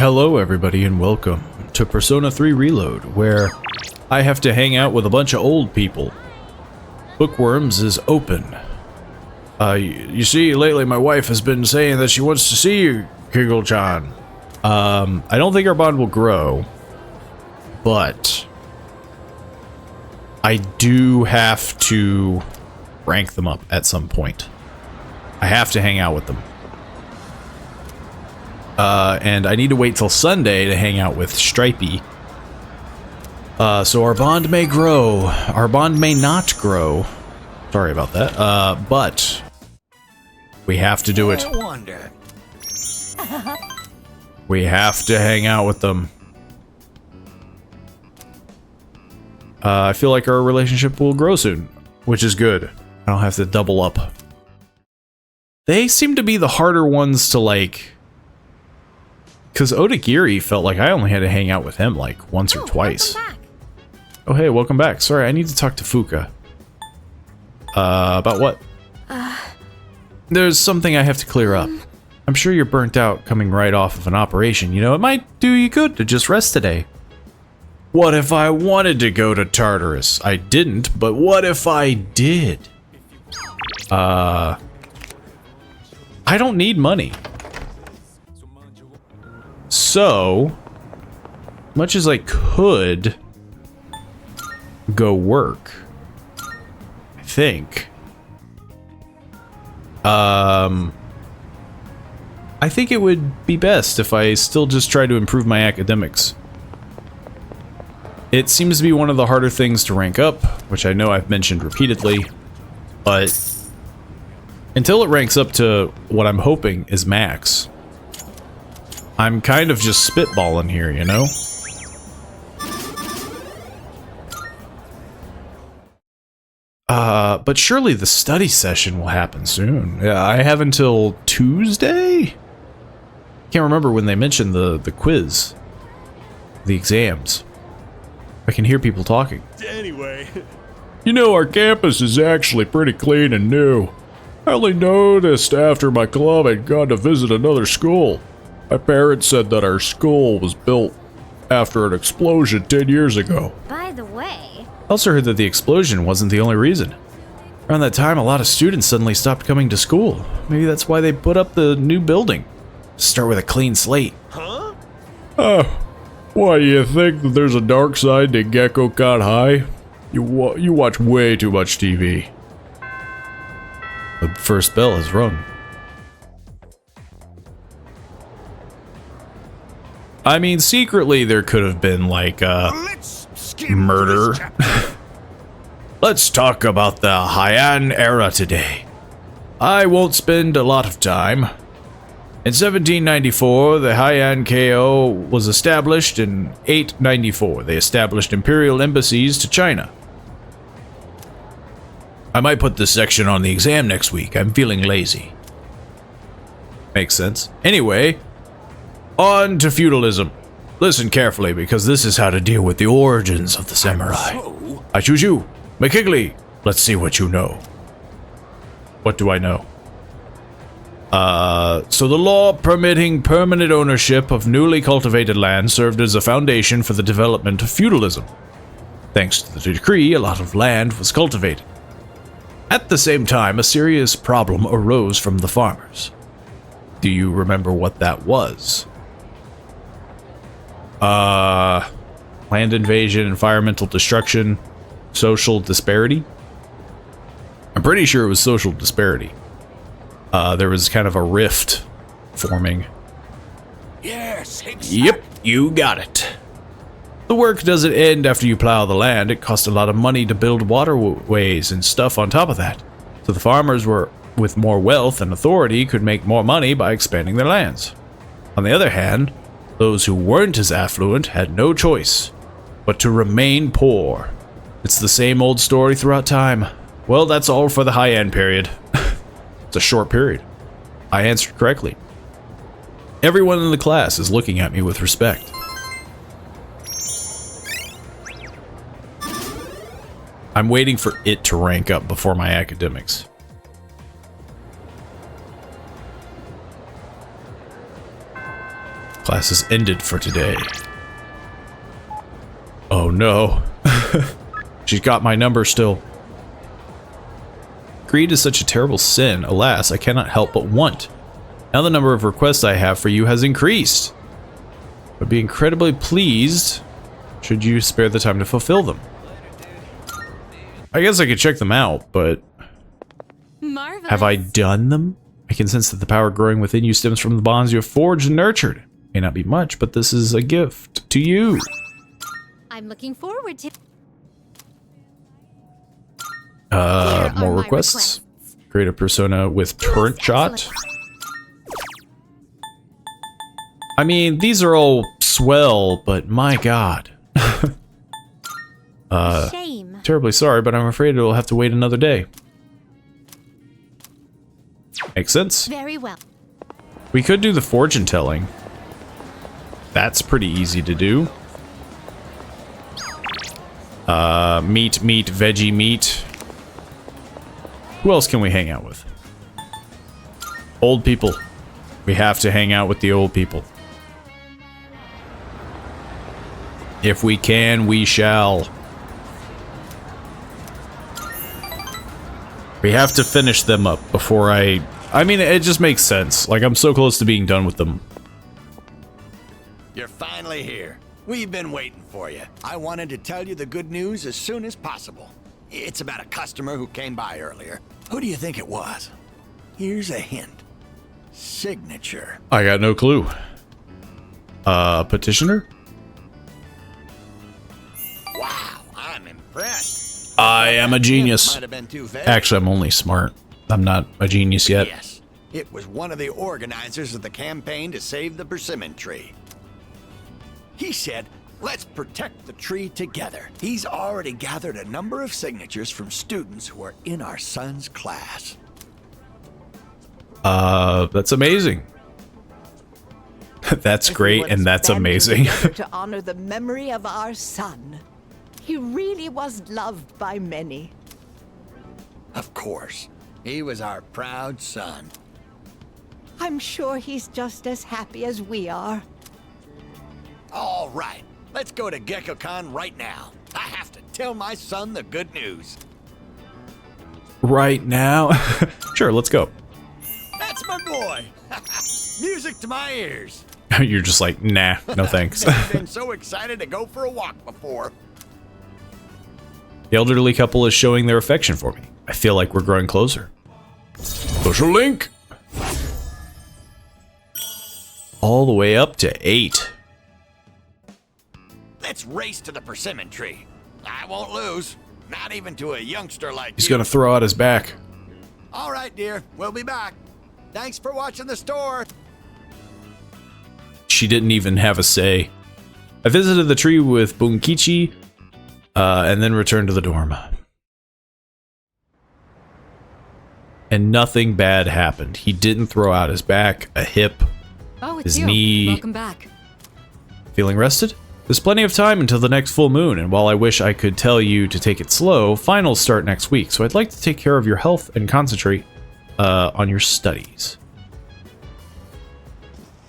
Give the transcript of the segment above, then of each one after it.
Hello everybody and welcome to Persona 3 Reload, where I have to hang out with a bunch of old people. Bookworms is open. You see, lately my wife has been saying that she wants to see you, Kiggle-chan. I don't think our bond will grow, but I do have to rank them up at some point. I have to hang out with them. And I need to wait till Sunday to hang out with Stripey. So our bond may grow. Our bond may not grow. Sorry about that. But we have to do it. We have to hang out with them. I feel like our relationship will grow soon, which is good. I don't have to double up. They seem to be the harder ones to like... Because Odagiri felt like I only had to hang out with him like once or twice. Oh hey, welcome back. Sorry, I need to talk to Fuka. About what? There's something I have to clear up. I'm sure you're burnt out coming right off of an operation. You know, it might do you good to just rest today. What if I wanted to go to Tartarus? I didn't, but what if I did? I don't need money. So, much as I could go work, I think. I think it would be best if I still just try to improve my academics. It seems to be one of the harder things to rank up, which I know I've mentioned repeatedly, but until it ranks up to what I'm hoping is max, I'm kind of just spitballing here, you know? But surely the study session will happen soon. Yeah, I have until Tuesday? Can't remember when they mentioned the quiz. The exams. I can hear people talking. Anyway. You know, our campus is actually pretty clean and new. I only noticed after my club had gone to visit another school. My parents said that our school was built after an explosion 10 years ago. By the way... I also heard that the explosion wasn't the only reason. Around that time, a lot of students suddenly stopped coming to school. Maybe that's why they put up the new building. Start with a clean slate. Huh? Why, you think that there's a dark side to Gecko Caught High? You watch way too much TV. The first bell has rung. I mean, secretly there could have been like murder. Let's talk about the Heian era today. I won't spend a lot of time. In 1794, the Heian KO was established. In 894, they established imperial embassies to China. I might put this section on the exam next week. I'm feeling lazy. Makes sense. Anyway, on to feudalism. Listen carefully, because this is how to deal with the origins of the samurai. I choose you, McKigley. Let's see what you know. What do I know? So the law permitting permanent ownership of newly cultivated land served as a foundation for the development of feudalism. Thanks to the decree, a lot of land was cultivated. At the same time, a serious problem arose from the farmers. Do you remember what that was? Land invasion, environmental destruction, social disparity? I'm pretty sure it was social disparity. There was kind of a rift forming. Yes, exactly. Yep, you got it. The work doesn't end after you plow the land. It costs a lot of money to build waterways and stuff on top of that. So the farmers with more wealth and authority could make more money by expanding their lands. On the other hand, those who weren't as affluent had no choice but to remain poor. It's the same old story throughout time. Well, that's all for the Heian period. It's a short period. I answered correctly. Everyone in the class is looking at me with respect. I'm waiting for it to rank up before my academics. Class is ended for today. Oh no. She's got my number still. Greed is such a terrible sin. Alas, I cannot help but want. Now the number of requests I have for you has increased. I'd be incredibly pleased should you spare the time to fulfill them. I guess I could check them out, but Marvelous. have I done them? I can sense that the power growing within you stems from the bonds you have forged and nurtured. May not be much, but this is a gift to you. I'm looking forward to. More requests. Create a persona with turret shot. I mean, these are all swell, but my god. Shame. Terribly sorry, but I'm afraid it'll have to wait another day. Makes sense. Very well. We could do the fortune telling. That's pretty easy to do. Meat, veggie meat. Who else can we hang out with? Old people. We have to hang out with the old people. If we can, we shall. We have to finish them up before I mean, it just makes sense. Like, I'm so close to being done with them. You're finally here. We've been waiting for you. I wanted to tell you the good news as soon as possible. It's about a customer who came by earlier. Who do you think it was? Here's a hint. Signature. I got no clue. Petitioner? Wow, I'm impressed. I am a genius. Might have been too vague. Actually, I'm only smart. I'm not a genius yet. Yes, it was one of the organizers of the campaign to save the persimmon tree. He said, let's protect the tree together. He's already gathered a number of signatures from students who are in our son's class. That's amazing. That's great, and that's amazing. To honor the memory of our son. He really was loved by many. Of course, he was our proud son. I'm sure he's just as happy as we are. All right, let's go to GeckoCon right now. I have to tell my son the good news. Right now? Sure, let's go. That's my boy. Music to my ears. You're just like, nah, no thanks. I've been so excited to go for a walk before. The elderly couple is showing their affection for me. I feel like we're growing closer. Social link! All the way up to 8. Let's race to the persimmon tree. I won't lose. Not even to a youngster like He's you. gonna throw out his back. All right, dear. We'll be back. Thanks for watching the store. She didn't even have a say. I visited the tree with Bunkichi, and then returned to the dorm. And nothing bad happened. He didn't throw out his back, a hip, Oh, it's his you. knee. Welcome back. Feeling rested? There's plenty of time until the next full moon, and while I wish I could tell you to take it slow, finals start next week, so I'd like to take care of your health and concentrate on your studies.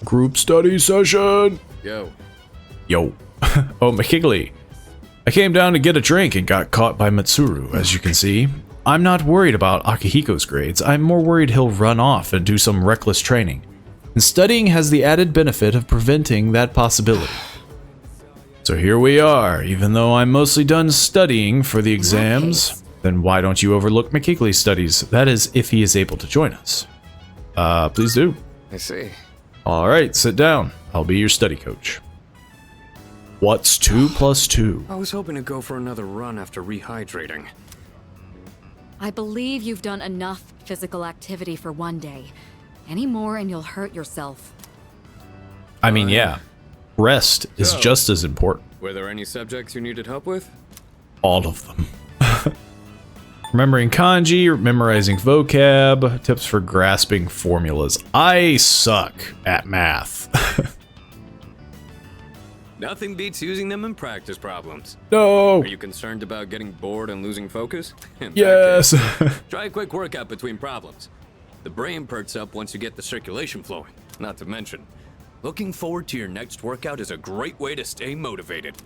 Group study session. Yo. Oh, McKigley. I came down to get a drink and got caught by Mitsuru, as you can see. I'm not worried about Akihiko's grades. I'm more worried he'll run off and do some reckless training. And studying has the added benefit of preventing that possibility. So here we are. Even though I'm mostly done studying for the exams, then why don't you overlook McKigley's studies? That is, if he is able to join us. Please do. I see. Alright, sit down. I'll be your study coach. What's 2 plus 2? I was hoping to go for another run after rehydrating. I believe you've done enough physical activity for one day. Any more and you'll hurt yourself. I mean, yeah. Rest is So- just as important. Were there any subjects you needed help with? All of them. Remembering kanji, memorizing vocab, tips for grasping formulas. I suck at math. Nothing beats using them in practice problems. No. Are you concerned about getting bored and losing focus? In that Yes. case, try a quick workout between problems. The brain perks up once you get the circulation flowing. Not to mention, Looking forward to your next workout is a great way to stay motivated.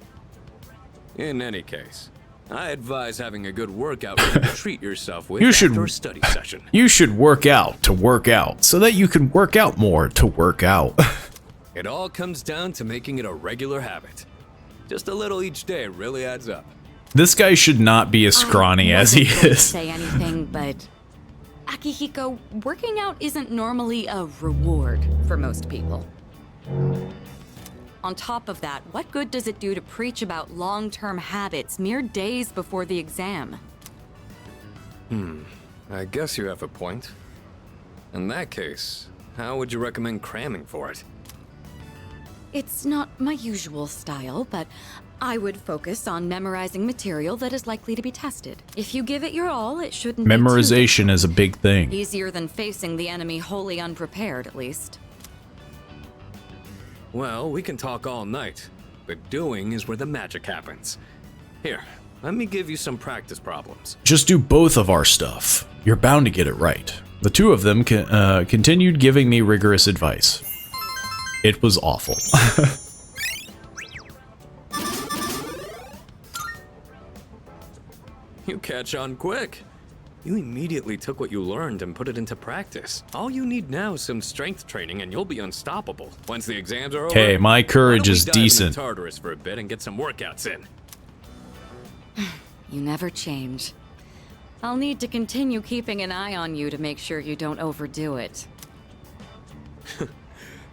In any case, I advise having a good workout to treat yourself with after a study session. You should work out to work out, so that you can work out more to work out. It all comes down to making it a regular habit. Just a little each day really adds up. This guy should not be as scrawny as he wasn't going to is. say anything, but Akihiko, working out isn't normally a reward for most people. On top of that, what good does it do to preach about long-term habits mere days before the exam? I guess you have a point. In that case, how would you recommend cramming for it? It's not my usual style, but I would focus on memorizing material that is likely to be tested. If you give it your all, it shouldn't Memorization is a big thing. be easier than facing the enemy wholly unprepared, at least. Well, we can talk all night, but doing is where the magic happens. Here, let me give you some practice problems. Just do both of our stuff. You're bound to get it right. The two of them continued giving me rigorous advice. It was awful. You catch on quick. You immediately took what you learned and put it into practice. All you need now is some strength training and you'll be unstoppable. Once the exams are over, Hey, my courage why don't we is dive into decent. Tartarus for a bit and get some workouts in. You never change. I'll need to continue keeping an eye on you to make sure you don't overdo it.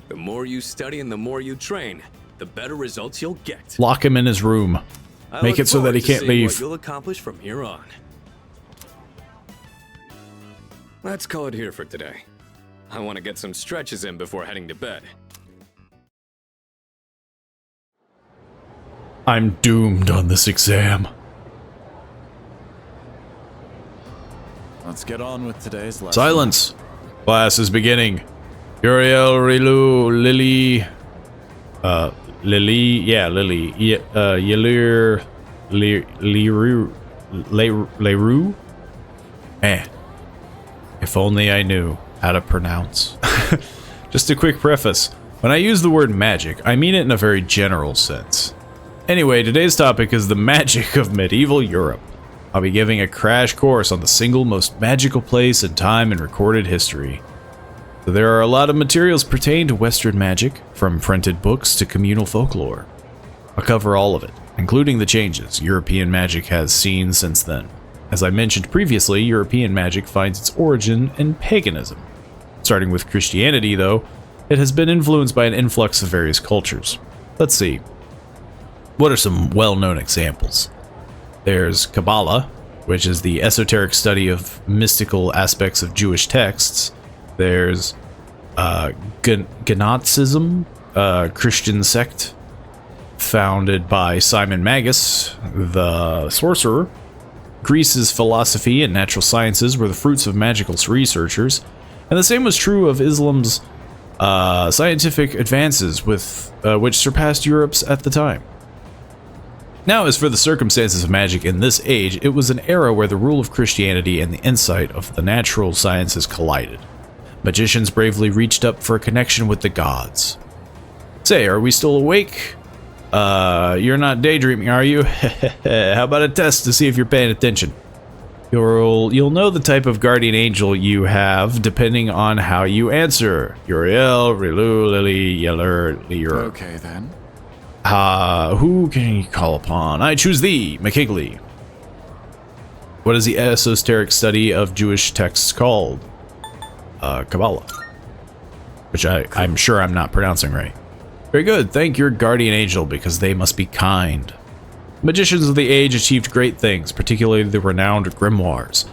The more you study and the more you train, the better results you'll get. Lock him in his room. I Make look it so that he forward to can't seeing leave. What you'll accomplish from here on. Let's call it here for today. I want to get some stretches in before heading to bed. I'm doomed on this exam. Let's get on with today's lesson. Silence. Class is beginning. Uriel, Rilu, Lily, Lily, Yelir, Leroux. Man, if only I knew how to pronounce. Just a quick preface. When I use the word magic, I mean it in a very general sense. Anyway, today's topic is the magic of medieval Europe. I'll be giving a crash course on the single most magical place and time in recorded history. So there are a lot of materials pertaining to Western magic, from printed books to communal folklore. I'll cover all of it, including the changes European magic has seen since then. As I mentioned previously, European magic finds its origin in paganism. Starting with Christianity, though, it has been influenced by an influx of various cultures. Let's see. What are some well-known examples? There's Kabbalah, which is the esoteric study of mystical aspects of Jewish texts. There's Gnosticism, a Christian sect founded by Simon Magus, the sorcerer. Greece's philosophy and natural sciences were the fruits of magical researchers, and the same was true of Islam's scientific advances, which surpassed Europe's at the time. Now, as for the circumstances of magic in this age, it was an era where the rule of Christianity and the insight of the natural sciences collided. Magicians bravely reached up for a connection with the gods. Say, are we still awake? You're not daydreaming, are you? How about a test to see if you're paying attention? You'll know the type of guardian angel you have depending on how you answer. Uriel, Rilu, Lily, Yeller, Lear. Okay, then. Who can you call upon? I choose thee, McKigley. What is the esoteric study of Jewish texts called? Kabbalah. Which I'm sure I'm not pronouncing right. Very good, thank your guardian angel, because they must be kind. Magicians of the age achieved great things, particularly the renowned grimoires.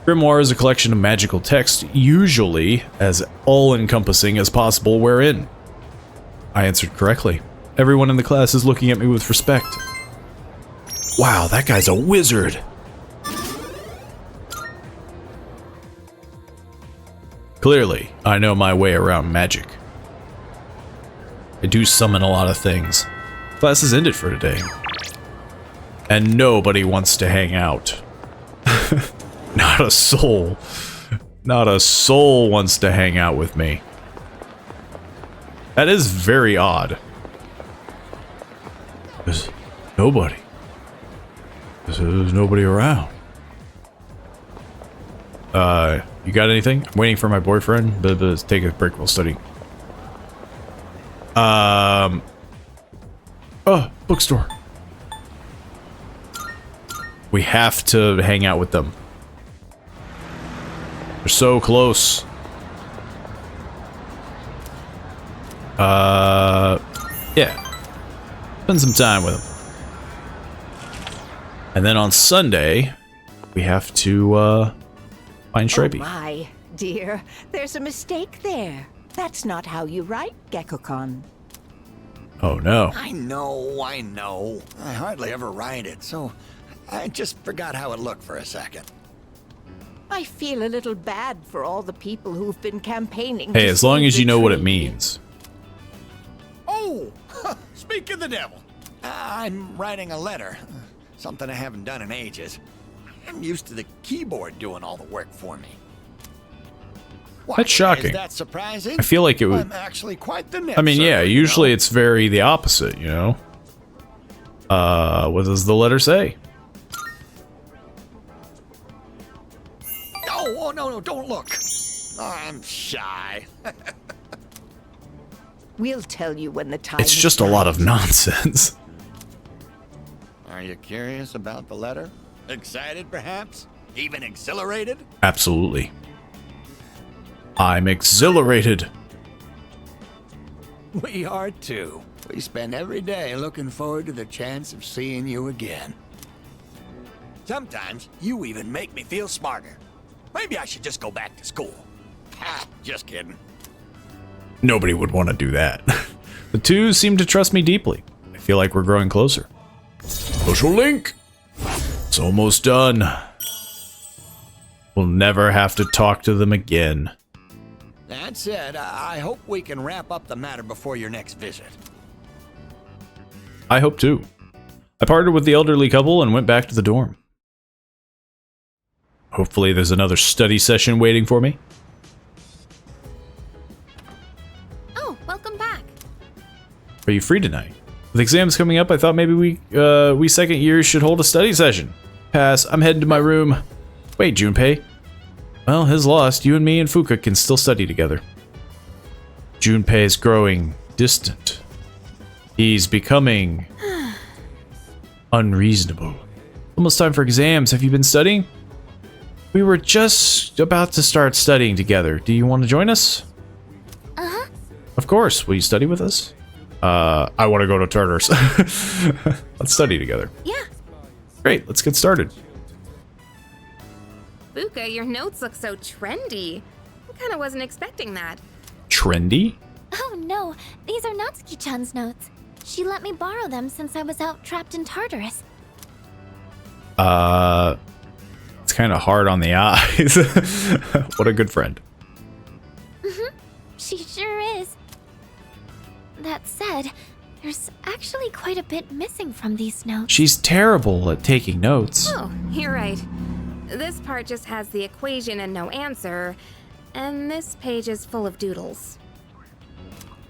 Grimoire is a collection of magical texts, usually as all-encompassing as possible wherein. I answered correctly. Everyone in the class is looking at me with respect. Wow, that guy's a wizard. Clearly, I know my way around magic. I do summon a lot of things. Class is ended for today. And nobody wants to hang out. Not a soul. Not a soul wants to hang out with me. That is very odd. There's nobody. There's nobody around. You got anything? I'm waiting for my boyfriend. Let's take a break while studying. Oh, bookstore. We have to hang out with them. They're so close. Yeah. Spend some time with them. And then on Sunday, we have to, find Stripey. Oh my, dear. There's a mistake there. That's not how you write, Gekko-kun. Oh, no. I know. I hardly ever write it, so I just forgot how it looked for a second. I feel a little bad for all the people who've been campaigning. Hey, to as long save as the you know what it tree. means. Oh, speak of the devil. I'm writing a letter. Something I haven't done in ages. I'm used to the keyboard doing all the work for me. Why, That's shocking. Is that surprising? I feel like it would... I'm actually quite the I mean, yeah, nip-server, usually you know? it's very the opposite, you know? What does the letter say? Oh, no, don't look. Oh, I'm shy. We'll tell you when the time It's is just a lot right. of nonsense. Are you curious about the letter? Excited, perhaps? Even exhilarated? Absolutely. I'm exhilarated. We are too. We spend every day looking forward to the chance of seeing you again. Sometimes you even make me feel smarter. Maybe I should just go back to school. Ha, just kidding. Nobody would want to do that. The two seem to trust me deeply. I feel like we're growing closer. Social link! It's almost done. We'll never have to talk to them again. That said, I hope we can wrap up the matter before your next visit. I hope too. I parted with the elderly couple and went back to the dorm. Hopefully there's another study session waiting for me. Oh, welcome back. Are you free tonight? With exams coming up, I thought maybe we second years should hold a study session. Pass, I'm heading to my room. Wait, Junpei. Well, his lost. You and me and Fuka can still study together. Junpei is growing distant. He's becoming unreasonable. Almost time for exams. Have you been studying? We were just about to start studying together. Do you want to join us? Uh-huh. Of course. Will you study with us? I want to go to Tartarus. Let's study together. Yeah. Great, let's get started. Fuka, your notes look so trendy. I kind of wasn't expecting that. Trendy? Oh no, these are Natsuki-chan's notes. She let me borrow them since I was out trapped in Tartarus. It's kind of hard on the eyes. What a good friend. She sure is. That said, there's actually quite a bit missing from these notes. She's terrible at taking notes. Oh, you're right. This part just has the equation and no answer, and this page is full of doodles.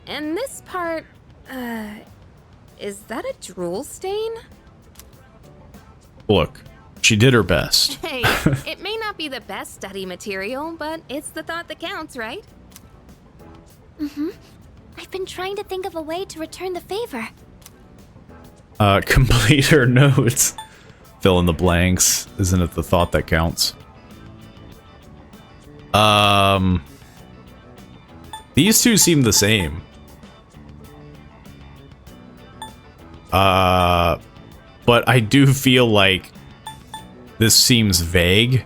And this part, is that a drool stain? Look, she did her best. Hey, it may not be the best study material, but it's the thought that counts, right? I've been trying to think of a way to return the favor. Complete her notes. Fill in the blanks. Isn't it the thought that counts? These two seem the same. But I do feel like this seems vague.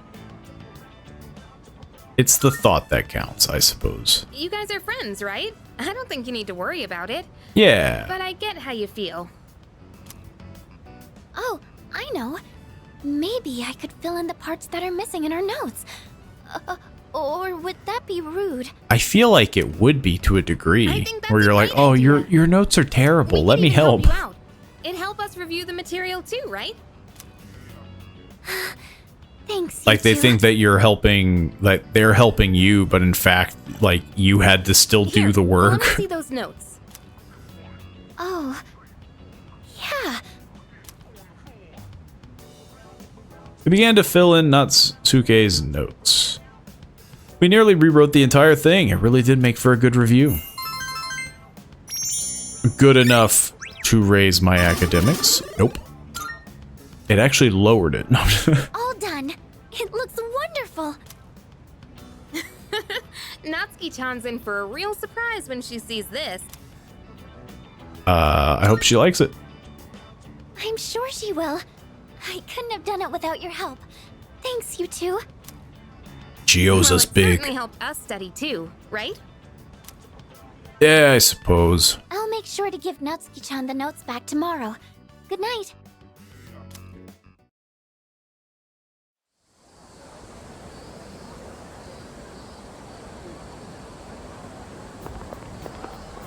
It's the thought that counts, I suppose. You guys are friends, right? I don't think you need to worry about it, Yeah. but I get how you feel. Oh, I know. Maybe I could fill in the parts that are missing in our notes. Or would that be rude? I feel like it would be to a degree, I think that's where you're a like, great oh, idea. your notes are terrible. We Let can me even help. you out. It'd help us review the material too, right? Thanks. Like they you two. think that you're helping, like they're helping you, but in fact, like you had to still do Here, the Let me work. see those notes. Oh. Yeah. We began to fill in Natsuke's notes. We nearly rewrote the entire thing. It really did make for a good review. Good enough to raise my academics? Nope. It actually lowered it. No. All done. It looks wonderful. Natsuki-chan's in for a real surprise when she sees this. I hope she likes it. I'm sure she will. I couldn't have done it without your help. Thanks, you two. She owes us It big. certainly helped us study too, right? Yeah, I suppose. I'll make sure to give Natsuki-chan the notes back tomorrow. Good night.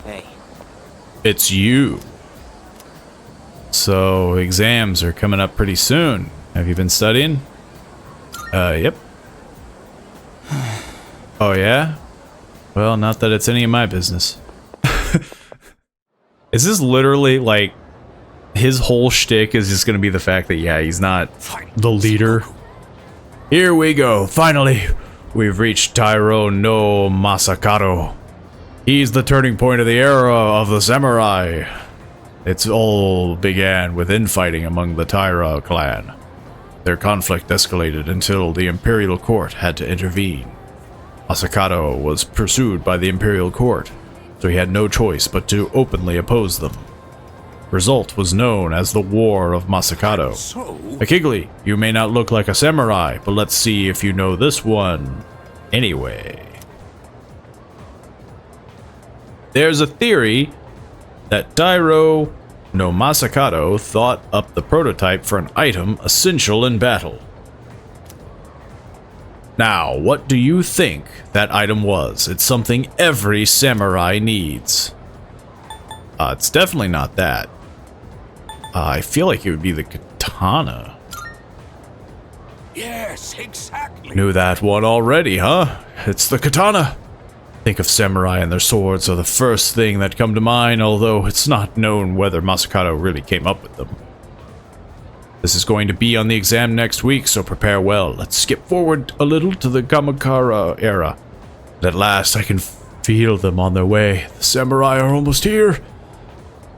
Hey. It's you. So, exams are coming up pretty soon. Have you been studying? Yep. Oh, yeah? Well, not that it's any of my business. Is this literally, like, his whole shtick is just gonna be the fact that, yeah, he's not the leader? Here we go, finally! We've reached Tairo no Masakado. He's the turning point of the era of the samurai. It's all began with infighting among the Taira clan. Their conflict escalated until the Imperial Court had to intervene. Masakado was pursued by the Imperial Court, so he had no choice but to openly oppose them. Result was known as the War of Masakado. Akigli, you may not look like a samurai, but let's see if you know this one anyway. There's a theory that Tairo no Masakado thought up the prototype for an item essential in battle. Now, what do you think that item was? It's something every samurai needs. It's definitely not that. I feel like it would be the katana. Yes, exactly. Knew that one already, huh? It's the katana. Think of samurai and their swords are the first thing that come to mind, although it's not known whether Masakado really came up with them. This is going to be on the exam next week, so prepare well. Let's skip forward a little to the Kamakura era. And at last, I can feel them on their way. The samurai are almost here.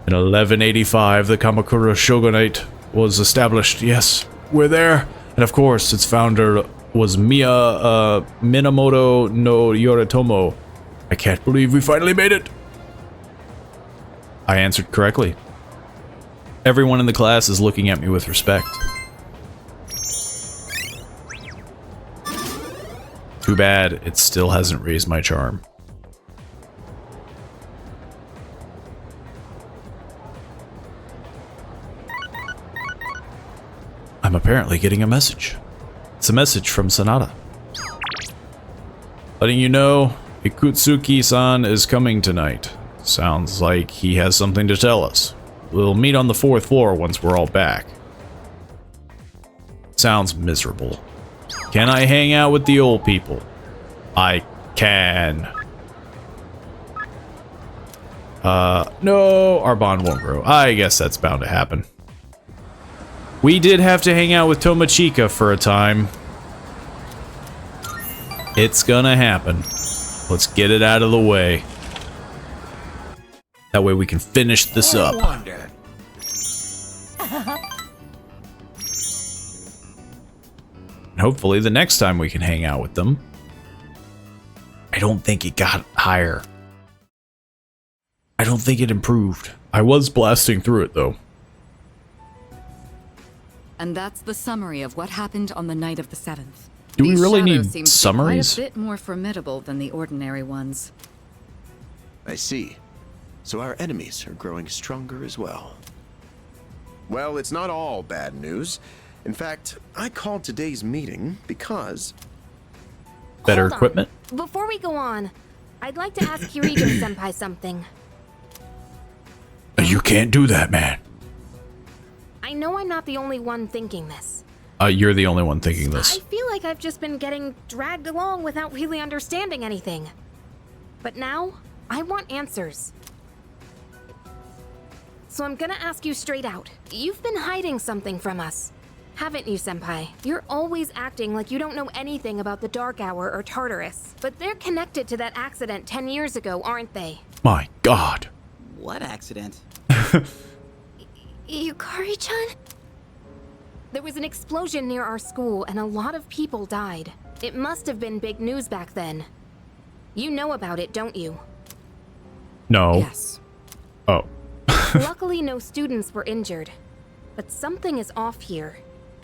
In 1185, the Kamakura shogunate was established. Yes, we're there. And of course, its founder was Minamoto no Yoritomo. I can't believe we finally made it. I answered correctly. Everyone in the class is looking at me with respect. Too bad it still hasn't raised my charm. I'm apparently getting a message. It's a message from Sanada. Letting you know, Ikutsuki-san is coming tonight. Sounds like he has something to tell us. We'll meet on the 4th floor once we're all back. Sounds miserable. Can I hang out with the old people? I can. No, our bond won't grow. I guess that's bound to happen. We did have to hang out with Tomochika for a time. It's gonna happen. Let's get it out of the way. That way we can finish this up. And hopefully the next time we can hang out with them. I don't think it got higher. I don't think it improved. I was blasting through it though. And that's the summary of what happened on the night of the 7th. Do we These really shadows need seem to be summaries? quite a bit more formidable than the ordinary ones. I see. So our enemies are growing stronger as well. Well, it's not all bad news. In fact, I called today's meeting because... Better Hold on. equipment? Before we go on, I'd like to ask Kirijo-senpai something. You can't do that, man. I know I'm not the only one thinking this. You're the only one thinking I this. feel like I've just been getting dragged along without really understanding anything. But now, I want answers. so I'm gonna ask you straight out. You've been hiding something from us, haven't you, Senpai? You're always acting like you don't know anything about the Dark Hour or Tartarus. But they're connected to that accident 10 years ago, aren't they? My God. What accident? Yukari-chan? There was an explosion near our school and a lot of people died. It must have been big news back then. You know about it, don't you? No. Yes. Oh. Luckily, no students were injured. But something is off here.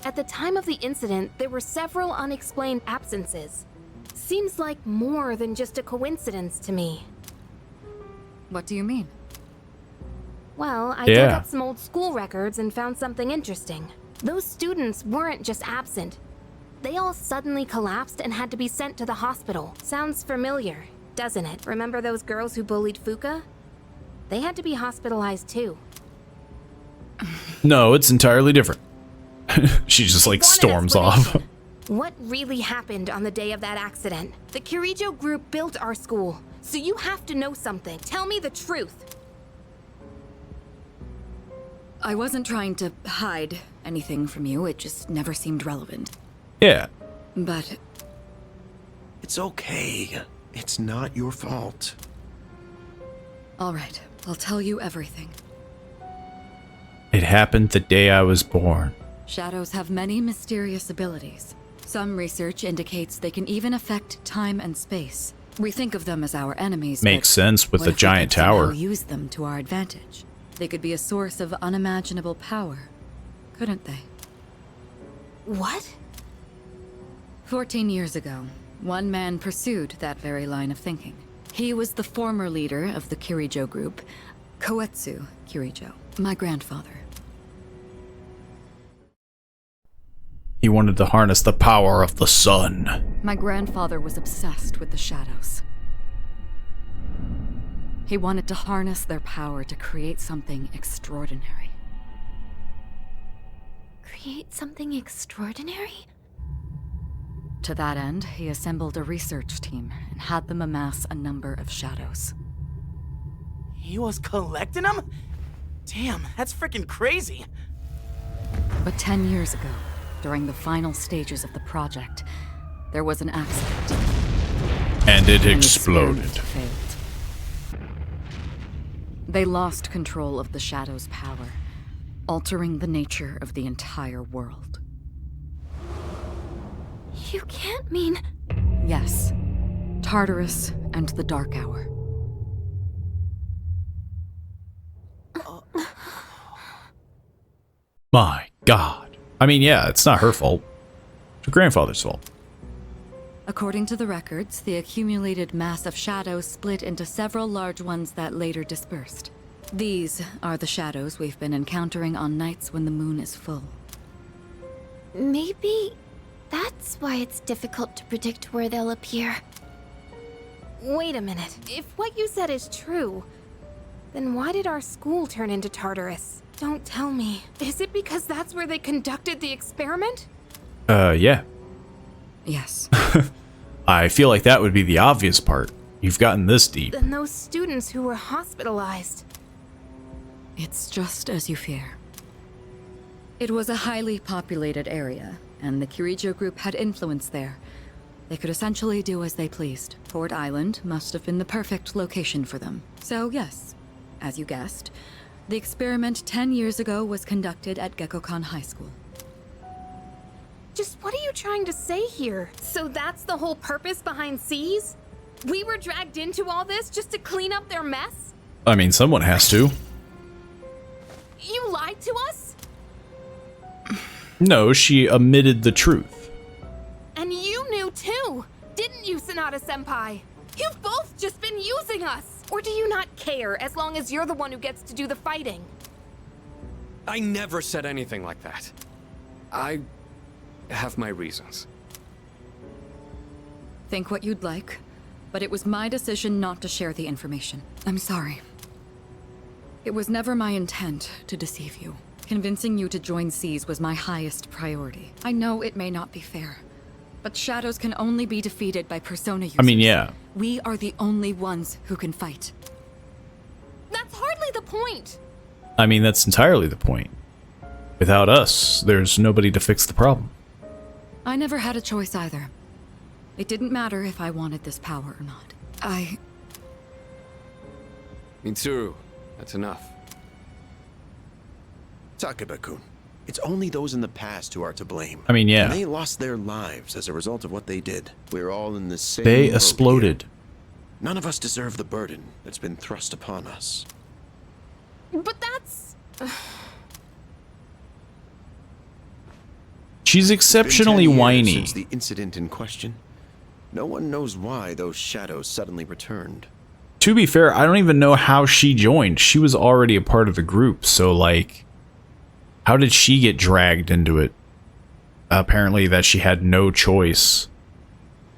At the time of the incident, there were several unexplained absences. Seems like more than just a coincidence to me. What do you mean? Well, I dug up some old school records and found something interesting. Those students weren't just absent. They all suddenly collapsed and had to be sent to the hospital. Sounds familiar, doesn't it? Remember those girls who bullied Fuka? They had to be hospitalized too. No, it's entirely different. She just like storms off. What really happened on the day of that accident? The Kirijo group built our school, so you have to know something. Tell me the truth. I wasn't trying to hide anything from you, it just never seemed relevant. Yeah. But... It's okay. It's not your fault. Alright, I'll tell you everything. It happened the day I was born. Shadows have many mysterious abilities. Some research indicates they can even affect time and space. We think of them as our enemies. Makes sense with the giant tower. We'll use them to our advantage. They could be a source of unimaginable power, couldn't they? What? 14 years ago, one man pursued that very line of thinking. He was the former leader of the Kirijo group, Koetsu Kirijo, my grandfather. He wanted to harness the power of the sun. My grandfather was obsessed with the shadows. He wanted to harness their power to create something extraordinary. Create something extraordinary? To that end, he assembled a research team and had them amass a number of shadows. He was collecting them? Damn, that's freaking crazy. But 10 years ago, during the final stages of the project, there was an accident. And it exploded. Failed. They lost control of the Shadow's power, altering the nature of the entire world. You can't mean... Yes. Tartarus and the Dark Hour. My God. I mean, yeah, it's not her fault. It's her grandfather's fault. According to the records, the accumulated mass of shadows split into several large ones that later dispersed. These are the shadows we've been encountering on nights when the moon is full. Maybe that's why it's difficult to predict where they'll appear. Wait a minute. If what you said is true, then why did our school turn into Tartarus? Don't tell me. Is it because that's where they conducted the experiment? Yeah. Yes. I feel like that would be the obvious part. You've gotten this deep. Then those students who were hospitalized. It's just as you fear. It was a highly populated area, and the Kirijo group had influence there. They could essentially do as they pleased. Port Island must have been the perfect location for them. So yes, as you guessed, the experiment 10 years ago was conducted at Gekkokan High School. Just what are you trying to say here? So that's the whole purpose behind C's? We were dragged into all this just to clean up their mess? I mean, someone has to. You lied to us? No, she omitted the truth. And you knew too, didn't you, Sanada-senpai? You've both just been using us! Or do you not care as long as you're the one who gets to do the fighting? I never said anything like that. I have my reasons. Think what you'd like, but it was my decision not to share the information. I'm sorry. It was never my intent to deceive you. Convincing you to join C's was my highest priority. I know it may not be fair, but shadows can only be defeated by persona users. I mean, yeah. We are the only ones who can fight. That's hardly the point! I mean, that's entirely the point. Without us, there's nobody to fix the problem. I never had a choice either. It didn't matter if I wanted this power or not. Mitsuru, that's enough. Takeba-kun, it's only those in the past who are to blame. I mean, yeah. And they lost their lives as a result of what they did. We're all in the same They boat exploded. here. None of us deserve the burden that's been thrust upon us. But that's... She's exceptionally It's been 10 years whiny. since the incident in question. No one knows why those shadows suddenly returned. To be fair, I don't even know how she joined. She was already a part of the group, so like, how did she get dragged into it? Apparently that she had no choice.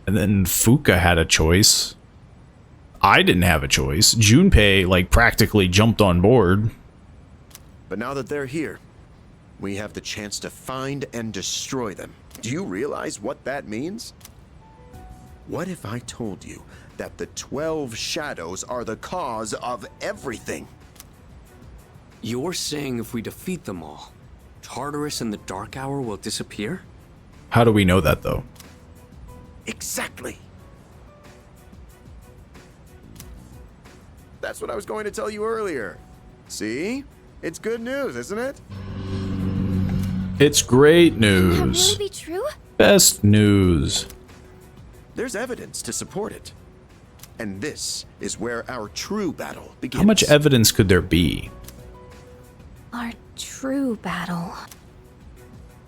And then Fuka had a choice. I didn't have a choice. Junpei, like, practically jumped on board. But now that they're here, we have the chance to find and destroy them. Do you realize what that means? What if I told you that the 12 shadows are the cause of everything? You're saying if we defeat them all, Tartarus and the Dark Hour will disappear? How do we know that, though? Exactly. That's what I was going to tell you earlier. See? It's good news, isn't it? It's great Can that news. really be true? Best news. There's evidence to support it. And this is where our true battle begins. How much evidence could there be? Our true battle.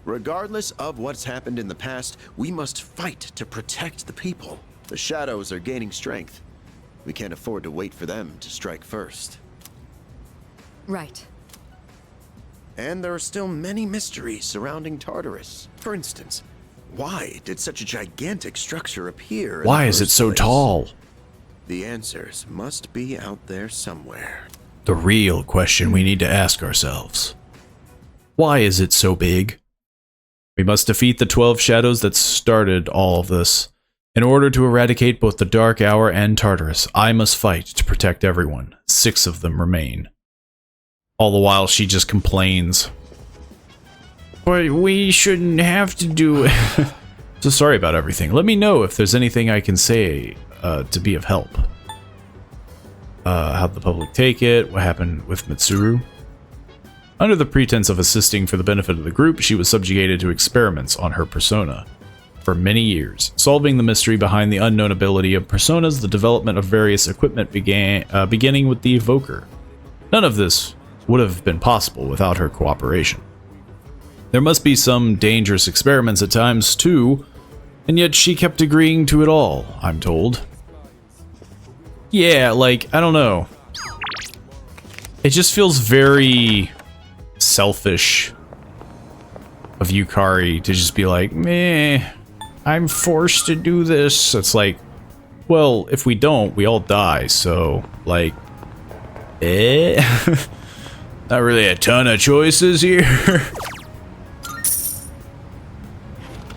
Regardless of what's happened in the past, we must fight to protect the people. The shadows are gaining strength. We can't afford to wait for them to strike first. Right. And there are still many mysteries surrounding Tartarus. For instance, why did such a gigantic structure appear? Why is it so tall? The answers must be out there somewhere. The real question we need to ask ourselves. Why is it so big? We must defeat the 12 shadows that started all of this. In order to eradicate both the Dark Hour and Tartarus, I must fight to protect everyone. 6 of them remain. All the while, she just complains. But we shouldn't have to do it. So sorry about everything. Let me know if there's anything I can say to be of help. How'd the public take it? What happened with Mitsuru? Under the pretense of assisting for the benefit of the group, she was subjugated to experiments on her persona. For many years, solving the mystery behind the unknown ability of personas, the development of various equipment beginning with the evoker. None of this would have been possible without her cooperation. There must be some dangerous experiments at times, too, and yet she kept agreeing to it all, I'm told. Yeah, like, I don't know. It just feels very selfish of Yukari to just be like, meh, I'm forced to do this. It's like, well, if we don't, we all die, so, like, not really a ton of choices here.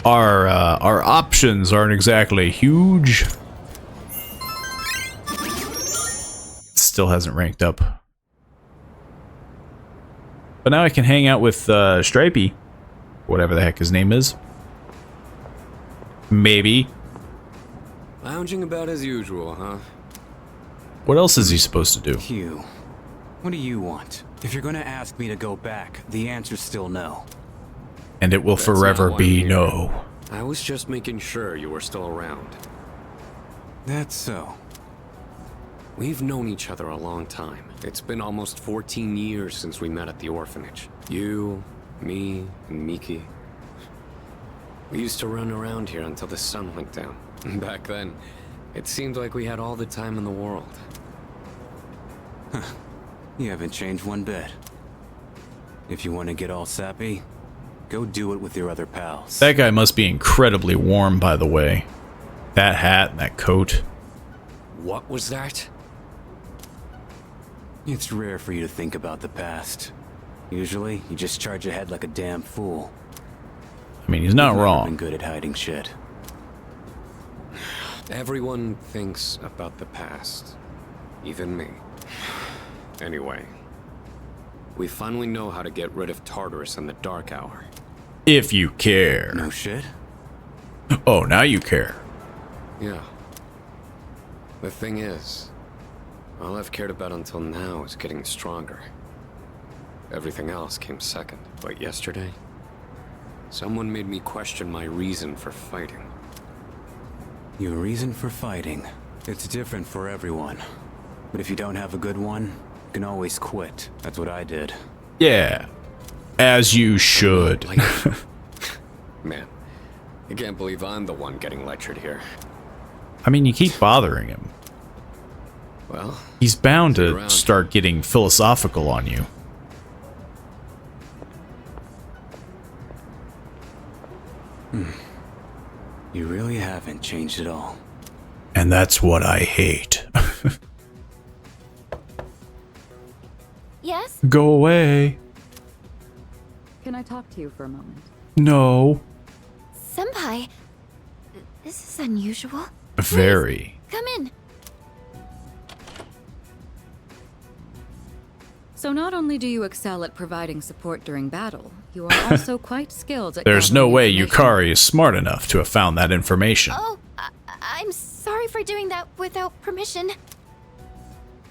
Our options aren't exactly huge. Still hasn't ranked up. But now I can hang out with Stripey, whatever the heck his name is. Maybe. Lounging about as usual, huh? What else is he supposed to do? Q, what do you want? If you're gonna ask me to go back, the answer's still no. And it will That's forever not be one here. no. I was just making sure you were still around. That's so. We've known each other a long time. It's been almost 14 years since we met at the orphanage. You, me, and Miki. We used to run around here until the sun went down. Back then, it seemed like we had all the time in the world. Huh. You haven't changed one bit. If you want to get all sappy, go do it with your other pals. That guy must be incredibly warm, by the way. That hat and that coat. What was that? It's rare for you to think about the past. Usually, you just charge ahead like a damn fool. I mean, he's not You've never wrong. been good at hiding shit. Everyone thinks about the past. Even me. Anyway, we finally know how to get rid of Tartarus in the Dark Hour. If you care. No shit? Oh, now you care. Yeah. The thing is, all I've cared about until now is getting stronger. Everything else came second. But yesterday, someone made me question my reason for fighting. Your reason for fighting. It's different for everyone. But if you don't have a good one, you can always quit. That's what I did. Yeah. As you should. Man, I can't believe I'm the one getting lectured here. I mean, you keep bothering him. Well, he's bound to start getting philosophical on you. You really haven't changed at all. And that's what I hate. Yes? Go away. Can I talk to you for a moment? No. Senpai, this is unusual. Very. Come in. So not only do you excel at providing support during battle, you are also quite skilled at There's no gathering way information. Yukari is smart enough to have found that information. Oh, I'm sorry for doing that without permission.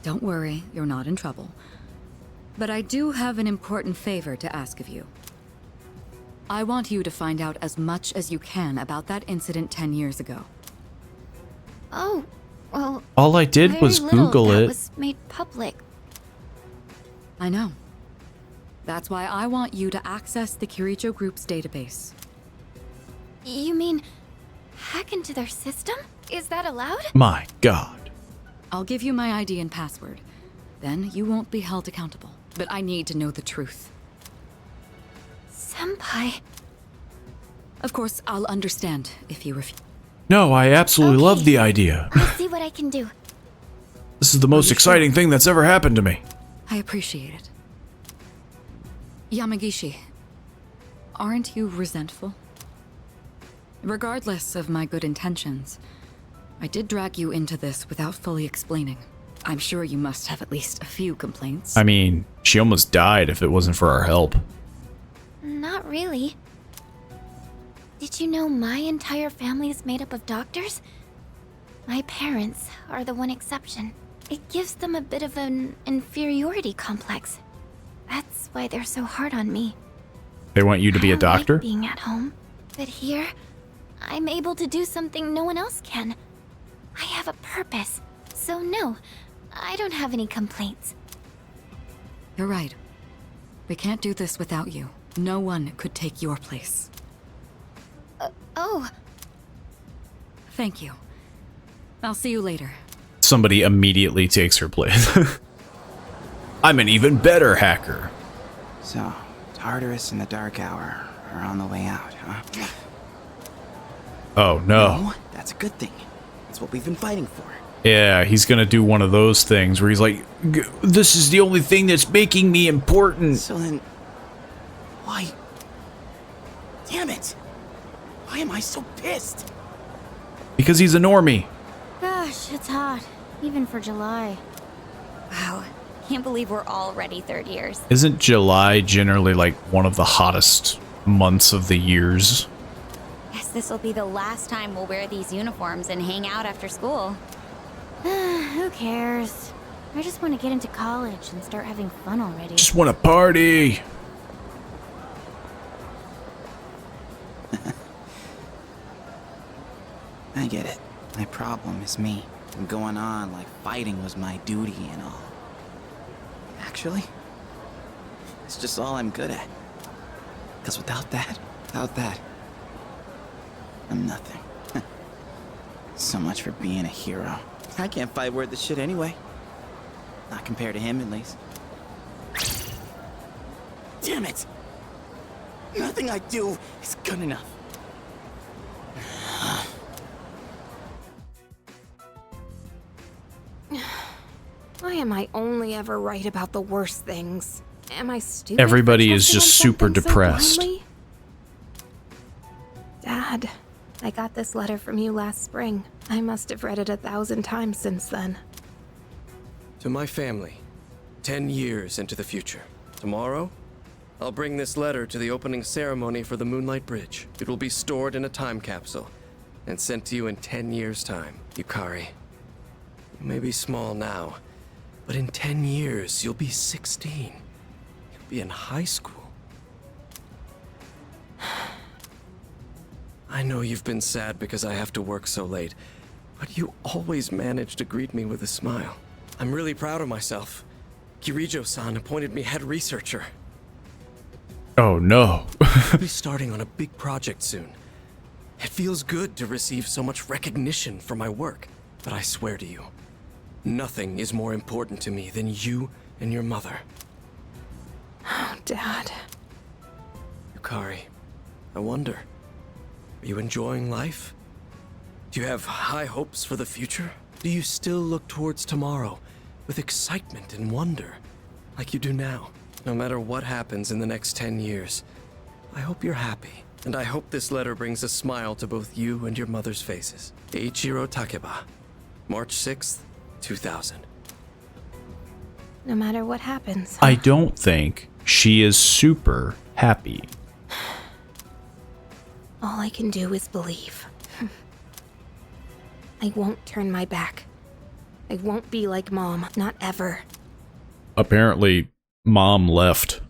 Don't worry, you're not in trouble. But I do have an important favor to ask of you. I want you to find out as much as you can about that incident 10 years ago. Oh, well... All I did was very little Google that it. was made public. I know. That's why I want you to access the Kirijo Group's database. You mean hack into their system? Is that allowed? My God. I'll give you my ID and password. Then you won't be held accountable. But I need to know the truth. Senpai. Of course, I'll understand if you refuse. No, I absolutely love the idea. I'll see what I can do. This is the most exciting thing that's ever happened to me. I appreciate it. Yamagishi, aren't you resentful? Regardless of my good intentions, I did drag you into this without fully explaining. I'm sure you must have at least a few complaints. I mean, she almost died if it wasn't for our help. Not really. Did you know my entire family is made up of doctors? My parents are the one exception. It gives them a bit of an inferiority complex. That's why they're so hard on me. They want you to be a doctor? I like being at home, but here, I'm able to do something no one else can. I have a purpose, so no, I don't have any complaints. You're right. We can't do this without you. No one could take your place. Oh. Thank you. I'll see you later. Somebody immediately takes her place. I'm an even better hacker. So, Tartarus and the Dark Hour are on the way out, huh? Oh, no. No, that's a good thing. That's what we've been fighting for. Yeah, he's gonna do one of those things where he's like, this is the only thing that's making me important. So then, why? Damn it! Why am I so pissed? Because he's a normie. Gosh, it's hot. Even for July. Wow. Can't believe we're already third years. Isn't July generally like one of the hottest months of the years? Guess this will be the last time we'll wear these uniforms and hang out after school. Who cares? I just want to get into college and start having fun already. Just want to party. I get it. My problem is me. I'm going on like fighting was my duty and all. Actually, it's just all I'm good at. Because without that, I'm nothing. So much for being a hero. I can't fight worth the shit anyway. Not compared to him, at least. Damn it! Nothing I do is good enough. Why am I only ever right about the worst things? Am I stupid? Everybody for is trusting just in super something so depressed. blindly? Dad, I got this letter from you last spring. I must have read it 1,000 times since then. To my family, 10 years into the future. Tomorrow, I'll bring this letter to the opening ceremony for the Moonlight Bridge. It will be stored in a time capsule and sent to you in 10 years' time. Yukari, you may be small now, but in 10 years, you'll be 16. You'll be in high school. I know you've been sad because I have to work so late, but you always manage to greet me with a smile. I'm really proud of myself. Kirijo-san appointed me head researcher. Oh no. I'll be starting on a big project soon. It feels good to receive so much recognition for my work, but I swear to you, nothing is more important to me than you and your mother. Oh, Dad. Yukari, I wonder, are you enjoying life? Do you have high hopes for the future? Do you still look towards tomorrow with excitement and wonder, like you do now? No matter what happens in the next 10 years, I hope you're happy. And I hope this letter brings a smile to both you and your mother's faces. Eiichiro Takeba, March 6th, 2000. No matter what happens. I don't think she is super happy. All I can do is believe. I won't turn my back. I won't be like Mom, not ever. Apparently, Mom left.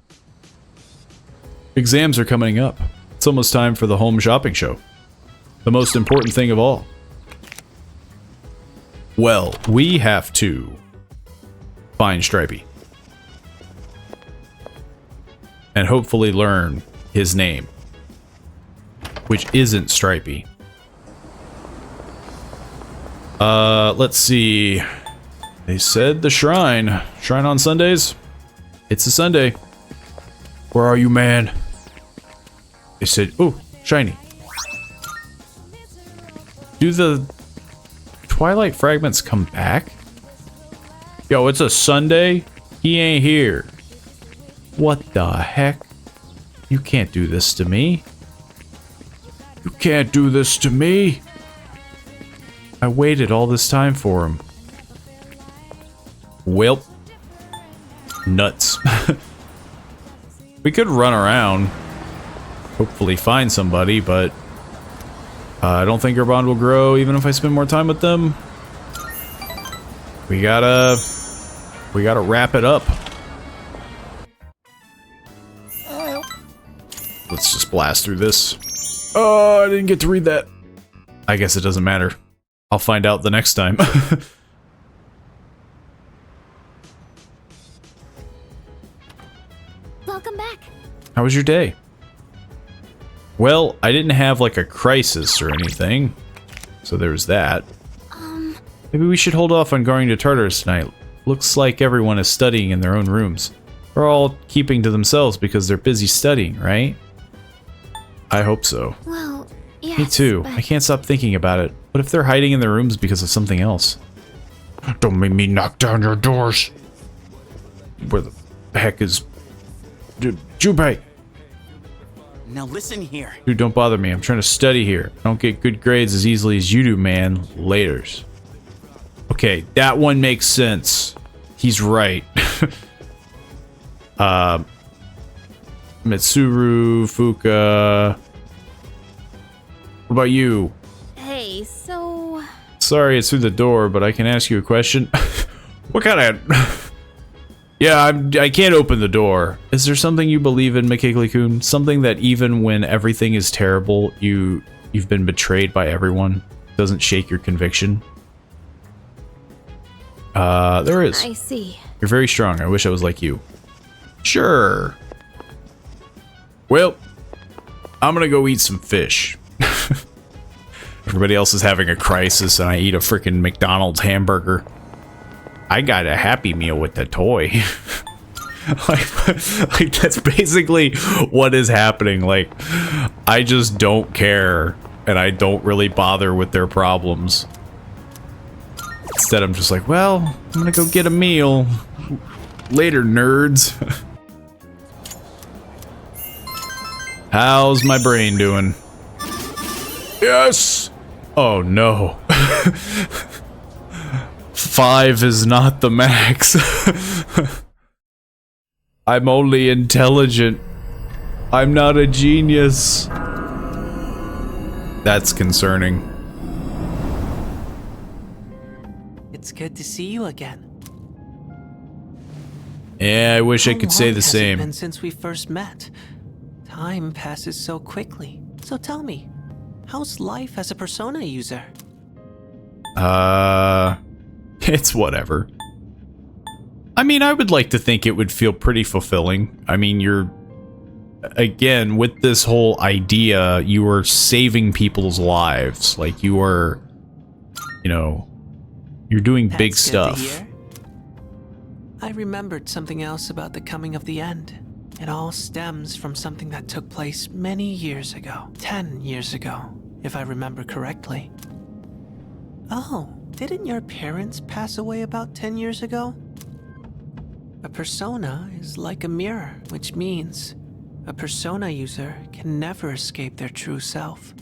Exams are coming up. It's almost time for the home shopping show. The most important thing of all. Well, we have to find Stripey. And hopefully learn his name. Which isn't Stripey. Let's see. They said the shrine. Shrine on Sundays? It's a Sunday. Where are you, man? They said, oh, shiny. Do the Twilight fragments come back? Yo, it's a Sunday? He ain't here. What the heck? You can't do this to me. You can't do this to me. I waited all this time for him. Welp. Nuts. We could run around. Hopefully find somebody, but I don't think our bond will grow even if I spend more time with them. We gotta wrap it up. Let's just blast through this. Oh, I didn't get to read that. I guess it doesn't matter. I'll find out the next time. Welcome back. How was your day? Well, I didn't have like a crisis or anything, so there was that. Maybe we should hold off on going to Tartarus tonight. Looks like everyone is studying in their own rooms. They're all keeping to themselves because they're busy studying, right? I hope so. Well, yes, me too. but... I can't stop thinking about it. What if they're hiding in their rooms because of something else? Don't make me knock down your doors. Where the heck is... Junpei? Now listen here. Dude, don't bother me. I'm trying to study here. I don't get good grades as easily as you do, man. Laters. Okay, that one makes sense. He's right. Mitsuru, Fuka. What about you? Hey, so... Sorry, it's through the door, but I can ask you a question. What kind of... Yeah, I can't open the door. Is there something you believe in, Mikigli-kun? Something that even when everything is terrible, you've been betrayed by everyone? Doesn't shake your conviction? There is. I see. You're very strong. I wish I was like you. Sure. Well, I'm gonna go eat some fish. Everybody else is having a crisis and I eat a freaking McDonald's hamburger. I got a Happy Meal with the toy. like that's basically what is happening. Like, I just don't care and I don't really bother with their problems. Instead, I'm just like, well, I'm gonna go get a meal. Later, nerds. How's my brain doing? Yes! Oh no. 5 is not the max. I'm only intelligent. I'm not a genius. That's concerning. It's good to see you again. Yeah, I wish I could say the Has it same. been since we first met? Time passes so quickly. So tell me, how's life as a Persona user? It's whatever. I mean, I would like to think it would feel pretty fulfilling. I mean, you're, again, with this whole idea, you are saving people's lives. Like, you are, you know, you're doing big That's good to stuff. hear. I remembered something else about the coming of the end. It all stems from something that took place many years ago. 10 years ago, if I remember correctly. Oh, didn't your parents pass away about 10 years ago? A persona is like a mirror, which means a persona user can never escape their true self.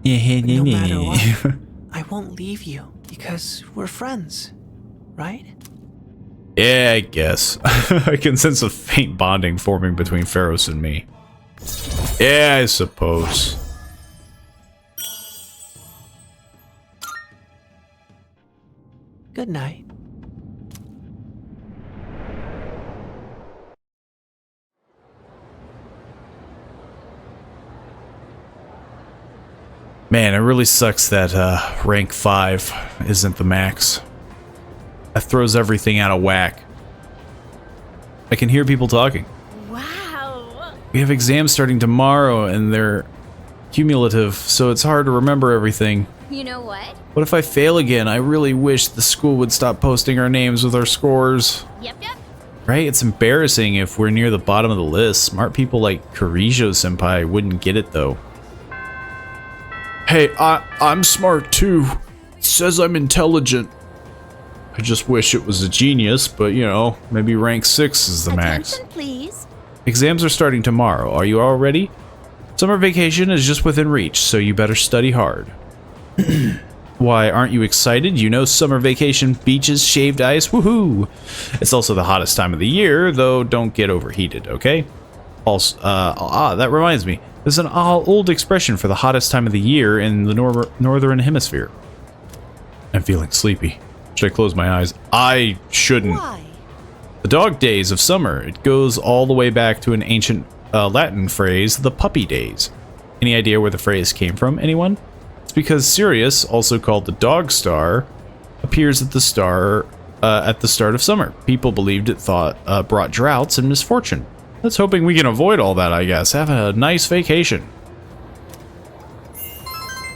But no matter what, I won't leave you because we're friends, right? Yeah, I guess. I can sense a faint bonding forming between Pharos and me. Yeah, I suppose. Good night. Man, it really sucks that rank 5 isn't the max. That throws everything out of whack. I can hear people talking. Wow. We have exams starting tomorrow and they're cumulative, so it's hard to remember everything. You know what? What if I fail again? I really wish the school would stop posting our names with our scores. Yep. Right? It's embarrassing if we're near the bottom of the list. Smart people like Kirijo-senpai wouldn't get it though. Hey, I'm smart too. It says I'm intelligent. I just wish it was a genius, but you know, maybe rank 6 is the max. Attention, please. Exams are starting tomorrow. Are you all ready? Summer vacation is just within reach, so you better study hard. Why, aren't you excited? You know, summer vacation, beaches, shaved ice, woohoo! It's also the hottest time of the year, though don't get overheated, okay? Also, that reminds me. There's an old expression for the hottest time of the year in the northern hemisphere. I'm feeling sleepy. Should I close my eyes? I shouldn't. Why? The dog days of summer. It goes all the way back to an ancient Latin phrase, the puppy days. Any idea where the phrase came from, anyone? It's because Sirius, also called the dog star, appears at the start of summer. People believed it brought droughts and misfortune. Let's hoping we can avoid all that, I guess. Have a nice vacation.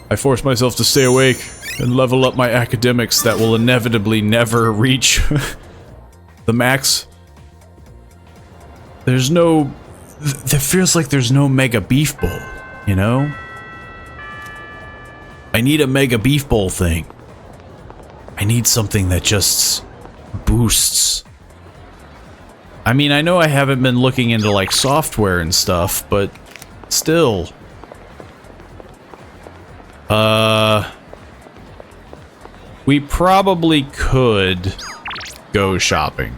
I force myself to stay awake and level up my academics that will inevitably never reach the max. There's no... It feels like there's no Mega Beef Bowl, you know? I need a Mega Beef Bowl thing. I need something that just boosts. I mean, I know I haven't been looking into like software and stuff, but still. We probably could go shopping.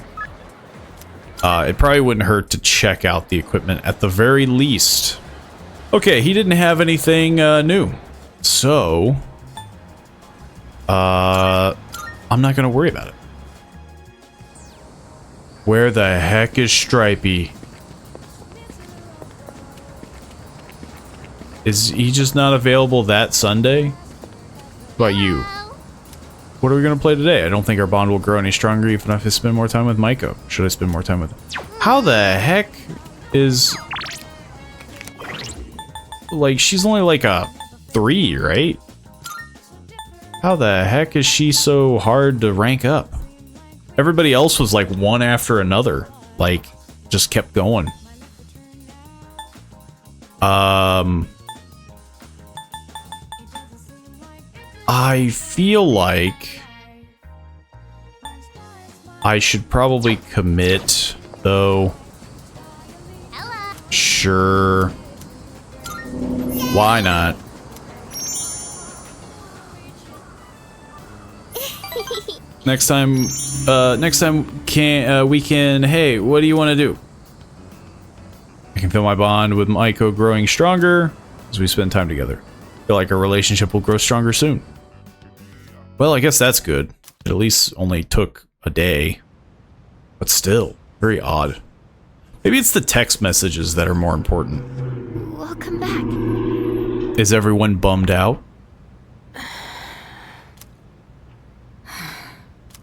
It probably wouldn't hurt to check out the equipment at the very least. Okay, he didn't have anything new. So, I'm not gonna worry about it. Where the heck is Stripey? Is he just not available that Sunday? What about you? What are we gonna play today? I don't think our bond will grow any stronger even if I spend more time with Maiko. Should I spend more time with him? How the heck is... Like, she's only like a 3, right? How the heck is she so hard to rank up? Everybody else was like one after another. Like, just kept going. I feel like I should probably commit, though. Sure. Why not? Next time we can, hey, what do you want to do? I can feel my bond with Maiko growing stronger as we spend time together. I feel like our relationship will grow stronger soon. Well, I guess that's good. It at least only took a day. But still, very odd. Maybe it's the text messages that are more important. Welcome back. Is everyone bummed out?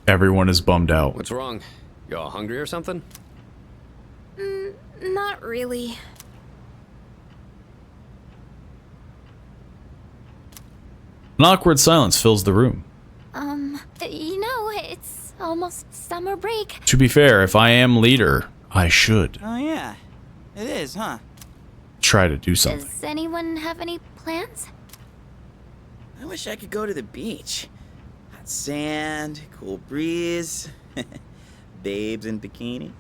Everyone is bummed out. What's wrong? You all hungry or something? Not really. An awkward silence fills the room. You know, it's almost summer break. To be fair, if I am leader, I should Oh, yeah. It is, huh? try to do something. Does anyone have any plans? I wish I could go to the beach. Hot sand, cool breeze, babes in bikinis.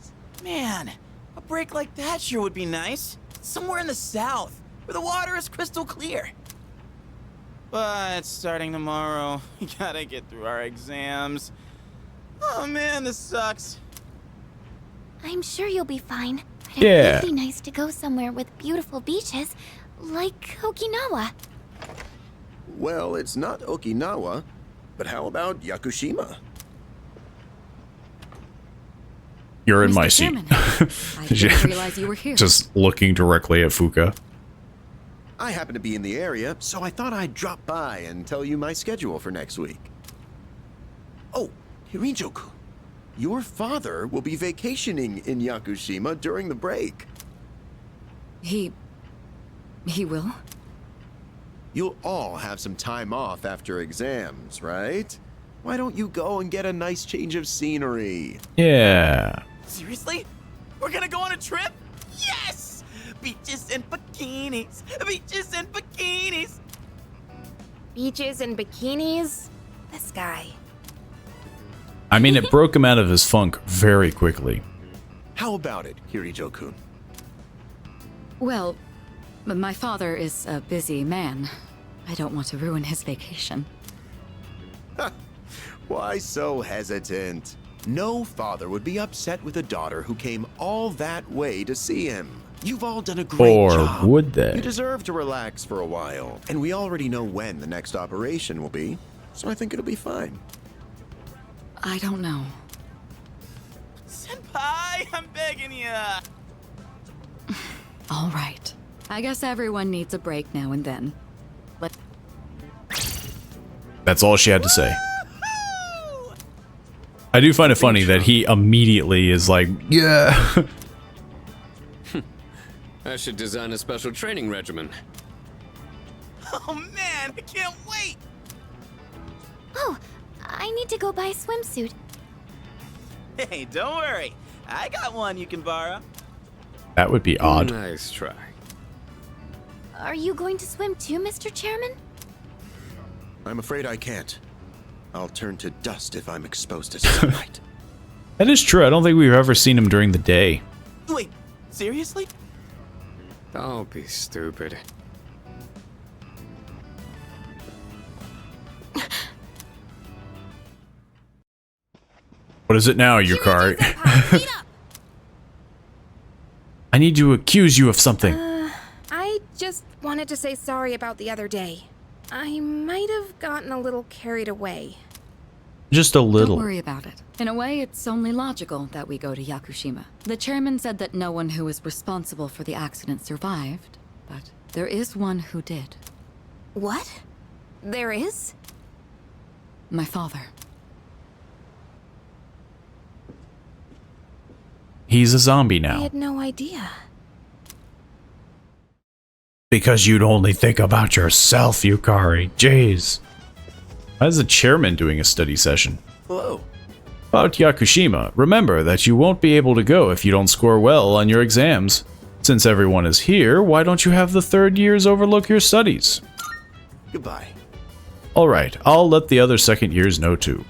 Man, a break like that sure would be nice. Somewhere in the south, where the water is crystal clear. But starting tomorrow, we gotta get through our exams. Oh man, this sucks. I'm sure you'll be fine. But Yeah. It would be nice to go somewhere with beautiful beaches, like Okinawa. Well, it's not Okinawa, but how about Yakushima? You're in my Mr. seat. Chairman, I didn't realize you were here. Just looking directly at Fuka. I happen to be in the area, so I thought I'd drop by and tell you my schedule for next week. Oh, Hirijo-kun, your father will be vacationing in Yakushima during the break. He will? You'll all have some time off after exams, right? Why don't you go and get a nice change of scenery? Yeah. Seriously? We're gonna go on a trip? Yes! Beaches and bikinis! Beaches and bikinis! Beaches and bikinis? This guy. I mean, it broke him out of his funk very quickly. How about it, Hirijo-kun? Well, my father is a busy man. I don't want to ruin his vacation. Why so hesitant? No father would be upset with a daughter who came all that way to see him. You've all done a great Or job. would they? You deserve to relax for a while. And we already know when the next operation will be, so I think it'll be fine. I don't know. Senpai, I'm begging ya! All right. I guess everyone needs a break now and then. That's all she had to say. I do find it funny that he immediately is like, yeah. I should design a special training regimen. Oh man, I can't wait! Oh, I need to go buy a swimsuit. Hey, don't worry. I got one you can borrow. That would be odd. Nice try. Are you going to swim too, Mr. Chairman? I'm afraid I can't. I'll turn to dust if I'm exposed to sunlight. That is true. I don't think we've ever seen him during the day. Wait, seriously? Don't be stupid. What is it now, Yukari? I need to accuse you of something. I just wanted to say sorry about the other day. I might have gotten a little carried away. Just a little. Don't worry about it. In a way, it's only logical that we go to Yakushima. The chairman said that no one who was responsible for the accident survived, but there is one who did. What? There is? My father. He's a zombie I now. had no idea. Because you'd only think about yourself, Yukari. Jeez. Why is the chairman doing a study session? Hello. About Yakushima, remember that you won't be able to go if you don't score well on your exams. Since everyone is here, why don't you have the third years overlook your studies? Goodbye. Alright, I'll let the other second years know too.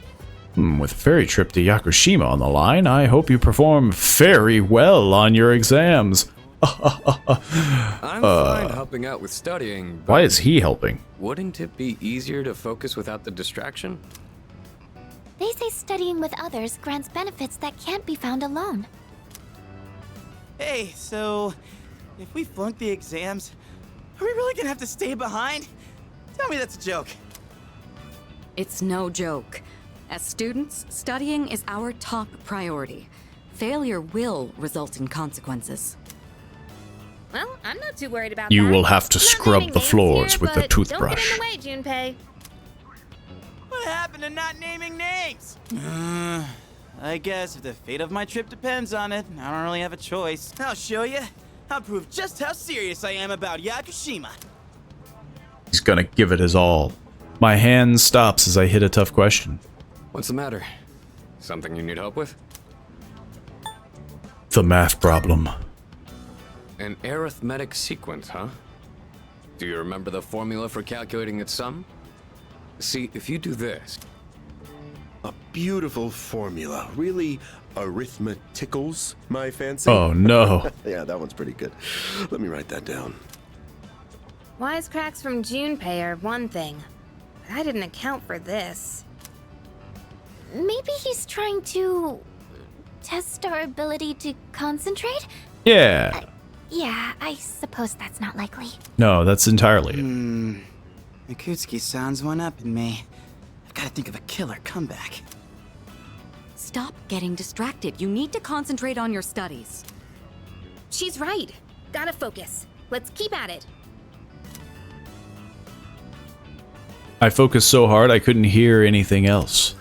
With a ferry trip to Yakushima on the line, I hope you perform very well on your exams. I'm fine helping out with studying. But Why is he helping? wouldn't it be easier to focus without the distraction? They say studying with others grants benefits that can't be found alone. Hey, so If we flunk the exams, are we really gonna have to stay behind? Tell me that's a joke. It's no joke. As students, studying is our top priority. Failure will result in consequences. Well, I'm not too worried about You that. will have to Not scrub naming the names floors here, with the but toothbrush. Don't get in the way, Junpei. What happened to not naming names? I guess if the fate of my trip depends on it, I don't really have a choice. I'll show you. I'll prove just how serious I am about Yakushima. He's gonna give it his all. My hand stops as I hit a tough question. What's the matter? Something you need help with? The math problem. An arithmetic sequence, huh? Do you remember the formula for calculating its sum? See, if you do this... A beautiful formula. Really arithmeticals, my fancy. Oh, no. Yeah, that one's pretty good. Let me write that down. Wisecracks from Junpei are one thing, but I didn't account for this. Maybe he's trying to test our ability to concentrate? Yeah. Yeah, I suppose that's not likely. No, that's entirely it. Mikutsuki sounds one up in me. I've got to think of a killer comeback. Stop getting distracted. You need to concentrate on your studies. She's right. Gotta focus. Let's keep at it. I focused so hard I couldn't hear anything else.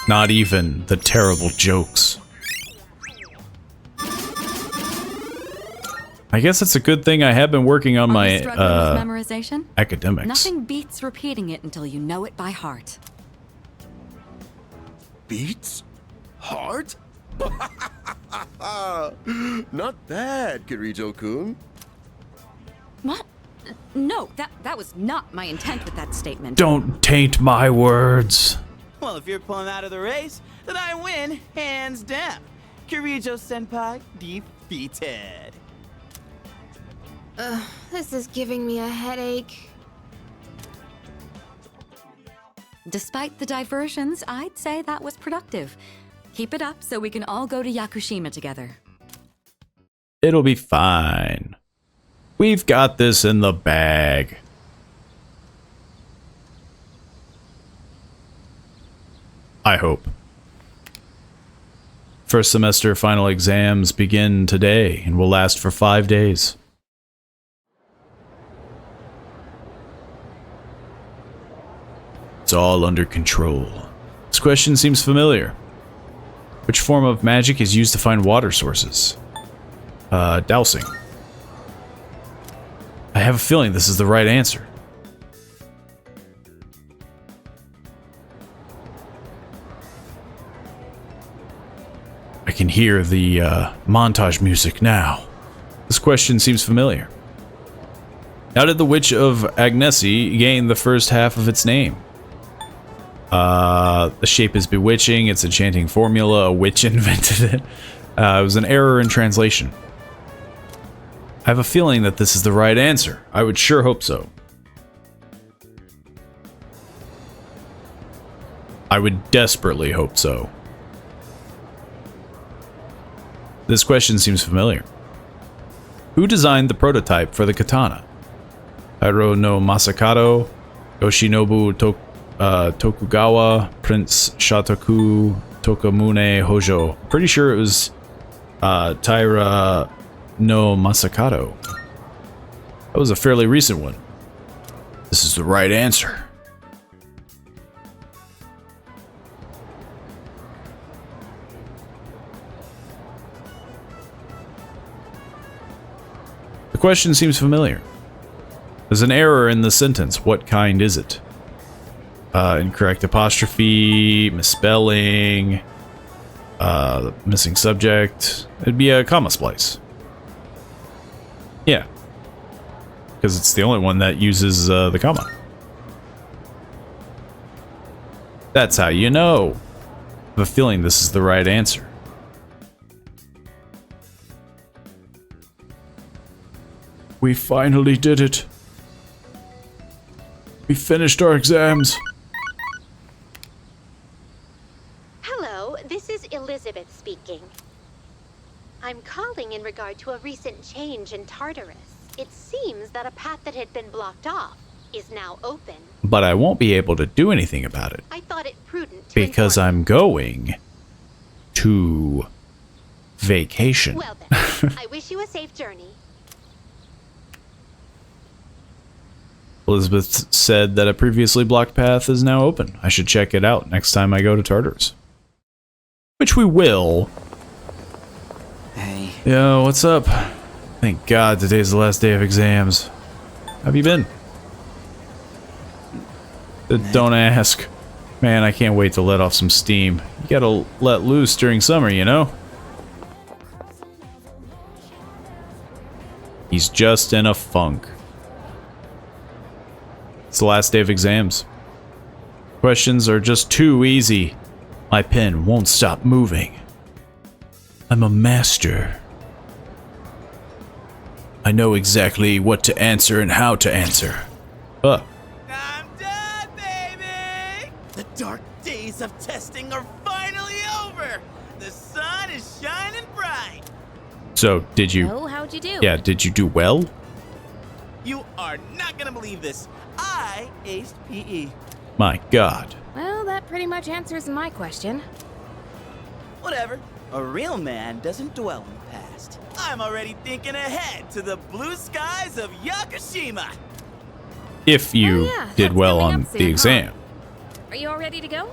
Not even the terrible jokes. I guess it's a good thing I have been working on my Struggling with memorization? academics. Nothing beats repeating it until you know it by heart. Beats? Heart? Not bad, Kirijo-kun. What? No, that was not my intent with that statement. Don't taint my words. Well, if you're pulling out of the race, then I win, hands down. Kirijo-senpai defeated. This is giving me a headache. Despite the diversions, I'd say that was productive. Keep it up so we can all go to Yakushima together. It'll be fine. We've got this in the bag. I hope. First semester final exams begin today and will last for 5 days. It's all under control. This question seems familiar. Which form of magic is used to find water sources? Dowsing. I have a feeling this is the right answer. I can hear the montage music now. This question seems familiar. How did the Witch of Agnesi gain the first half of its name? The shape is bewitching. It's a chanting formula. A witch invented it. It was an error in translation. I have a feeling that this is the right answer. I would sure hope so. I would desperately hope so. This question seems familiar. Who designed the prototype for the katana? Tairo no Masakado, Yoshinobu Tokugawa, Prince Shotoku Tokamune Hojo. Pretty sure it was Taira no Masakado. That was a fairly recent one. This is the right answer. The question seems familiar. There's an error in the sentence. What kind is it? Incorrect apostrophe, misspelling, missing subject. It'd be a comma splice. Yeah. Because it's the only one that uses the comma. That's how you know. I have a feeling this is the right answer. We finally did it. We finished our exams. Hello, this is Elizabeth speaking. I'm calling in regards regard to a recent change in Tartarus. It seems that a path that had been blocked off is now open. But I won't be able to do anything about it. I thought it prudent to Because I'm going to vacation. Well then, I wish you a safe journey. Elizabeth said that a previously blocked path is now open. I should check it out next time I go to Tartarus. Which we will. Hey. Yo, what's up? Thank God today's the last day of exams. How have you been? Don't ask. Man, I can't wait to let off some steam. You gotta let loose during summer, you know? He's just in a funk. It's the last day of exams. Questions are just too easy. My pen won't stop moving. I'm a master. I know exactly what to answer and how to answer. I'm done, baby! The dark days of testing are finally over! The sun is shining bright! So, did you... So, how'd you do? Yeah, did you do well? You are not gonna believe this. I aced PE. My God. Well, that pretty much answers my question. Whatever. A real man doesn't dwell in the past. I'm already thinking ahead to the blue skies of Yakushima. If you did well on the exam. Are you all ready to go?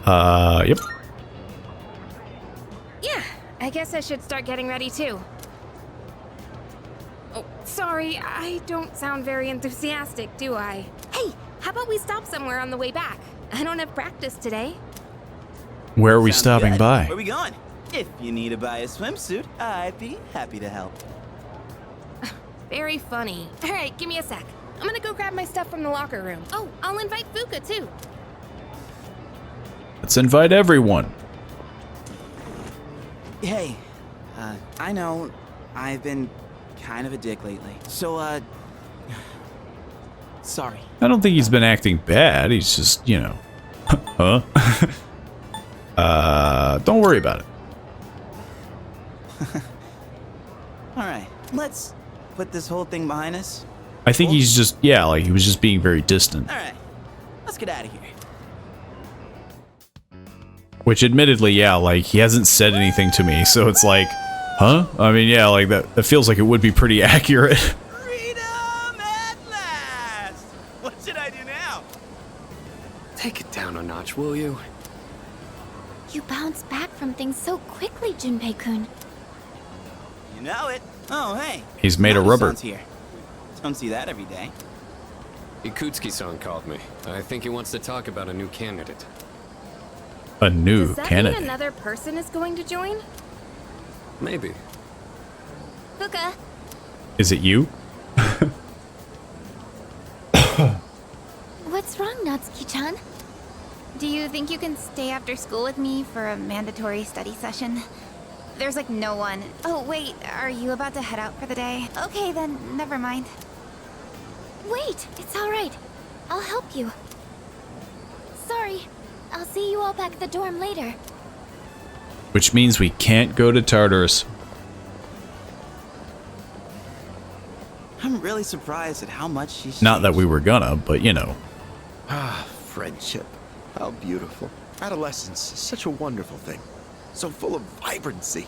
Yep. Yeah, I guess I should start getting ready too. Oh, sorry, I don't sound very enthusiastic, do I? Hey, how about we stop somewhere on the way back? I don't have practice today. Where are we stopping good. by? Where we going? If you need to buy a swimsuit, I'd be happy to help. Very funny. All right, give me a sec. I'm gonna go grab my stuff from the locker room. Oh, I'll invite Fuka too. Let's invite everyone. Hey, I know I've been kind of a dick lately. So, sorry. I don't think he's been acting bad. He's just, you know. Huh? Don't worry about it. Alright, let's put this whole thing behind us. I think he's just, yeah, like he was just being very distant. Alright, let's get out of here. Which admittedly, yeah, like he hasn't said anything to me, so it's like, huh? I mean, yeah, like that feels like it would be pretty accurate. Freedom at last! What should I do now? Take it down a notch, will you? You bounce back from things so quickly, Junpei-kun. You know it. Oh, hey. He's made of rubber. Here. Don't see that every day. Ikutsuki-san called me. I think he wants to talk about a new candidate. A new Does that candidate. mean another person is going to join? Maybe. Fuka. Is it you? What's wrong, Natsuki-chan? Do you think you can stay after school with me for a mandatory study session? There's like no one. Oh, wait, are you about to head out for the day? Okay, then, never mind. Wait, it's all right. I'll help you. Sorry, I'll see you all back at the dorm later. Which means we can't go to Tartarus. I'm really surprised at how much she's Not that we were gonna, but you know. Ah, friendship. How beautiful. Adolescence is such a wonderful thing. So full of vibrancy.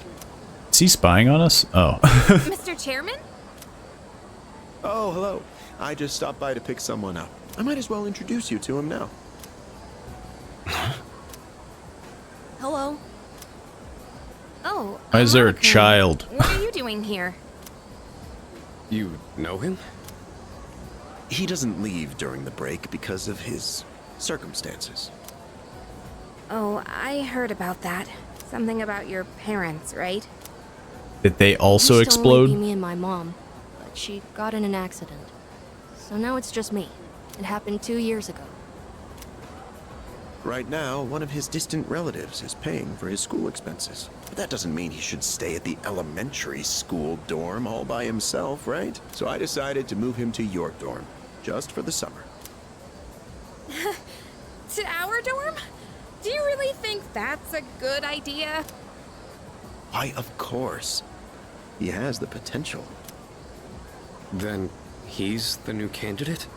Is he spying on us? Oh. Mr. Chairman? Oh, hello. I just stopped by to pick someone up. I might as well introduce you to him now. Hello. Oh. Why is there a Haruka. child? What are you doing here? You know him? He doesn't leave during the break because of his circumstances. Oh, I heard about that. Something about your parents, right? Did they also Used to only explode? be me and my mom, but she got in an accident. So now it's just me. It happened 2 years ago. Right now, one of his distant relatives is paying for his school expenses. But that doesn't mean he should stay at the elementary school dorm all by himself, right? So I decided to move him to your dorm, just for the summer. To our dorm? Do you really think that's a good idea? Why, of course. He has the potential. Then he's the new candidate?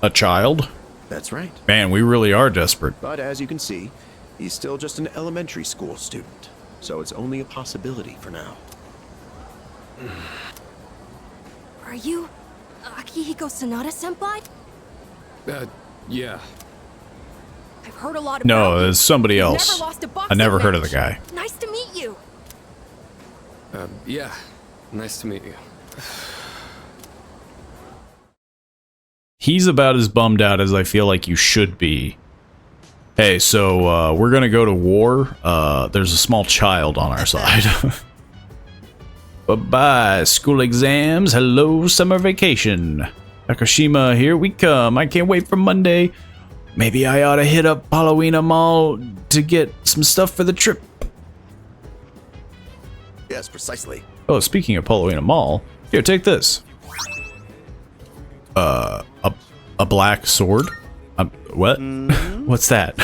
A child? That's right. Man, we really are desperate. But as you can see, he's still just an elementary school student, so it's only a possibility for now. Are you Akihiko Sanada-senpai? Yeah. I've heard a lot about No, you. it's somebody You've else. Never lost a I boxing never heard of the match. guy. Nice to meet you. Yeah. Nice to meet you. He's about as bummed out as I feel like you should be. Hey, so we're gonna go to war. There's a small child on our side. Bye-bye, school exams. Hello, summer vacation. Nakashima, here we come. I can't wait for Monday. Maybe I ought to hit up Halloween Mall to get some stuff for the trip. Yes, precisely. Oh, speaking of Halloween Mall, here, take this. A black sword? What? What's that?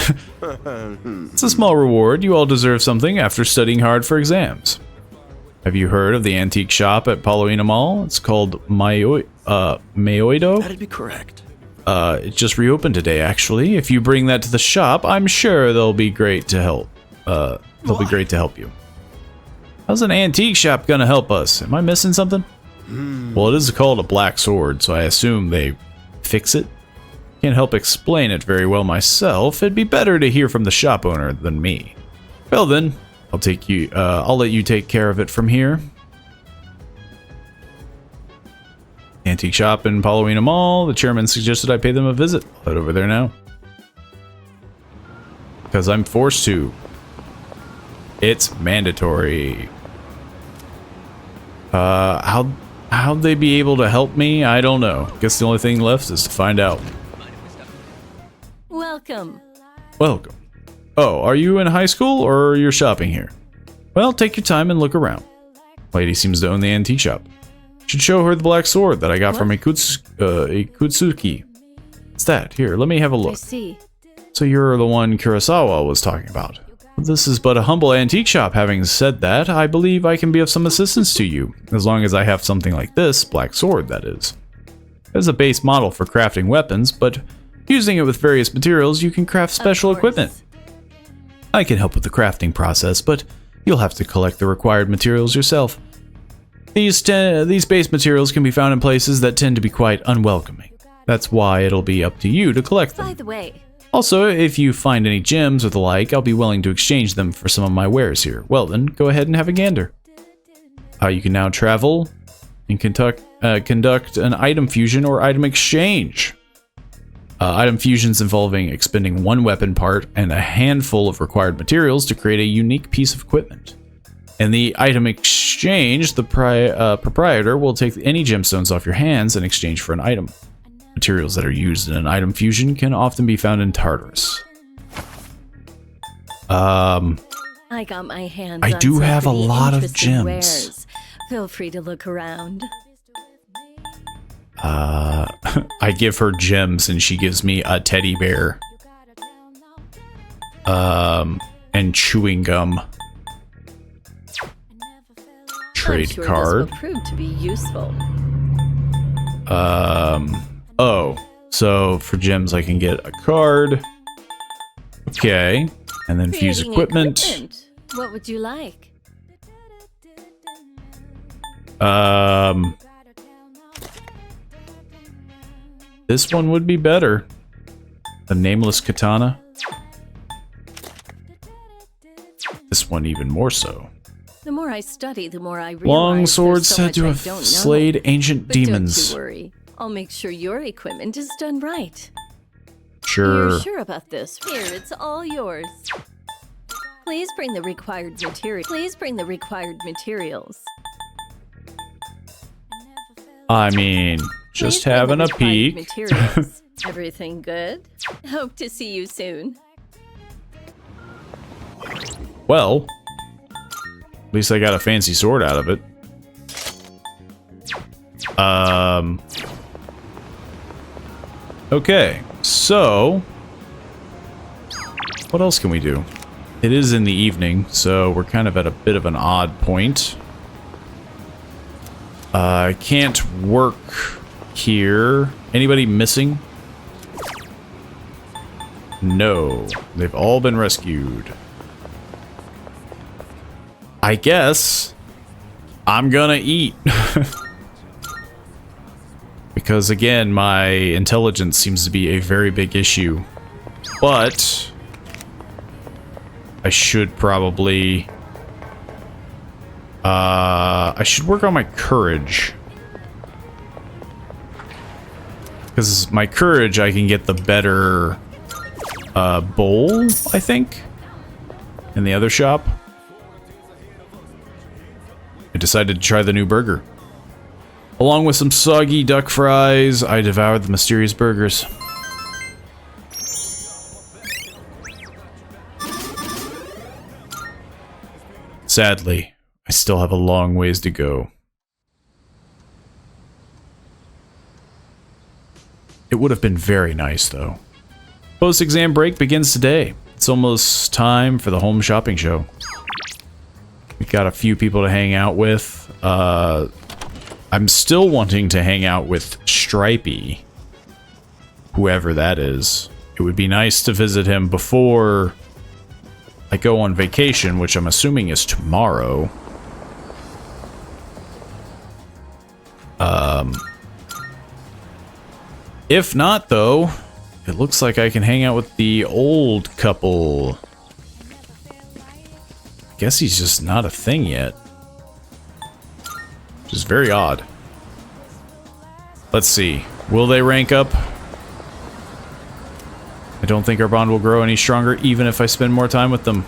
It's a small reward. You all deserve something after studying hard for exams. Have you heard of the antique shop at Halloween Mall? It's called Mayoido? That'd be correct. It just reopened today, actually. If you bring that to the shop, I'm sure they'll be great to help. They'll be great to help you. How's an antique shop gonna help us? Am I missing something? Well, it is called a black sword, so I assume they fix it. Can't help explain it very well myself. It'd be better to hear from the shop owner than me. Well then, I'll let you take care of it from here. Antique shop in Halloween Mall. The chairman suggested I pay them a visit. I'll head over there now. Because I'm forced to. It's mandatory. How'd they be able to help me? I don't know. Guess the only thing left is to find out. Welcome. Welcome. Oh, are you in high school or you're shopping here? Well, take your time and look around. Lady seems to own the antique shop. Should show her the black sword that I got from Ikutsuki. What's that? Here, let me have a look. I see. So you're the one Kurosawa was talking about. This is but a humble antique shop. Having said that, I believe I can be of some assistance to you, as long as I have something like this, black sword, that is. As a base model for crafting weapons, but using it with various materials, you can craft special equipment. I can help with the crafting process, but you'll have to collect the required materials yourself. These base materials can be found in places that tend to be quite unwelcoming. That's why it'll be up to you to collect them. By the way, Also, if you find any gems or the like, I'll be willing to exchange them for some of my wares here. Well then, go ahead and have a gander. You can now travel and conduct an item fusion or item exchange. Item fusions involving expending one weapon part and a handful of required materials to create a unique piece of equipment. In the item exchange, the proprietor will take any gemstones off your hands in exchange for an item. Materials that are used in an item fusion can often be found in Tartarus. I got my hands I on do some have a pretty lot of interesting gems. wares. Feel free to look around. I give her gems and she gives me a teddy bear. And chewing gum. Trade I'm sure card. This will prove to be useful. Oh, so for gems I can get a card. Okay, and then fuse Creating equipment. What would you like? This one would be better. The nameless katana. This one even more so. The more I study, the more I realize Long sword there's so said much to I have don't know. slayed ancient But demons. Don't you worry. I'll make sure your equipment is done right. Sure. You're sure about this? Here, it's all yours. Please bring the required material. Please bring the required materials. I mean, just Please bring having the a required peek. materials. Everything good? Hope to see you soon. Well, at least I got a fancy sword out of it. Okay, so what else can we do? It is in the evening, so we're kind of at a bit of an odd point. I can't work here. Anybody missing? No. They've all been rescued. I guess I'm gonna eat. Because again, my intelligence seems to be a very big issue. But I should probably I should work on my courage. Because my courage, I can get the better bowl, I think, in the other shop. I decided to try the new burger. Along with some soggy duck fries, I devoured the mysterious burgers. Sadly, I still have a long ways to go. It would have been very nice, though. Post-exam break begins today. It's almost time for the home shopping show. We got a few people to hang out with. I'm still wanting to hang out with Stripey. Whoever that is. It would be nice to visit him before I go on vacation, which I'm assuming is tomorrow. If not, though, it looks like I can hang out with the old couple. Guess he's just not a thing yet. Which is very odd. Let's see. Will they rank up? I don't think our bond will grow any stronger, even if I spend more time with them.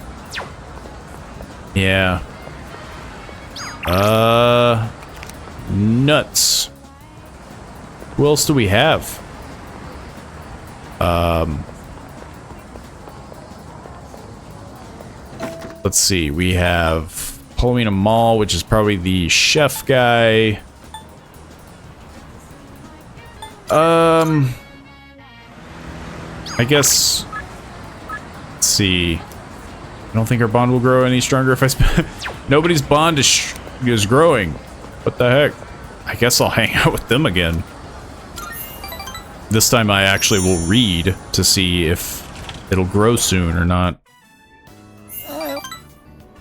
Yeah. Nuts. Who else do we have? Let's see. We have Paulina Mall, which is probably the chef guy. I guess. Let's see. I don't think our bond will grow any stronger if I spend. Nobody's bond is growing. What the heck? I guess I'll hang out with them again. This time I actually will read to see if it'll grow soon or not.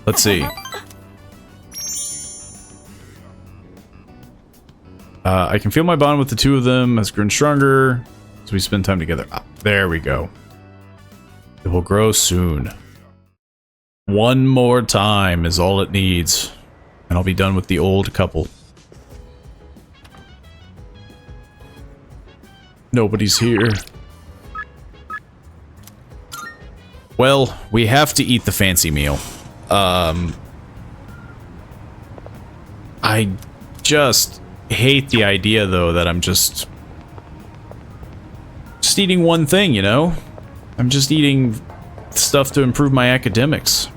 Let's see. I can feel my bond with the two of them has grown stronger, so we spend time together. Ah, there we go. It will grow soon. One more time is all it needs, and I'll be done with the old couple. Nobody's here. Well, we have to eat the fancy meal. I just hate the idea, though, that I'm just eating one thing, you know? I'm just eating stuff to improve my academics.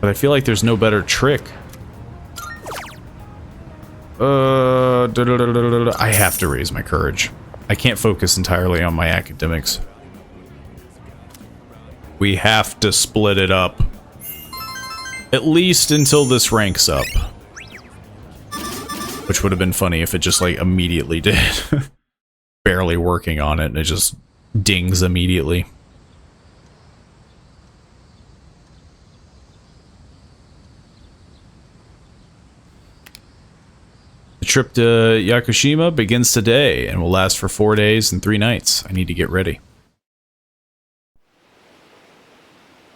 But I feel like there's no better trick. I have to raise my courage. I can't focus entirely on my academics. We have to split it up. At least until this ranks up. Which would have been funny if it just, like, immediately did. Barely working on it, and it just dings immediately. The trip to Yakushima begins today and will last for 4 days and 3 nights. I need to get ready.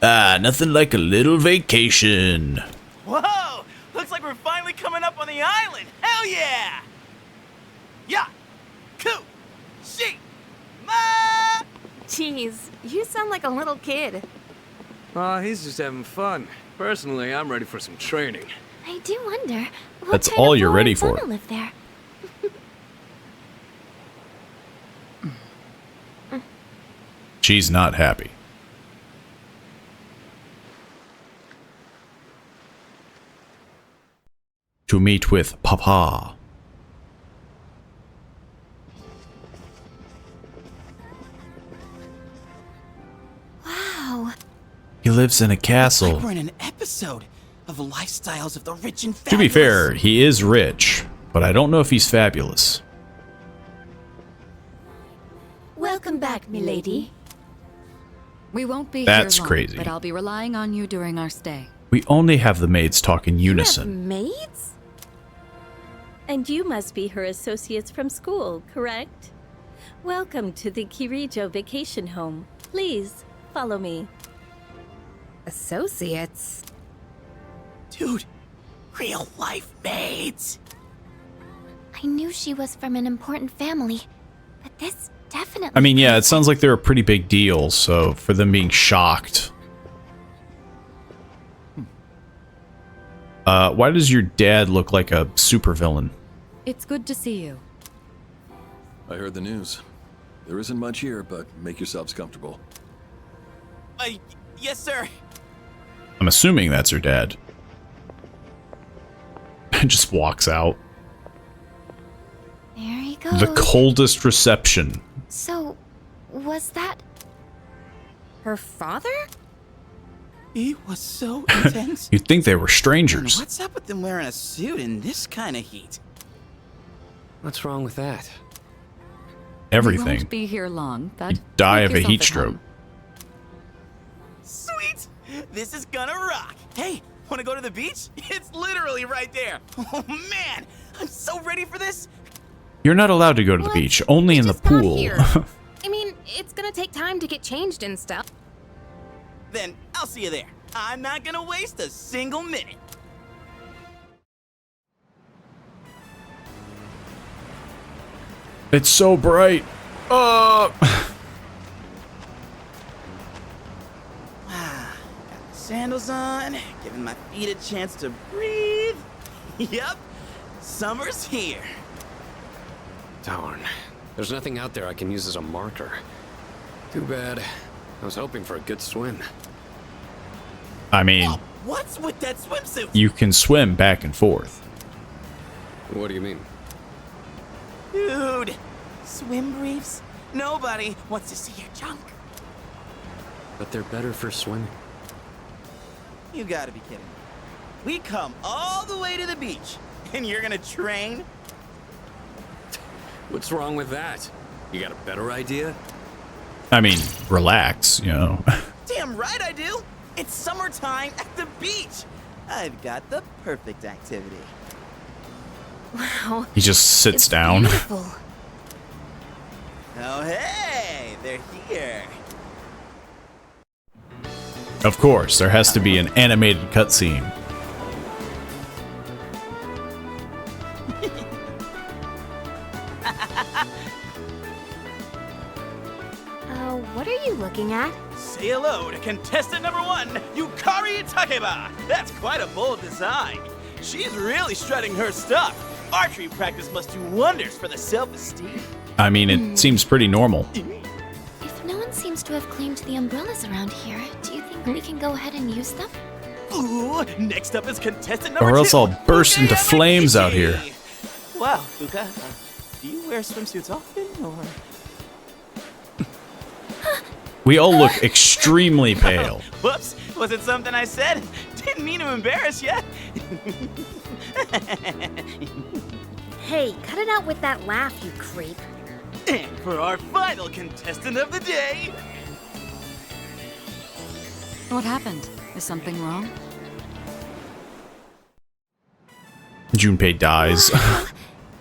Ah, nothing like a little vacation. Whoa! Looks like we're finally coming up on the island! Hell yeah! Yeah! Coo! She! Ma! Jeez, you sound like a little kid. Aw, he's just having fun. Personally, I'm ready for some training. I do wonder what That's kind all of you're boy ready is for. gonna live there. She's not happy. To meet with Papa. Wow. He lives in a castle. Like we're in an episode of Lifestyles of the Rich and To be fair, he is rich. but I don't know if he's fabulous. Welcome back, milady. We won't be That's here long, crazy. but I'll be relying on you during our stay. We only have the maids talk in unison. Maids? And you must be her associates from school, correct? Welcome to the Kirijo vacation home. Please, follow me. Associates? Dude, real life maids. I knew she was from an important family, but this definitely... I mean, yeah, it sounds like they're a pretty big deal, so for them being shocked. Why does your dad look like a supervillain? It's good to see you. I heard the news. There isn't much here, but make yourselves comfortable. Yes, sir. I'm assuming that's her dad. Just walks out. There he goes. The coldest reception. So, was that... Her father? He was so intense. You'd think they were strangers. What's up with them wearing a suit in this kind of heat? What's wrong with that? We Everything. won't be here long, but Die make of a yourself heat at stroke. home. Sweet! This is gonna rock. Hey, wanna go to the beach? It's literally right there. Oh man, I'm so ready for this. You're not allowed to go to the beach, only in the pool. Here. I mean, it's gonna take time to get changed and stuff. Then I'll see you there. I'm not gonna waste a single minute. It's so bright. Sandals on, giving my feet a chance to breathe. Yep, summer's here. Darn. There's nothing out there I can use as a marker. Too bad. I was hoping for a good swim. I mean, What's with that swimsuit? you can swim back and forth. What do you mean? Dude, swim briefs? Nobody wants to see your junk. But they're better for swimming. You gotta be kidding me. We come all the way to the beach, and you're gonna train? What's wrong with that? You got a better idea? I mean, relax, you know. Damn right I do. It's summertime at the beach. I've got the perfect activity. Wow. He just sits down. Beautiful. Oh, hey, they're here. Of course, there has to be an animated cutscene. What are you looking at? Say hello to contestant number 1, Yukari Takeba. That's quite a bold design. She's really strutting her stuff. Archery practice must do wonders for the self-esteem. I mean, it seems pretty normal. If no one seems to have claimed the umbrellas around here, do you think we can go ahead and use them? Ooh, next up is contestant number 2. Or else I'll burst into flames out here. Wow, Fuka, do you wear swimsuits often, or...? We all look extremely pale. Whoops, was it something I said? Didn't mean to embarrass you. Hey, cut it out with that laugh, you creep. And for our final contestant of the day... What happened? Is something wrong? Junpei dies.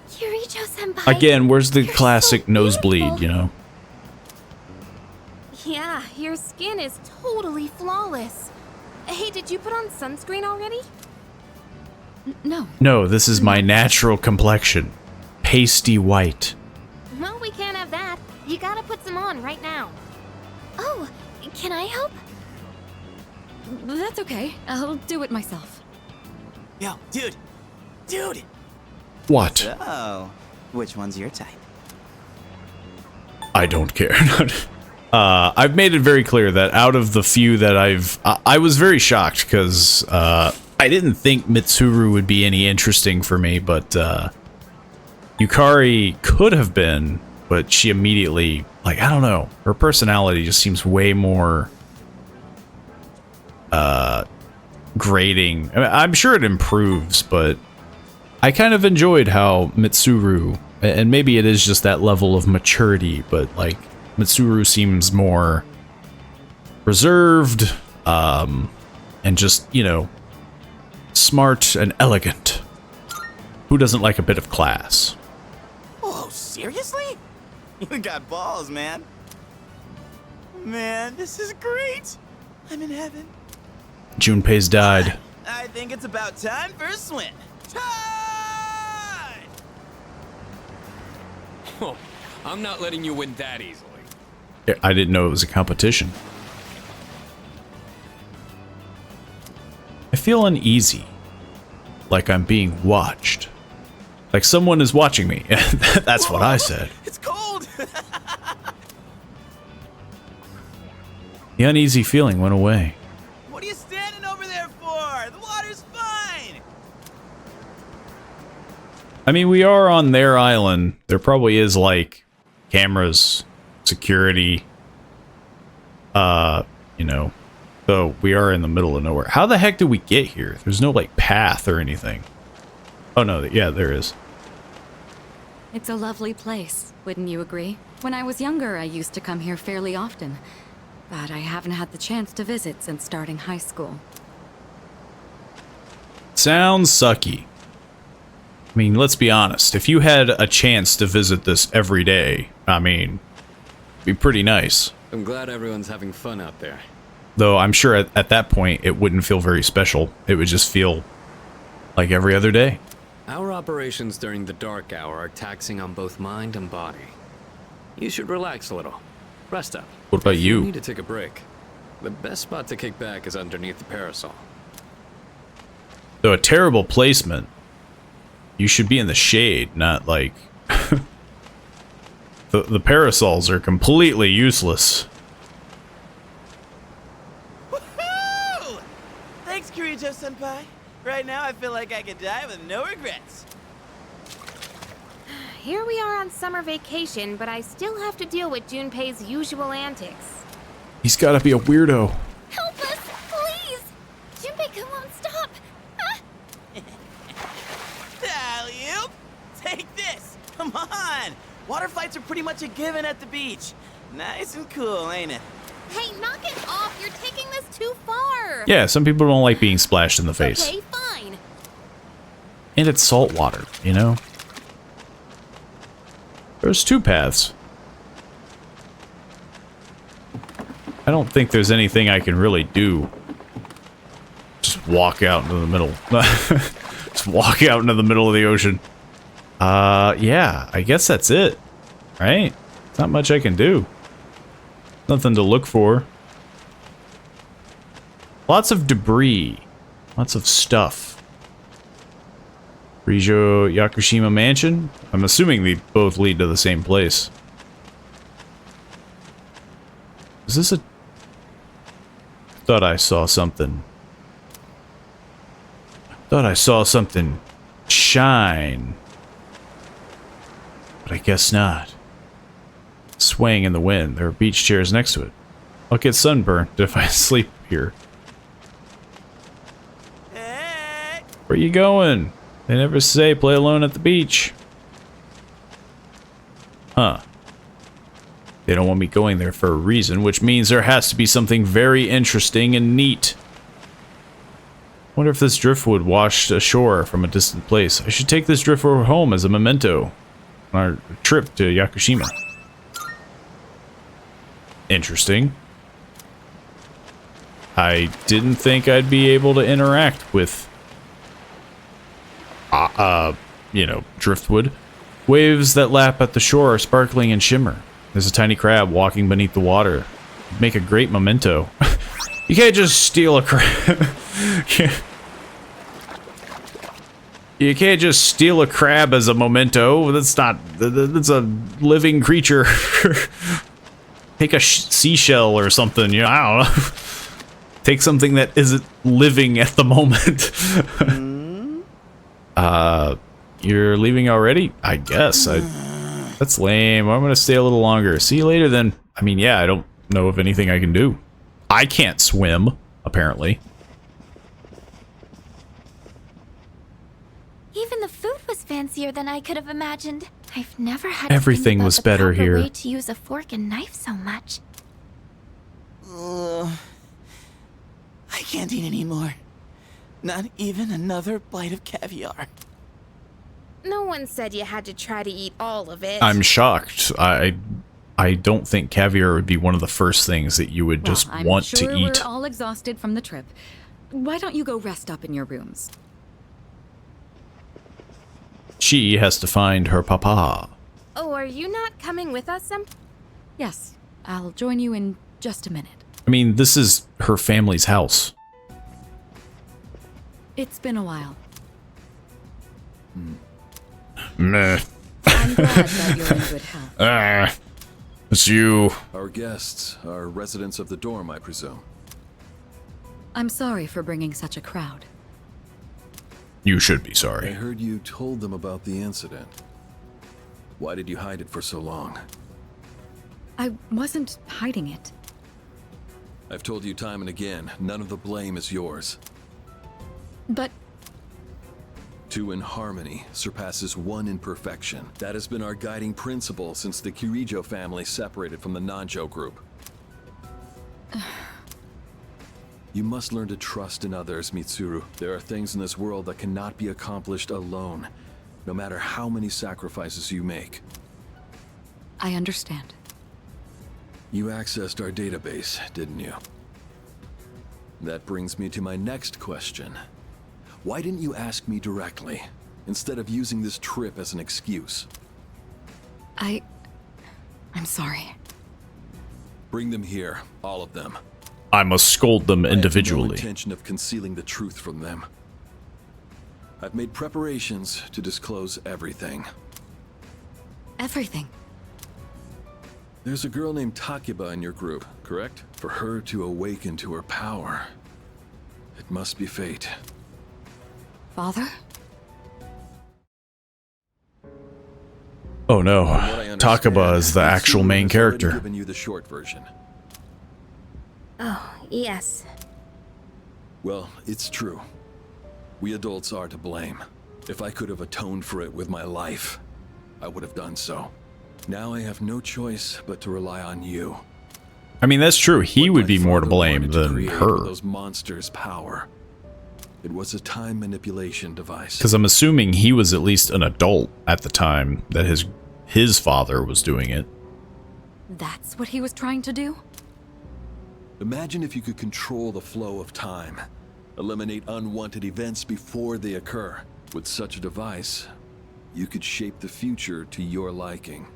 Kirijo-senpai. Again, where's the classic nosebleed, you know? Yeah, your skin is totally flawless. Hey, did you put on sunscreen already? No. No, this is my natural complexion. Pasty white. Well, we can't have that. You gotta put some on right now. Oh, can I help? That's okay. I'll do it myself. Yo, dude! Dude! What? So, which one's your type? I don't care. I've made it very clear that out of the few that I was very shocked because I didn't think Mitsuru would be any interesting for me, but Yukari could have been, but she immediately, like, I don't know, her personality just seems way more grating. I mean, I'm sure it improves, but I kind of enjoyed how Mitsuru, and maybe it is just that level of maturity, but like Mitsuru seems more reserved, and just, you know, smart and elegant. Who doesn't like a bit of class? Oh, seriously? You got balls, man. Man, this is great. I'm in heaven. Junpei's died. I think it's about time for a swim. Time! Oh, I'm not letting you win that easily. I didn't know it was a competition. I feel uneasy. Like I'm being watched. Like someone is watching me. That's what I said. It's cold. The uneasy feeling went away. What are you standing over there for? The water's fine. I mean, we are on their island. There probably is, like, cameras, security, you know. So we are in the middle of nowhere. How the heck did we get here? There's no, like, path or anything. Oh, no, yeah, there is. It's a lovely place, wouldn't you agree? When I was younger, I used to come here fairly often, but I haven't had the chance to visit since starting high school. Sounds sucky. I mean, let's be honest. If you had a chance to visit this every day, I mean, it'd be pretty nice. I'm glad everyone's having fun out there. Though I'm sure at that point, it wouldn't feel very special. It would just feel like every other day. Our operations during the dark hour are taxing on both mind and body. You should relax a little. Rest up. What about If you? You need to take a break. The best spot to kick back is underneath the parasol. Though a terrible placement. You should be in the shade, not like... the parasols are completely useless. Woohoo! Thanks, Kirijo-senpai. Right now, I feel like I could die with no regrets. Here we are on summer vacation, but I still have to deal with Junpei's usual antics. He's gotta be a weirdo. Help us, please! Junpei won't stop! Alley-oop! Take this! Come on! Water fights are pretty much a given at the beach. Nice and cool, ain't it? Hey, knock it off! You're taking this too far! Yeah, some people don't like being splashed in the face. Okay, fine. And it's salt water, you know? There's two paths. I don't think there's anything I can really do. Just walk out into the middle. Just walk out into the middle of the ocean. Yeah, I guess that's it. Right? Not much I can do. Nothing to look for. Lots of debris. Lots of stuff. Rijo Yakushima Mansion? I'm assuming they both lead to the same place. Is this a... Thought I saw something. Thought I saw something shine. But I guess not. Swaying in the wind. There are beach chairs next to it. I'll get sunburned if I sleep here. Where you going? They never say play alone at the beach. Huh. They don't want me going there for a reason, which means there has to be something very interesting and neat. Wonder if this driftwood washed ashore from a distant place. I should take this driftwood home as a memento on our trip to Yakushima. Interesting. I didn't think I'd be able to interact with you know, driftwood. Waves that lap at the shore are sparkling and shimmer. There's a tiny crab walking beneath the water. Make a great memento. You can't just steal a crab. You can't just steal a crab as a memento. That's not... That's a living creature. Take a seashell or something. You know, I don't know. Take something that isn't living at the moment. You're leaving already? I guess. That's lame. I'm gonna stay a little longer. See you later then. I mean, yeah, I don't know of anything I can do. I can't swim, apparently. Even the food fancier than I could have imagined. I've never had to Everything think about was the better proper here. way to use a fork and knife so much. I can't eat anymore. Not even another bite of caviar. No one said you had to try to eat all of it. I'm shocked. I don't think caviar would be one of the first things that you would just I'm want sure to eat. We're all exhausted from the trip. Why don't you go rest up in your rooms? She has to find her papa. Oh, are you not coming with us some? Yes, I'll join you in just a minute. I mean, this is her family's house. It's been a while. Meh. I'm glad that you're in good health. It's you. Our guests are residents of the dorm, I presume. I'm sorry for bringing such a crowd. You should be I sorry. heard you told them about the incident. Why did you hide it for so long? I wasn't hiding it. I've told you time and again, none of the blame is yours. But Two in harmony surpasses one in perfection. That has been our guiding principle since the Kirijo family separated from the Nanjo group. You must learn to trust in others, Mitsuru. There are things in this world that cannot be accomplished alone, no matter how many sacrifices you make. I understand. You accessed our database, didn't you? That brings me to my next question. Why didn't you ask me directly, instead of using this trip as an excuse? I'm sorry. Bring them here, all of them. I must scold them I have no individually. intention of concealing the truth from them. I've made preparations to disclose everything. Everything. There's a girl named Takeba in your group, correct? For her to awaken to her power, it must be fate. Father? Oh no. From what I understand, Takeba is the actual Mitsuru main has already character. given you the short version. Oh, yes. Well, it's true. We adults are to blame. If I could have atoned for it with my life, I would have done so. Now I have no choice but to rely on you. I mean, that's true. He would be more to blame than Create her. those monsters' power. It was a time manipulation device. Because I'm assuming he was at least an adult at the time that his father was doing it. That's what he was trying to do? Imagine if you could control the flow of time, eliminate unwanted events before they occur. With such a device, you could shape the future to your liking.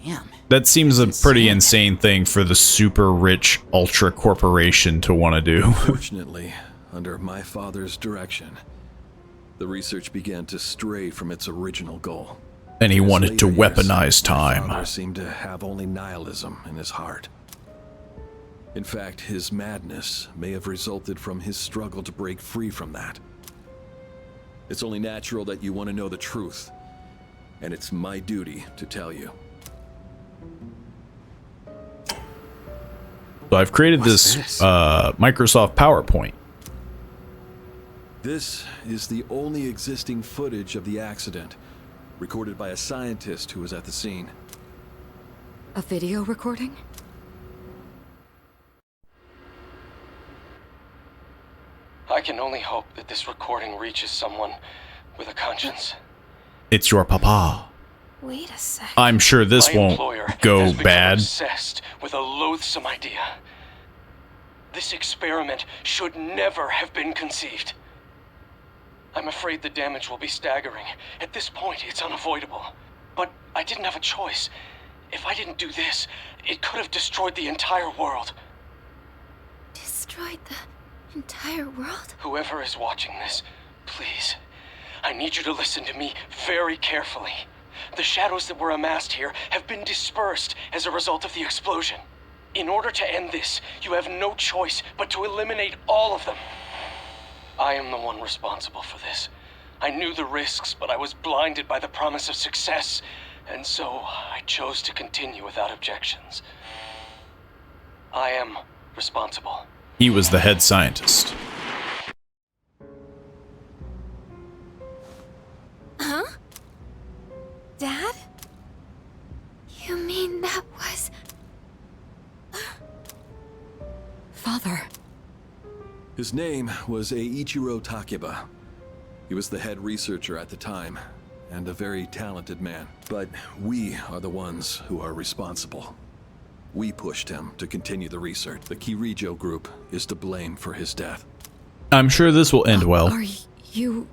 Damn. That seems a pretty insane thing for the super rich ultra corporation to want to do. Fortunately, under my father's direction, the research began to stray from its original goal. And he In his wanted to later years, weaponize my time. father seemed to have only nihilism in his heart. In fact, his madness may have resulted from his struggle to break free from that. It's only natural that you want to know the truth, and it's my duty to tell you. So I've created this Microsoft PowerPoint. This is the only existing footage of the accident, recorded by a scientist who was at the scene. A video recording? I can only hope that this recording reaches someone with a conscience. It's your papa. Wait a sec. I'm sure this My won't employer go has become bad. obsessed with a loathsome idea. This experiment should never have been conceived. I'm afraid the damage will be staggering. At this point, it's unavoidable. But I didn't have a choice. If I didn't do this, it could have destroyed the entire world. Destroyed the entire world? Whoever is watching this, please, I need you to listen to me very carefully. The shadows that were amassed here have been dispersed as a result of the explosion. In order to end this, you have no choice but to eliminate all of them. I am the one responsible for this. I knew the risks, but I was blinded by the promise of success, and so I chose to continue without objections. I am responsible. He was the head scientist. Dad? You mean that was... Father. His name was Eiichiro Takeba. He was the head researcher at the time, and a very talented man. But we are the ones who are responsible. We pushed him to continue the research. The Kirijo group is to blame for his death. I'm sure this will end well. Are you...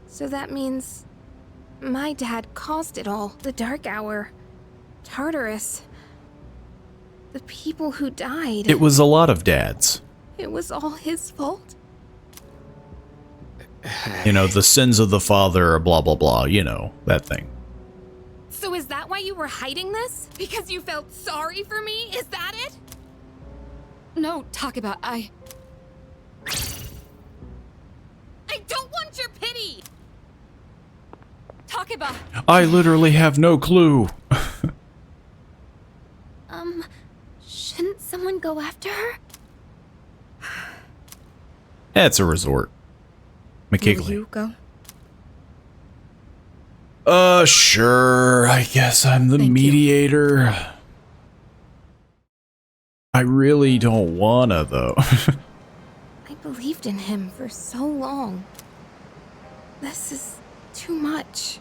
So that means my dad caused it all. The Dark Hour, Tartarus, the people who died. It was a lot of dads. It was all his fault? You know, the sins of the father, blah, blah, blah, you know, that thing. So is that why you were hiding this? Because you felt sorry for me? Is that it? No, Takeba, I don't want your pity! Takeba! I literally have no clue. Shouldn't someone go after her? It's a resort. Will McKigley. you go? Sure. I guess I'm the mediator. I really don't wanna, though. I believed in him for so long. This is too much.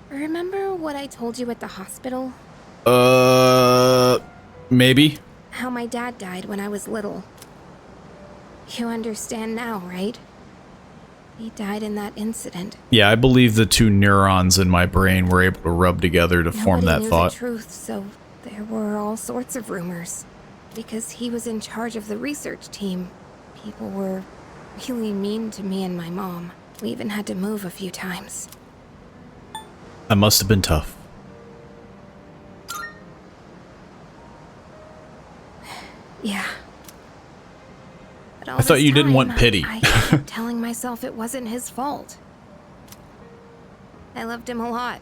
Remember what I told you at the hospital? Maybe? How my dad died when I was little. You understand now, right? He died in that incident. Yeah, I believe the two neurons in my brain were able to rub together to form that Nobody thought. knew the truth, so there were all sorts of rumors. Because he was in charge of the research team, people were really mean to me and my mom. We even had to move a few times. That must have been tough. Yeah. But all I thought this you didn't want time, pity. I kept telling myself it wasn't his fault. I loved him a lot.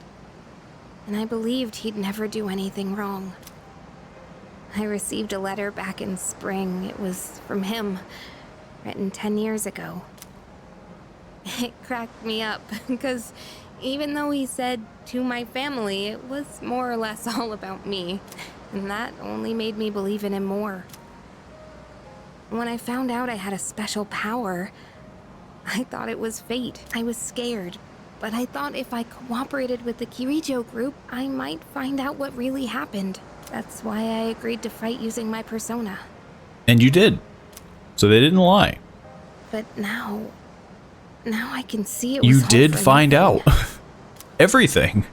And I believed he'd never do anything wrong. I received a letter back in spring. It was from him, written 10 years ago. It cracked me up, because even though he said to my family, it was more or less all about me. And that only made me believe in him more. When I found out I had a special power, I thought it was fate. I was scared, but I thought if I cooperated with the Kirijo group, I might find out what really happened. That's why I agreed to fight using my persona. And you did. So they didn't lie. But now I can see it was You all did for find nothing. out. Everything.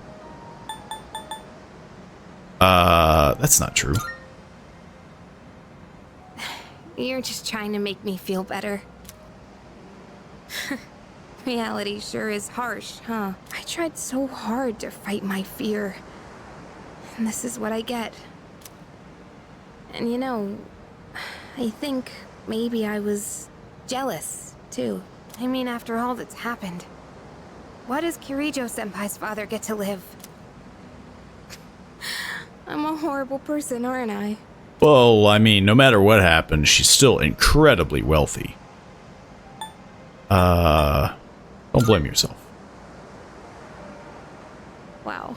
That's not true. You're just trying to make me feel better. Reality sure is harsh, huh? I tried so hard to fight my fear. And this is what I get. And you know, I think maybe I was jealous, too. I mean, after all that's happened, why does Kirijo-senpai's father get to live? I'm a horrible person, aren't I? Well, I mean, no matter what happened, she's still incredibly wealthy. Don't blame yourself. Wow.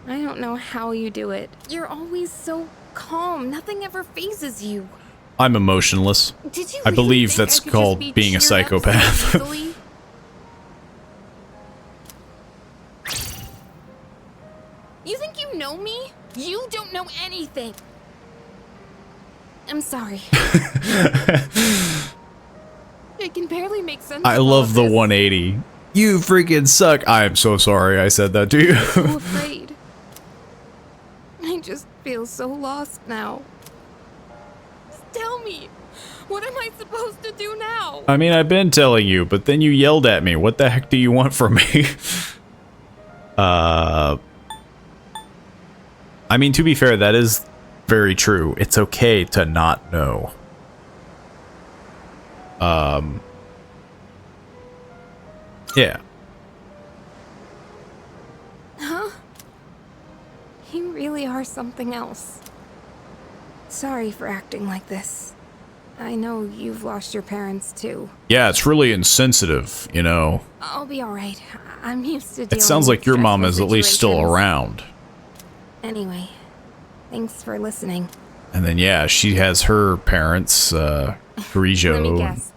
I don't know how you do it. You're always so calm. Nothing ever phases you. I'm emotionless. Did you I really believe think that's I could called just be being a cheered up so psychopath. easily? You think you know me? You don't know anything. I'm sorry. I can barely make sense I of all love of the this. 180. You freaking suck. I am so sorry I said that to you. I'm so afraid. I just feel so lost now. Just tell me, what am I supposed to do now? I mean, I've been telling you, but then you yelled at me. What the heck do you want from me? I mean, to be fair, that is very true. It's okay to not know. Yeah. Huh? You really are something else. Sorry for acting like this. I know you've lost your parents too. Yeah, it's really insensitive, you know. I'll be alright. I'm used to dealing It sounds like with your mom is stressful at least still situations. around. Anyway, thanks for listening. And then, yeah, she has her parents, Kirijo. Let me guess.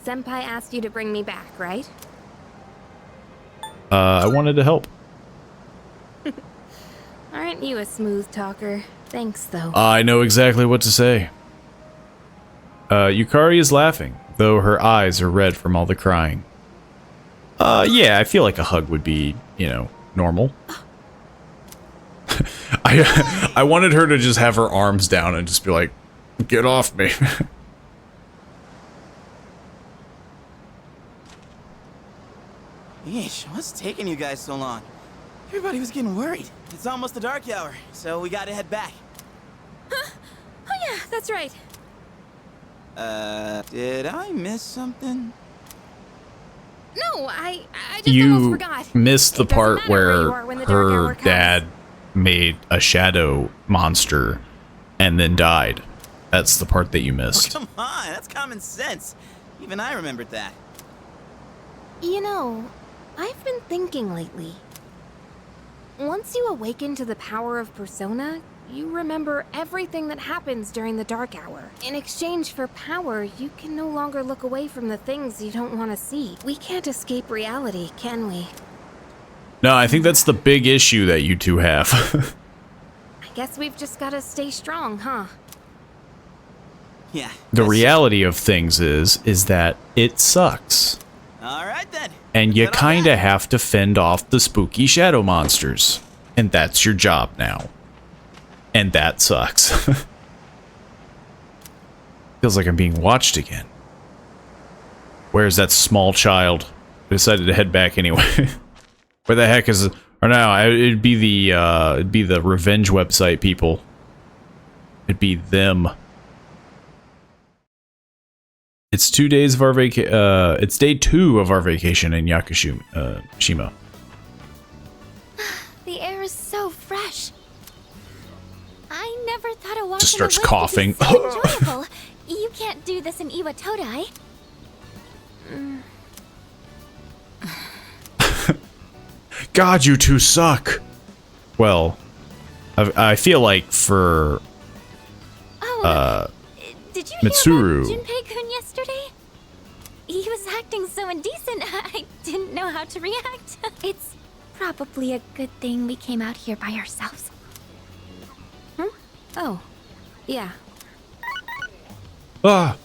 Senpai asked you to bring me back, right? I wanted to help. Aren't you a smooth talker? Thanks, though. I know exactly what to say. Yukari is laughing, though her eyes are red from all the crying. Yeah, I feel like a hug would be, you know, normal. I wanted her to just have her arms down and just be like, get off me. Yeesh, what's taking you guys so long? Everybody was getting worried. It's almost the dark hour, so we gotta head back. Huh? Oh yeah, that's right. Did I miss something? No, I just almost You forgot. missed the part matter where you where are when the dark hour her comes. dad made a shadow monster and then died. That's the part that you missed. Come on, that's common sense. Even I remembered that. You know, I've been thinking lately. Once you awaken to the power of Persona, you remember everything that happens during the dark hour. In exchange for power, you can no longer look away from the things you don't want to see. We can't escape reality, can we? No, I think that's the big issue that you two have. I guess we've just gotta stay strong, huh? Yeah. The reality of things is that it sucks. All right then. And you kinda have to fend off the spooky shadow monsters. And that's your job now. And that sucks. Feels like I'm being watched again. Where's that small child? I decided to head back anyway. Where the heck is... Or no, it'd be the revenge website people. It'd be them. It's 2 days of our it's day 2 of our vacation in Yakushima. The air is so fresh. I never thought a walk Just in the starts woods coughing. would be so enjoyable. You can't do this in Iwatodai. God, you two suck. Well, I feel like for Did you Mitsuru. hear about Junpei-kun yesterday? He was acting so indecent, I didn't know how to react. It's probably a good thing we came out here by ourselves. Oh, yeah. Ah,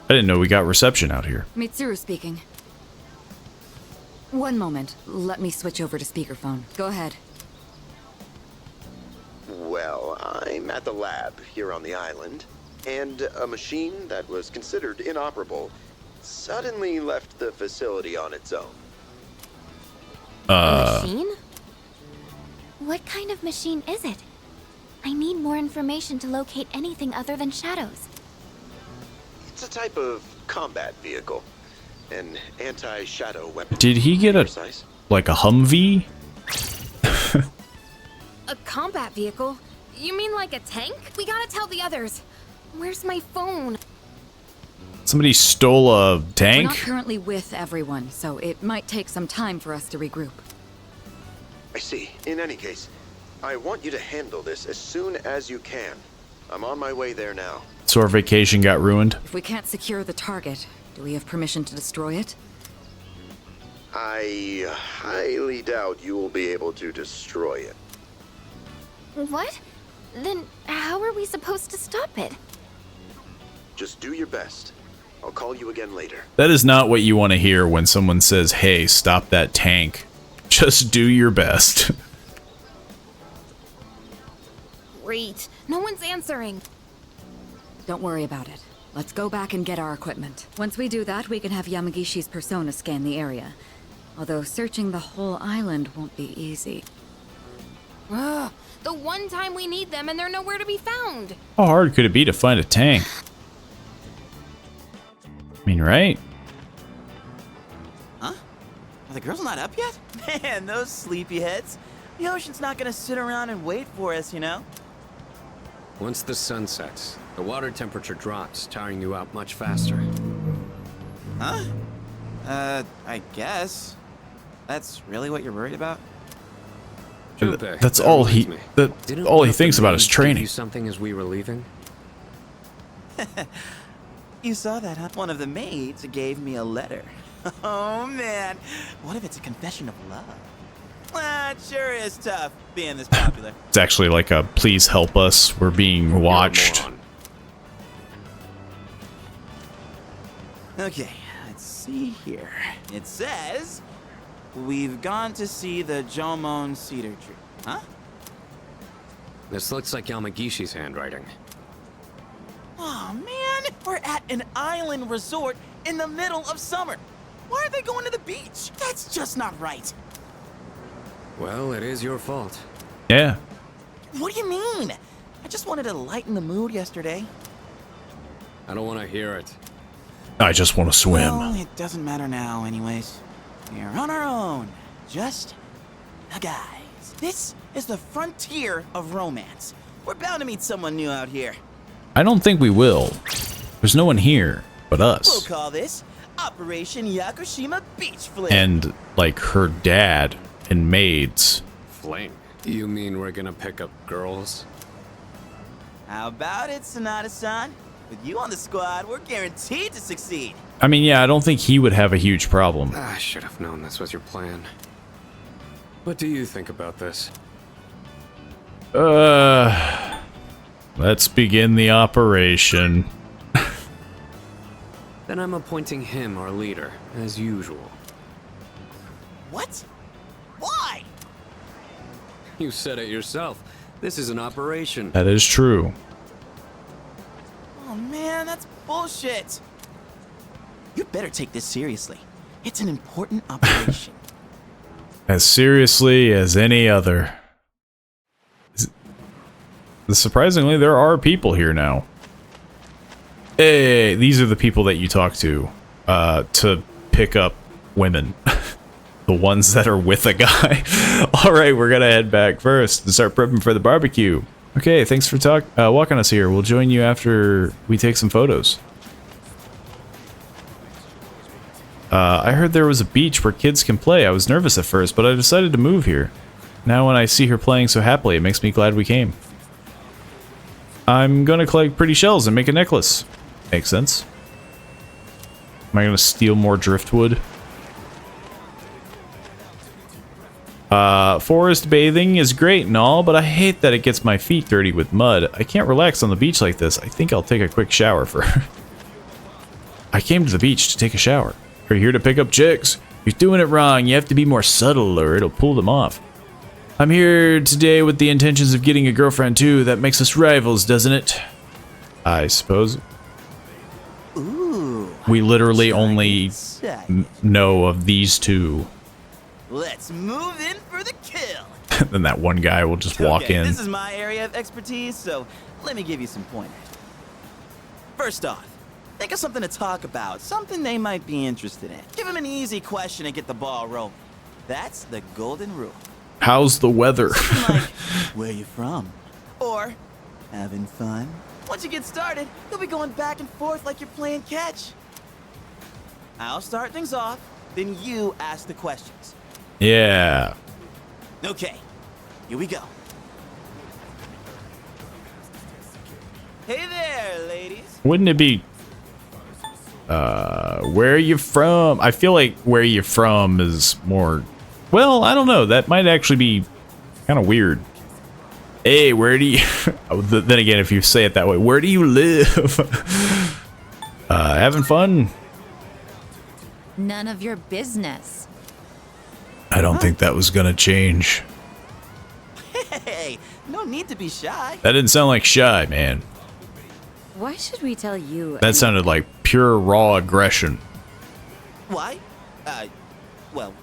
I didn't know we got reception out here. Mitsuru speaking. One moment. Let me switch over to speakerphone. Go ahead. Well, I'm at the lab here on the island, and a machine that was considered inoperable suddenly left the facility on its own. Machine? What kind of machine is it? I need more information to locate anything other than shadows. It's a type of combat vehicle, an anti-shadow weapon. Did he get a like a Humvee? A combat vehicle? You mean like a tank? We gotta tell the others. Where's my phone? Somebody stole a We're not tank? currently with everyone, so it might take some time for us to regroup. I see. In any case, I want you to handle this as soon as you can. I'm on my way there now. So our vacation got ruined? If we can't secure the target, do we have permission to destroy it? I highly doubt you will be able to destroy it. What? Then how are we supposed to stop it? Just do your best. I'll call you again later. That is not what you want to hear when someone says, hey, stop that tank. Just do your best. Great. No one's answering. Don't worry about it. Let's go back and get our equipment. Once we do that, we can have Yamagishi's persona scan the area. Although searching the whole island won't be easy. Ugh, the one time we need them and they're nowhere to be found. How hard could it be to find a tank? I mean, right? Huh? Are the girls not up yet? Man, those sleepyheads. The ocean's not gonna sit around and wait for us, you know? Once the sun sets, The water temperature drops, tiring you out much faster. Huh? I guess. That's really what you're worried about? That's all he all he thinks about is training. You something as we were leaving? You saw that, huh? One of the maids gave me a letter. Oh, man. What if it's a confession of love? It sure is tough being this popular. It's actually like a please help us, we're being watched. Okay, let's see here. It says, we've gone to see the Jomon cedar tree. Huh? This looks like Yamagishi's handwriting. Oh, man. We're at an island resort in the middle of summer. Why are they going to the beach? That's just not right. Well, it is your fault. Yeah. What do you mean? I just wanted to lighten the mood yesterday. I don't want to hear it. I just want to swim. Well, it doesn't matter now anyways. We're on our own. Just the guys. This is the frontier of romance. We're bound to meet someone new out here. I don't think we will. There's no one here but We'll us. call this Operation Yakushima Beach Fling. And like her dad and maids. Fling? You mean we're gonna pick up girls? How about it, Sonata-san? With you on the squad, we're guaranteed to succeed. I mean, yeah, I don't think he would have a huge problem. I should have known this was your plan. What do you think about this? Let's begin the operation. Then I'm appointing him our leader, as usual. What? Why? You said it yourself. This is an operation. That is true. Oh man, that's bullshit. You better take this seriously. It's an important operation. As seriously as any other. Surprisingly, there are people here now. Hey, these are the people that you talk to pick up women. The ones that are with a guy. Alright, we're gonna head back first and start prepping for the barbecue. Okay, thanks for walking us here. We'll join you after we take some photos. I heard there was a beach where kids can play. I was nervous at first, but I decided to move here. Now when I see her playing so happily, it makes me glad we came. I'm gonna collect pretty shells and make a necklace. Makes sense. Am I gonna steal more driftwood? Forest bathing is great and all, but I hate that it gets my feet dirty with mud. I can't relax on the beach like this. I think I'll take a quick shower first. I came to the beach to take a shower. Are you here to pick up chicks? You're doing it wrong. You have to be more subtle or it'll pull them off. I'm here today with the intentions of getting a girlfriend too. That makes us rivals, doesn't it? I suppose. Ooh. We literally only know of these two. Let's move in for the kill. Then that one guy will just walk in. This is my area of expertise, so let me give you some pointers. First off, think of something to talk about, something they might be interested in. Give them an easy question and get the ball rolling. That's the golden rule. How's the weather? Like, where you from? Or, having fun? Once you get started, you'll be going back and forth like you're playing catch. I'll start things off, then you ask the questions. Yeah. Okay, here we go. Hey there, ladies. Wouldn't it be where are you from? I feel like where you from is more, well, I don't know, that might actually be kind of weird. Hey, where do you then again, if you say it that way, where do you live? Having fun? None of your business. I don't think that was gonna change. Hey, no need to be shy. That didn't sound like shy, man. Why should we tell you? That sounded like pure raw aggression. Why? Well...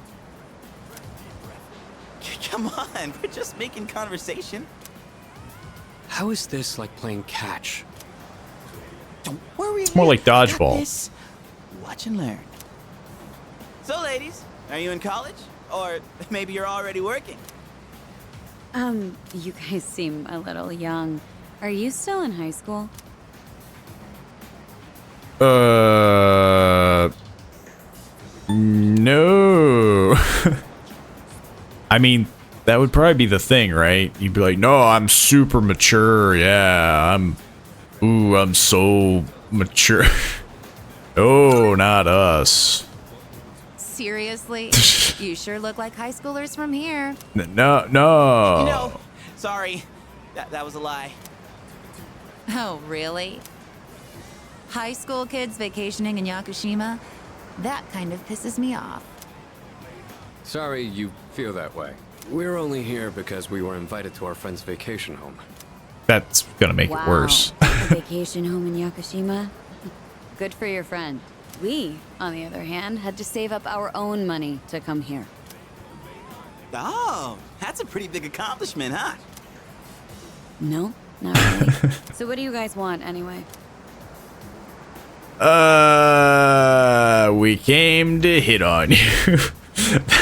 Come on, we're just making conversation. How is this like playing catch? Don't worry. It's more like dodgeball. This. Watch and learn. So, ladies, are you in college? Or maybe you're already working? You guys seem a little young. Are you still in high school? No. I mean, that would probably be the thing, right? You'd be like, no, I'm super mature. Yeah, I'm so mature. Oh, not us. Seriously? You sure look like high schoolers from here. No. No, sorry. That was a lie. Oh, really? High school kids vacationing in Yakushima? That kind of pisses me off. Sorry you feel that way. We're only here because we were invited to our friend's vacation home. That's gonna make it worse. A vacation home in Yakushima? Good for your friend. We, on the other hand, had to save up our own money to come here. Oh, that's a pretty big accomplishment, huh? No, not really. So what do you guys want, anyway? We came to hit on you.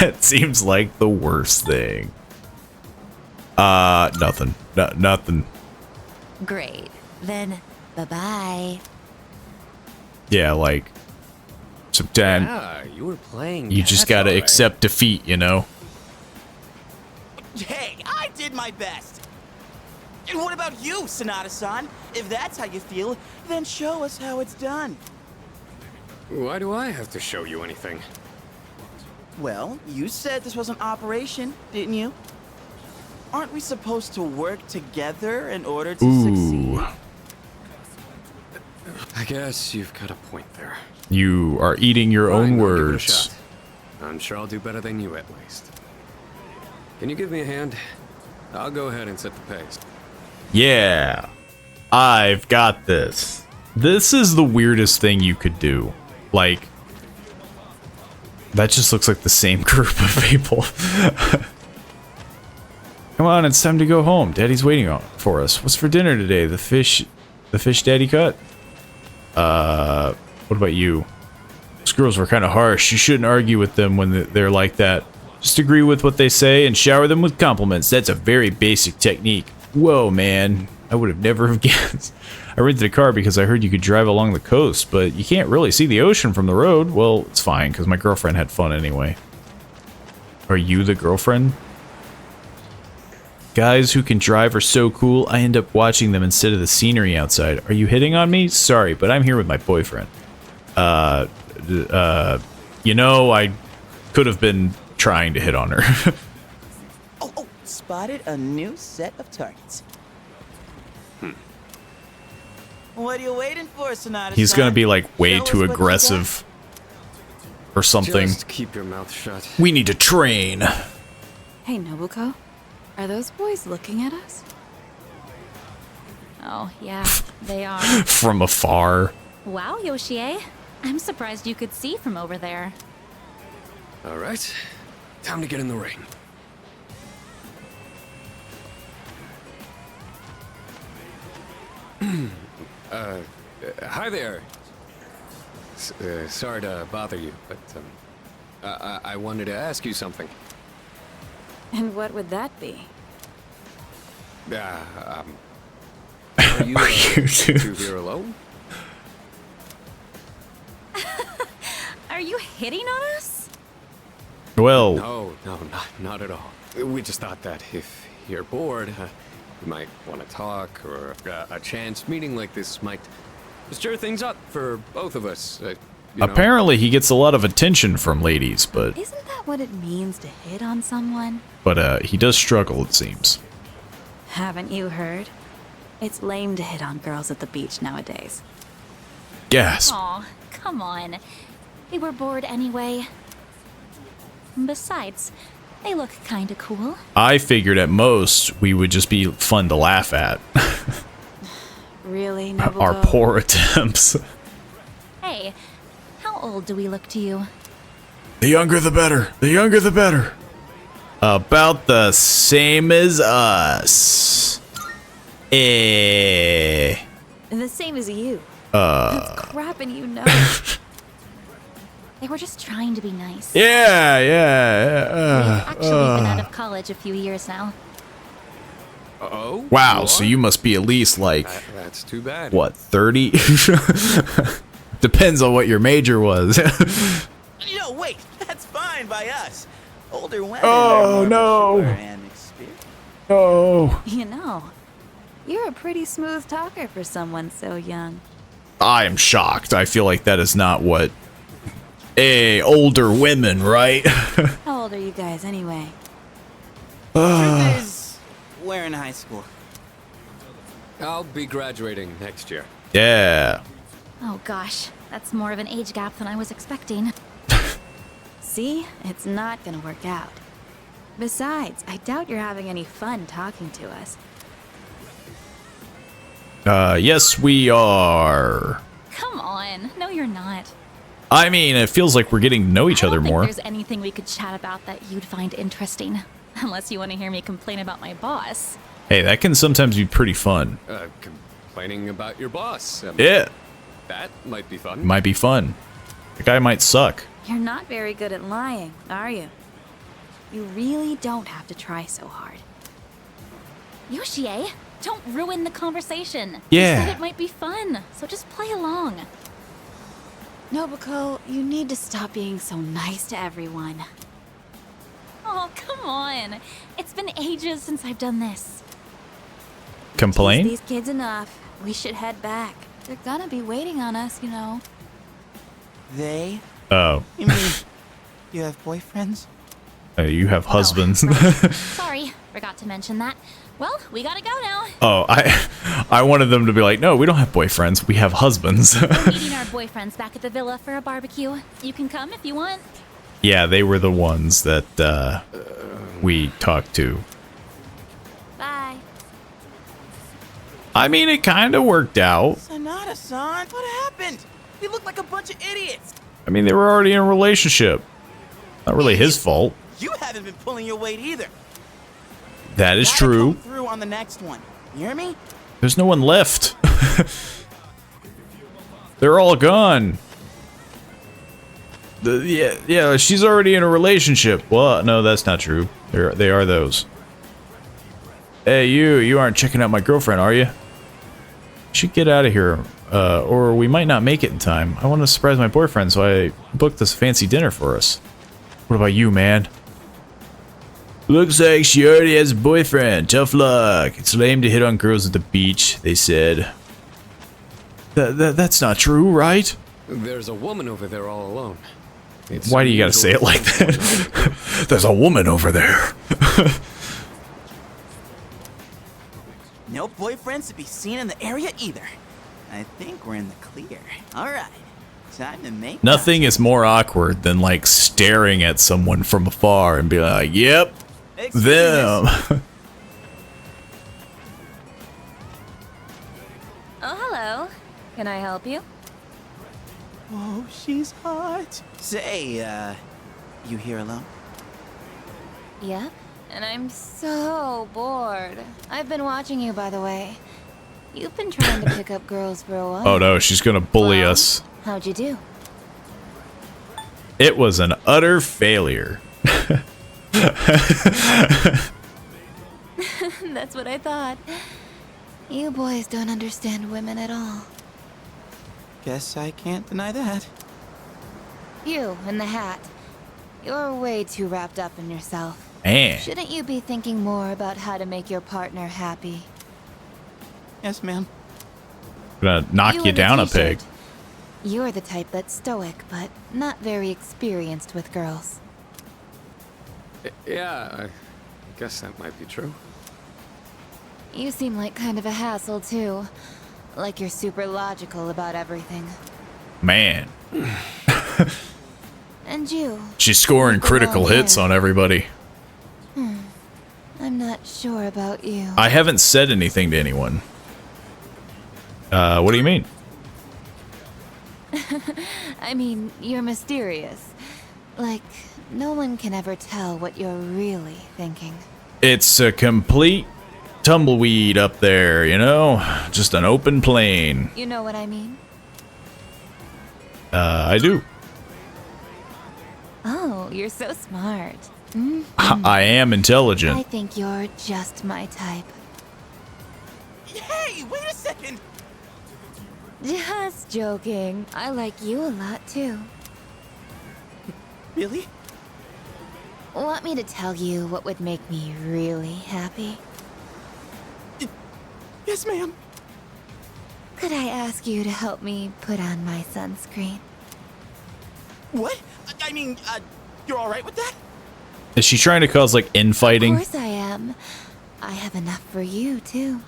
That seems like the worst thing. Nothing. Nothing. Great. Then, bye-bye. Yeah, like, sometimes Yeah, you were playing. you just gotta accept defeat, you know? Hey, I did my best. And what about you, Sonata-san? If that's how you feel, then show us how it's done. Why do I have to show you anything? Well, you said this was an operation, didn't you? Aren't we supposed to work together in order to succeed? I guess you've got a point there. You are eating your Fine, own I'll give it a words. shot. I'm sure I'll do better than you at least. Can you give me a hand? I'll go ahead and set the pace. Yeah, I've got this. This is the weirdest thing you could do. Like, that just looks like the same group of people. Come on, it's time to go home. Daddy's waiting for us. What's for dinner today? The fish Daddy cut? What about you? Those girls were kind of harsh. You shouldn't argue with them when they're like that. Just agree with what they say and shower them with compliments. That's a very basic technique. Whoa, man. I would have never have guessed. I rented a car because I heard you could drive along the coast, but you can't really see the ocean from the road. Well, it's fine, because my girlfriend had fun anyway. Are you the girlfriend? Guys who can drive are so cool, I end up watching them instead of the scenery outside. Are you hitting on me? Sorry, but I'm here with my boyfriend. You know, I could have been trying to hit on her. Oh, spotted a new set of targets. What are you waiting for, Sonata? He's gonna be like way too aggressive or something. Just keep your mouth shut. We need to train. Hey, Nobuko. Are those boys looking at us? Oh, yeah, they are. From afar. Wow, Yoshie. I'm surprised you could see from over there. All right, time to get in the ring. Hi there. Sorry to bother you, but I wanted to ask you something. And what would that be? Are you two here alone? Are you hitting on us? Well, No, not at all. We just thought that if you're bored, you might want to talk, or a chance meeting like this might stir things up for both of us. You know? apparently he gets a lot of attention from ladies, but Isn't that what it means to hit on someone? he does struggle, it seems. Haven't you heard? It's lame to hit on girls at the beach nowadays. Gasp. Aw, come on. We were bored anyway. Besides, they look kinda cool. I figured at most we would just be fun to laugh at. Really, Nobuko? Our poor attempts. Hey, how old do we look to you? The younger the better. The younger the better. About the same as us. The same as you. That's crap and you know. They were just trying to be nice. Yeah. Actually, we've been out of college a few years now. Oh? Wow, so you must be at least like, That's too bad. what, 30? Depends on what your major was. No, wait, that's fine by us. Older women Oh, are more no. mature and experienced. Oh. You know, you're a pretty smooth talker for someone so young. I am shocked. I feel like that is not what older women, right? How old are you guys anyway? Truth is, we're in high school. I'll be graduating next year. Yeah. Oh gosh, that's more of an age gap than I was expecting. See? It's not gonna work out. Besides, I doubt you're having any fun talking to us. Yes, we are. Come on, no you're not. I mean, it feels like we're getting to know each other I don't more. think there's anything we could chat about that you'd find interesting. Unless you want to hear me complain about my boss. Hey, that can sometimes be pretty fun. Complaining about your boss. Yeah. That might be fun. Might be fun. The guy might suck. You're not very good at lying, are you? You really don't have to try so hard. Yoshie, don't ruin the conversation. Yeah. You said it might be fun, so just play along. Nobuko, you need to stop being so nice to everyone. Oh, come on. It's been ages since I've done this. Complain? Tease these kids enough. We should head back. They're gonna be waiting on us, you know. They? Oh. You mean you have boyfriends? You have husbands. Sorry, forgot to mention that. Well, we gotta go now. Oh, I wanted them to be like, no, we don't have boyfriends. We have husbands. We're meeting our boyfriends back at the villa for a barbecue. You can come if you want. Yeah, they were the ones that we talked to. Bye. I mean, it kind of worked out. Sanada-san, what happened? We look like a bunch of idiots. I mean, they were already in a relationship. Not really his fault. You haven't been pulling your weight either. That is Gotta true. come through on the next one. You hear me? There's no one left. They're all gone. Yeah, she's already in a relationship. Well, no, that's not true. They are those. Hey, you aren't checking out my girlfriend, are you? You should get out of here, or we might not make it in time. I want to surprise my boyfriend, so I booked this fancy dinner for us. What about you, man? Looks like she already has a boyfriend. Tough luck. It's lame to hit on girls at the beach, they said. That's not true, right? There's a woman over there all alone. Why do you gotta say it like that? There's a woman over there. No boyfriends to be seen in the area either. I think we're in the clear. All right, time to make. Nothing is more awkward than like staring at someone from afar and be like, yep, them. Oh, hello. Can I help you? Oh, she's hot. Say, you here alone? Yep. And I'm so bored. I've been watching you, by the way. You've been trying to pick up girls for a while. Oh no, she's gonna bully us. How'd you do? It was an utter failure. That's what I thought. You boys don't understand women at all. Guess I can't deny that. You in the hat. You're way too wrapped up in yourself. Man. Shouldn't you be thinking more about how to make your partner happy? Yes, ma'am. Gonna knock you in the down a t-shirt. peg. You're the type that's stoic, but not very experienced with girls. Yeah, I guess that might be true. You seem like kind of a hassle, too. Like you're super logical about everything. Man. And you. She's scoring critical hits on everybody. I'm not sure about you. I haven't said anything to anyone. What do you mean? I mean, you're mysterious. Like, no one can ever tell what you're really thinking. It's a complete tumbleweed up there, you know? Just an open plain. You know what I mean? I do. Oh, you're so smart. I am I intelligent. think you're just my type. Hey, wait a second. Just joking. I like you a lot too. Really? Want me to tell you what would make me really happy? Yes, ma'am. Could I ask you to help me put on my sunscreen? What? I mean, you're all right with that? Is she trying to cause like infighting? Of course I am. I have enough for you too.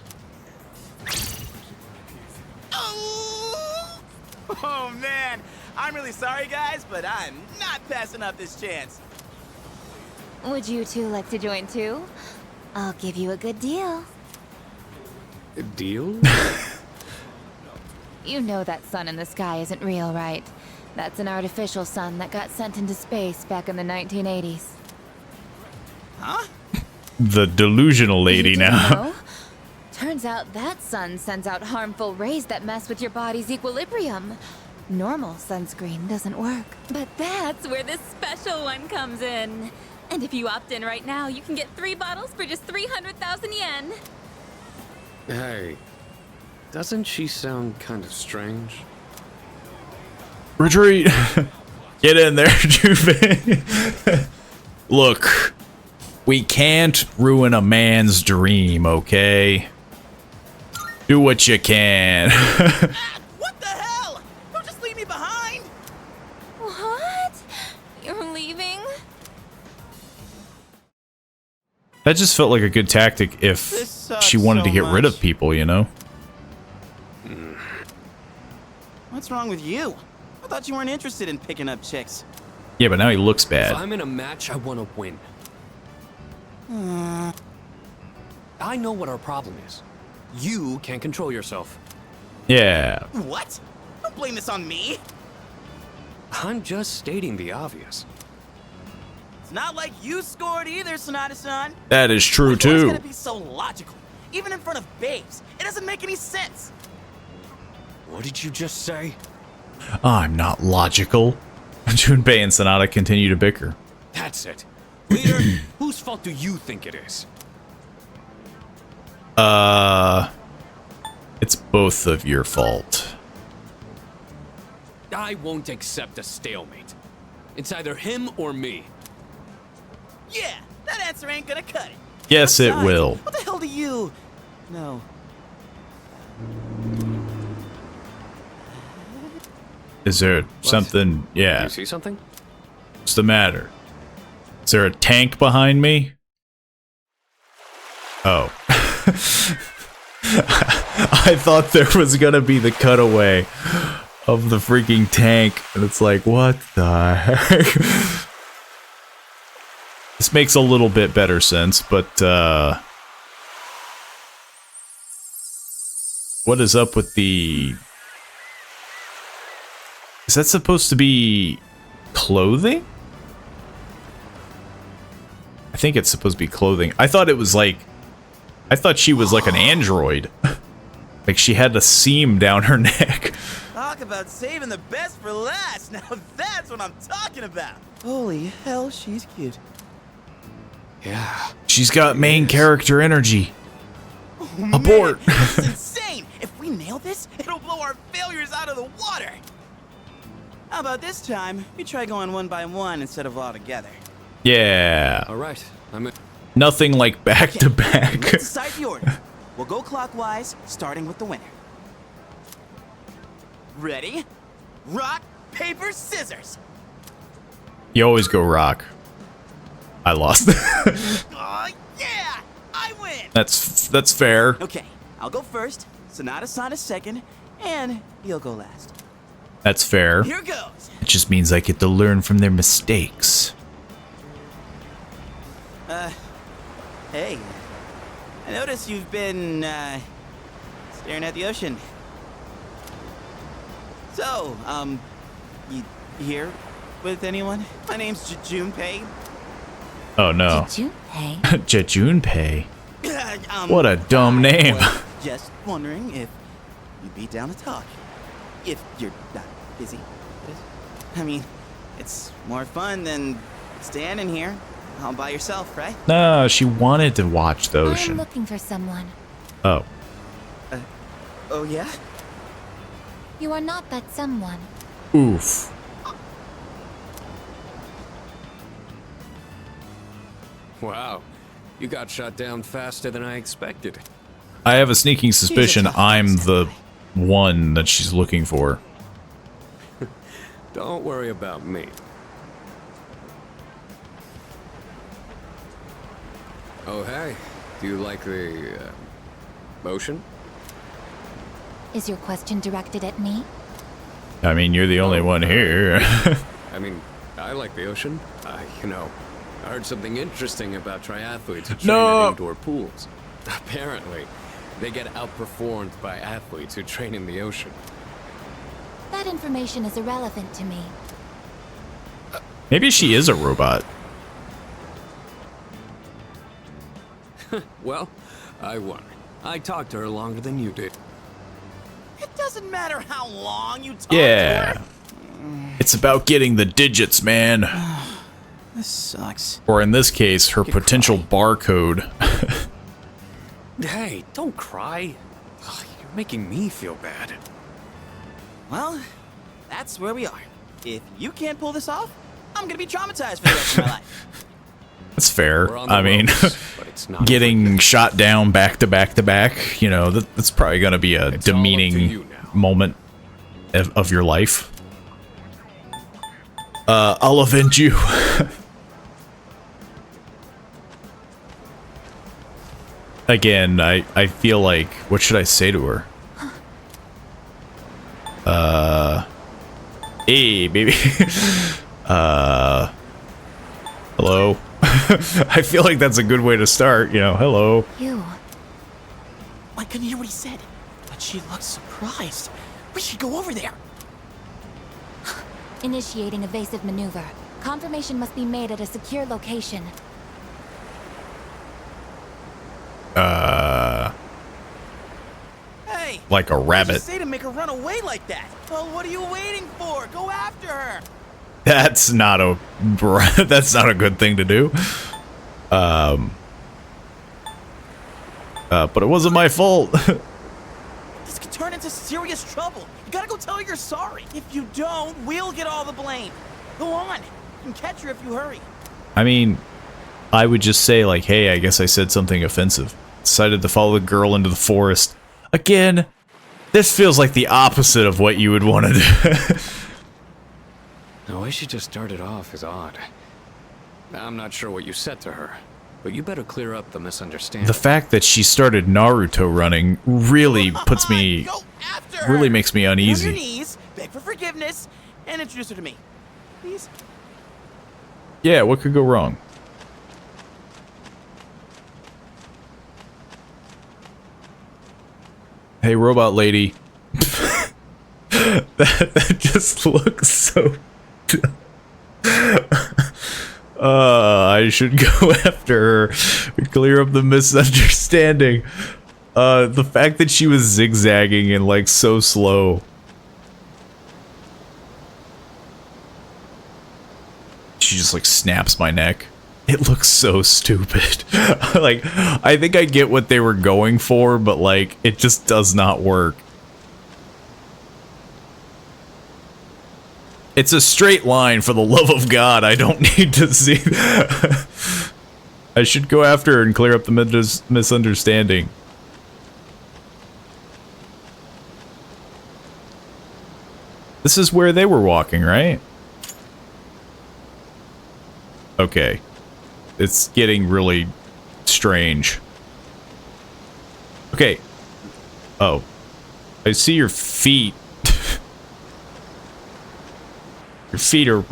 Oh man, I'm really sorry guys, but I'm not passing up this chance. Would you two like to join too? I'll give you a good deal. A deal? You know that sun in the sky isn't real, right? That's an artificial sun that got sent into space back in the 1980s. Huh? The delusional lady You didn't now. know? Turns out that sun sends out harmful rays that mess with your body's equilibrium. Normal sunscreen doesn't work. But that's where this special one comes in. And if you opt in right now, you can get 3 bottles for just 300,000 yen. Hey, doesn't she sound kind of strange? Retreat. Get in there, Juve. Look, we can't ruin a man's dream, okay? Do what you can. What the hell? Don't just leave me behind! What? You're leaving? That just felt like a good tactic if This sucks she wanted to so get rid of much. people, you know? What's wrong with you? I thought you weren't interested in picking up chicks. Yeah, but now he looks If bad. I'm in a match, I want to win. I know what our problem is. You can't control yourself. Yeah. What? Don't blame this on me. I'm just stating the obvious. It's not like you scored either, Sonata-san. That is true, What's always too. gonna be so logical, even in front of babes? It doesn't make any sense. What did you just say? I'm not logical. Junpei and Sonata continue to bicker. That's it. Leader, whose fault do you think it is? It's both of your fault. I won't accept a stalemate. It's either him or me. Yeah, that answer ain't gonna cut it. Yes, it Besides, will. What the hell do you... No. Is there something? Yeah. You see something? What's the matter? Is there a tank behind me? Oh. I thought there was gonna be the cutaway of the freaking tank, and it's like, what the heck? This makes a little bit better sense, but what is up with the... Is that supposed to be clothing? I think it's supposed to be clothing. I thought it was like... I thought she was like an android. Like she had a seam down her neck. Talk about saving the best for last. Now that's what I'm talking about. Holy hell, she's cute. Yeah. She's got main character energy. Oh, Abort. Man, this is insane. If we nail this, it'll blow our failures out of the water. How about this time, we try going one by one instead of all together? Yeah. All right. I'm in. Nothing like back to back. Let's decide the order. We'll go clockwise, starting with the winner. Ready? Rock, paper, scissors. You always go rock. I lost. Oh, yeah! I win! That's fair. Okay, I'll go first, Sonata-san is second, and you'll go last. That's fair. Here goes. It just means I get to learn from their mistakes. Hey. I notice you've been, staring at the ocean. So, you here with anyone? My name's Junpei. Oh no. Junpei? Junpei. What a dumb name. was just wondering if you'd be down to talk. If you're not busy. I mean, it's more fun than standing here all by yourself, right? No, she wanted to watch the I'm ocean. looking for someone. Oh. Oh yeah? You are not that someone. Oof. Wow, you got shot down faster than I expected. I have a sneaking suspicion I'm the one that she's looking for. Don't worry about me. Oh, hey. Do you like the ocean? Is your question directed at me? I mean, you're the only one here. I mean, I like the ocean. You know, I heard something interesting about triathletes who train at indoor pools. Apparently, they get outperformed by athletes who train in the ocean. That information is irrelevant to me. Maybe she is a robot. Well, I won. I talked to her longer than you did. It doesn't matter how long you talk Yeah. to her. It's about getting the digits, man. This sucks. Or in this case, her potential barcode. Hey, don't cry. Ugh, you're making me feel bad. Well, that's where we are. If you can't pull this off, I'm gonna be traumatized for the rest of my life. That's fair. I mean, ropes, getting shot down back to back to back, you know, that's probably going to be a demeaning moment of your life. I'll avenge you. Again, I feel like, what should I say to her? Hey, baby. Hello. I feel like that's a good way to start, you know, hello. You. I couldn't hear what he said, but she looked surprised. We should go over there. Initiating evasive maneuver. Confirmation must be made at a secure location. Hey, like a what did you rabbit. say to make her run away like that? Well, what are you waiting for? Go after her. That's not a good thing to do. But it wasn't my fault. This could turn into serious trouble. You gotta go tell her you're sorry. If you don't, we'll get all the blame. Go on. You can catch her if you hurry. I mean, I would just say like, hey, I guess I said something offensive. Decided to follow the girl into the forest. Again, this feels like the opposite of what you would want to do. The way she just started off is odd. I'm not sure what you said to her, but you better clear up the misunderstanding. The fact that she started Naruto running really puts me, really makes me Get on your uneasy. knees, beg for forgiveness, and introduce her to me. Please. Yeah, what could go wrong? Hey, robot lady. that just looks so dumb. I should go after her. Clear up the misunderstanding. The fact that she was zigzagging and like so slow. She just like snaps my neck. It looks so stupid. Like, I think I get what they were going for, but like, it just does not work. It's a straight line, for the love of God. I don't need to see that. I should go after her and clear up the misunderstanding. This is where they were walking, right? Okay. It's getting really strange. Okay. Oh. I see your feet. Your feet are...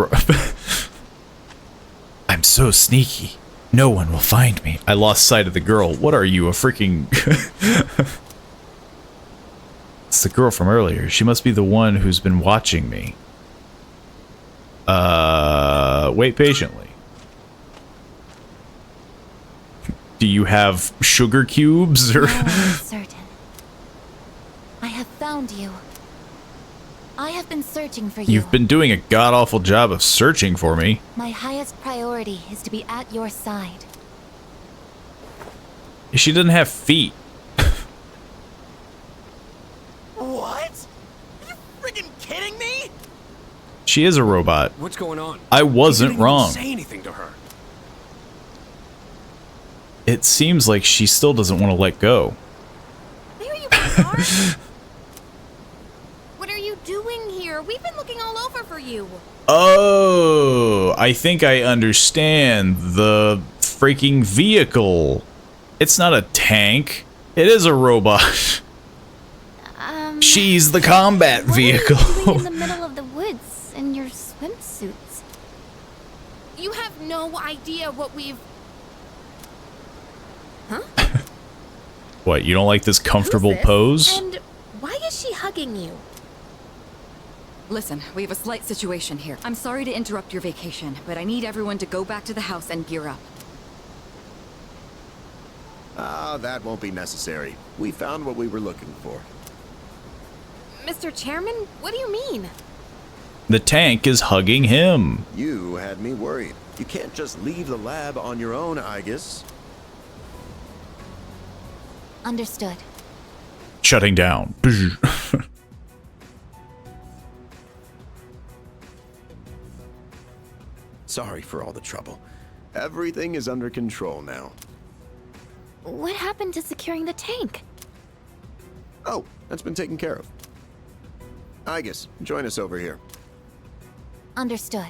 I'm so sneaky. No one will find me. I lost sight of the girl. What are you, a freaking... It's the girl from earlier. She must be the one who's been watching me. Wait patiently. Do you have sugar cubes or? No, I'm certain. I have found you. I have been searching for you. You've been doing a god-awful job of searching for me. My highest priority is to be at your side. She doesn't have feet. What? Are you She is a robot. What's going on? I wasn't You didn't wrong. even say anything to her. It seems like she still doesn't want to let go. There you are. What are you doing here? We've been looking all over for you. Oh, I think I understand. The freaking vehicle. It's not a tank. It is a robot. She's the combat vehicle. What are you doing in the middle of the woods in your swimsuits? You have no idea what we've... Huh? What, you don't like this comfortable Who's this? pose? And why is she hugging you? Listen, we have a slight situation here. I'm sorry to interrupt your vacation, but I need everyone to go back to the house and gear up. Ah, that won't be necessary. We found what we were looking for. Mr. Chairman, what do you mean? The tank is hugging him. You had me worried. You can't just leave the lab on your own, I guess. Understood. Shutting down. Sorry for all the trouble. Everything is under control now. What happened to securing the tank? Oh, that's been taken care of. Igus, join us over here. Understood.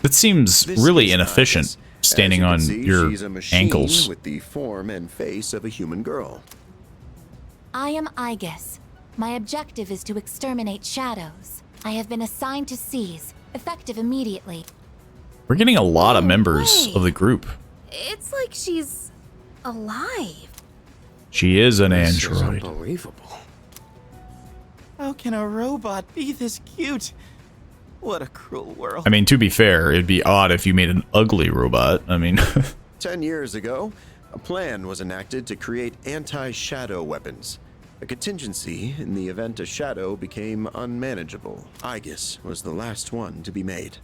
It seems This really is inefficient, Igus. standing on As you can see, your she's a machine ankles. with the form and face of a human girl. I am Igus. My objective is to exterminate shadows. I have been assigned to seize, effective immediately. We're getting a lot of members of the group. It's like she's alive. She is an This is android. unbelievable. How can a robot be this cute? What a cruel world. I mean, to be fair, it'd be odd if you made an ugly robot. I mean, 10 years ago, a plan was enacted to create anti-shadow weapons. A contingency in the event a shadow became unmanageable. Igus was the last one to be made.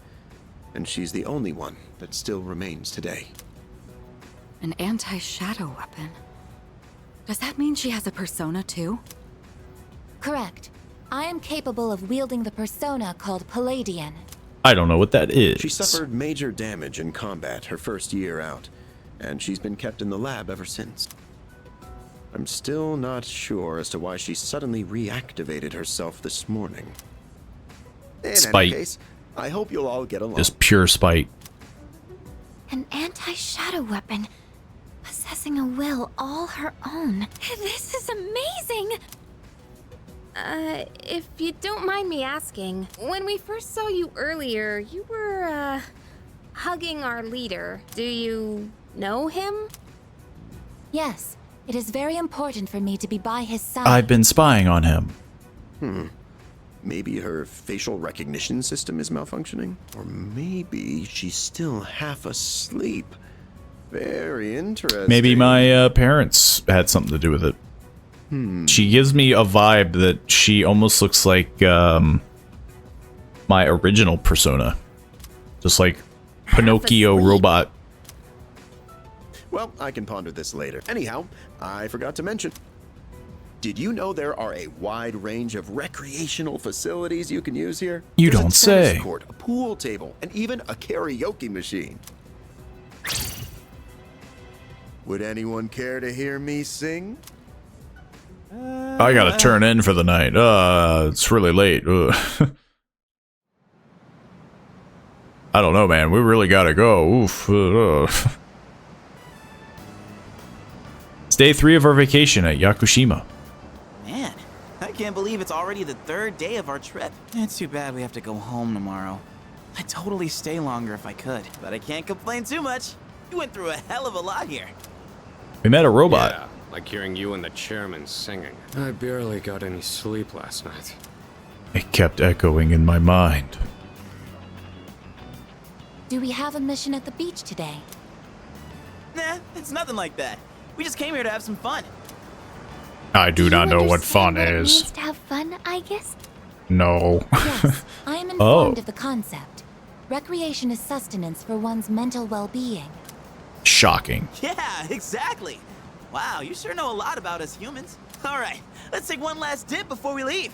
And she's the only one that still remains today. An anti-shadow weapon. Does that mean she has a persona too? Correct. I am capable of wielding the persona called Palladian. I don't know what that is. She suffered major damage in combat her first year out, and she's been kept in the lab ever since. I'm still not sure as to why she suddenly reactivated herself this morning. In Spite. any case, I hope you'll all get along. Just pure spite. An anti-shadow weapon, possessing a will all her own. This is amazing! If you don't mind me asking, when we first saw you earlier, you were, hugging our leader. Do you know him? Yes, it is very important for me to be by his side. I've been spying on him. Maybe her facial recognition system is malfunctioning? Or maybe she's still half asleep. Very interesting. Maybe my parents had something to do with it. She gives me a vibe that she almost looks like my original persona. Just like Pinocchio robot. Well, I can ponder this later. Anyhow, I forgot to mention. Did you know there are a wide range of recreational facilities you can use here? You There's don't a tennis say. court, a pool table, and even a karaoke machine. Would anyone care to hear me sing? I gotta turn in for the night. It's really late. I don't know, man. We really gotta go. Oof. It's day 3 of our vacation at Yakushima. Man, I can't believe it's already the 3rd day of our trip. It's too bad we have to go home tomorrow. I'd totally stay longer if I could, but I can't complain too much. You went through a hell of a lot here. We met a robot. Yeah, like hearing you and the chairman singing. I barely got any sleep last night. It kept echoing in my mind. Do we have a mission at the beach today? Nah, it's nothing like that. We just came here to have some fun. I do not know what fun It is. means to have fun, I guess? No. Yes, I am informed of the concept. Recreation is sustenance for one's mental well-being. Shocking. Yeah, exactly. Wow, you sure know a lot about us humans. All right, let's take one last dip before we leave.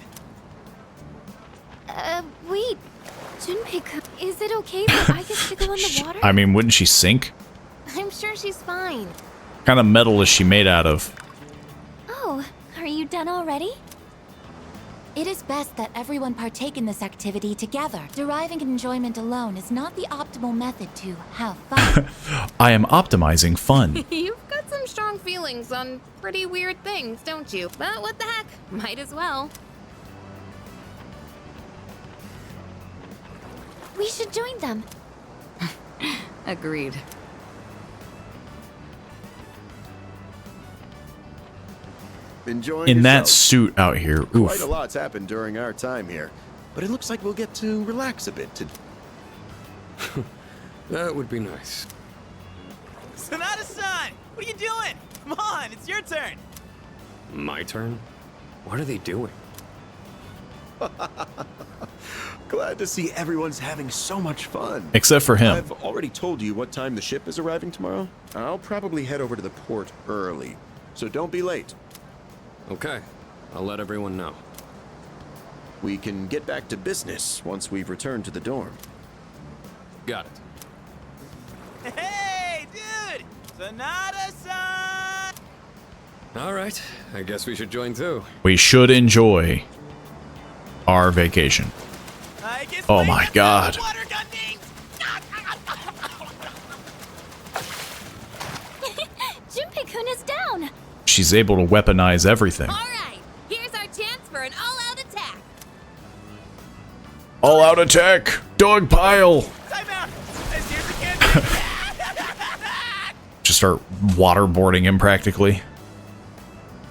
Wait. Junpei, is it okay for Aigis to go in the water? I mean, wouldn't she sink? I'm sure she's fine. What kind of metal is she made out of? Oh, are you done already? It is best that everyone partake in this activity together. Deriving enjoyment alone is not the optimal method to have fun. I am optimizing fun. You've got some strong feelings on pretty weird things, don't you? But what the heck? Might as well. We should join them. Agreed. Enjoying In that yourself? suit out here. Quite Oof. a lot's happened during our time here, but it looks like we'll get to relax a bit today. That would be nice. Sonata-san, what are you doing? Come on, it's your turn. My turn? What are they doing? Glad to see everyone's having so much fun. Except for him. I've already told you what time the ship is arriving tomorrow. I'll probably head over to the port early, so don't be late. Okay, I'll let everyone know. We can get back to business once we've returned to the dorm. Got it. Hey, dude! Sonata-san! All right, I guess we should join too. We should enjoy our vacation. Oh my god. Junpei-kun is down. She's able to weaponize everything. All right, here's our chance for an all-out attack. All out attack! Dog pile! Just start waterboarding him practically.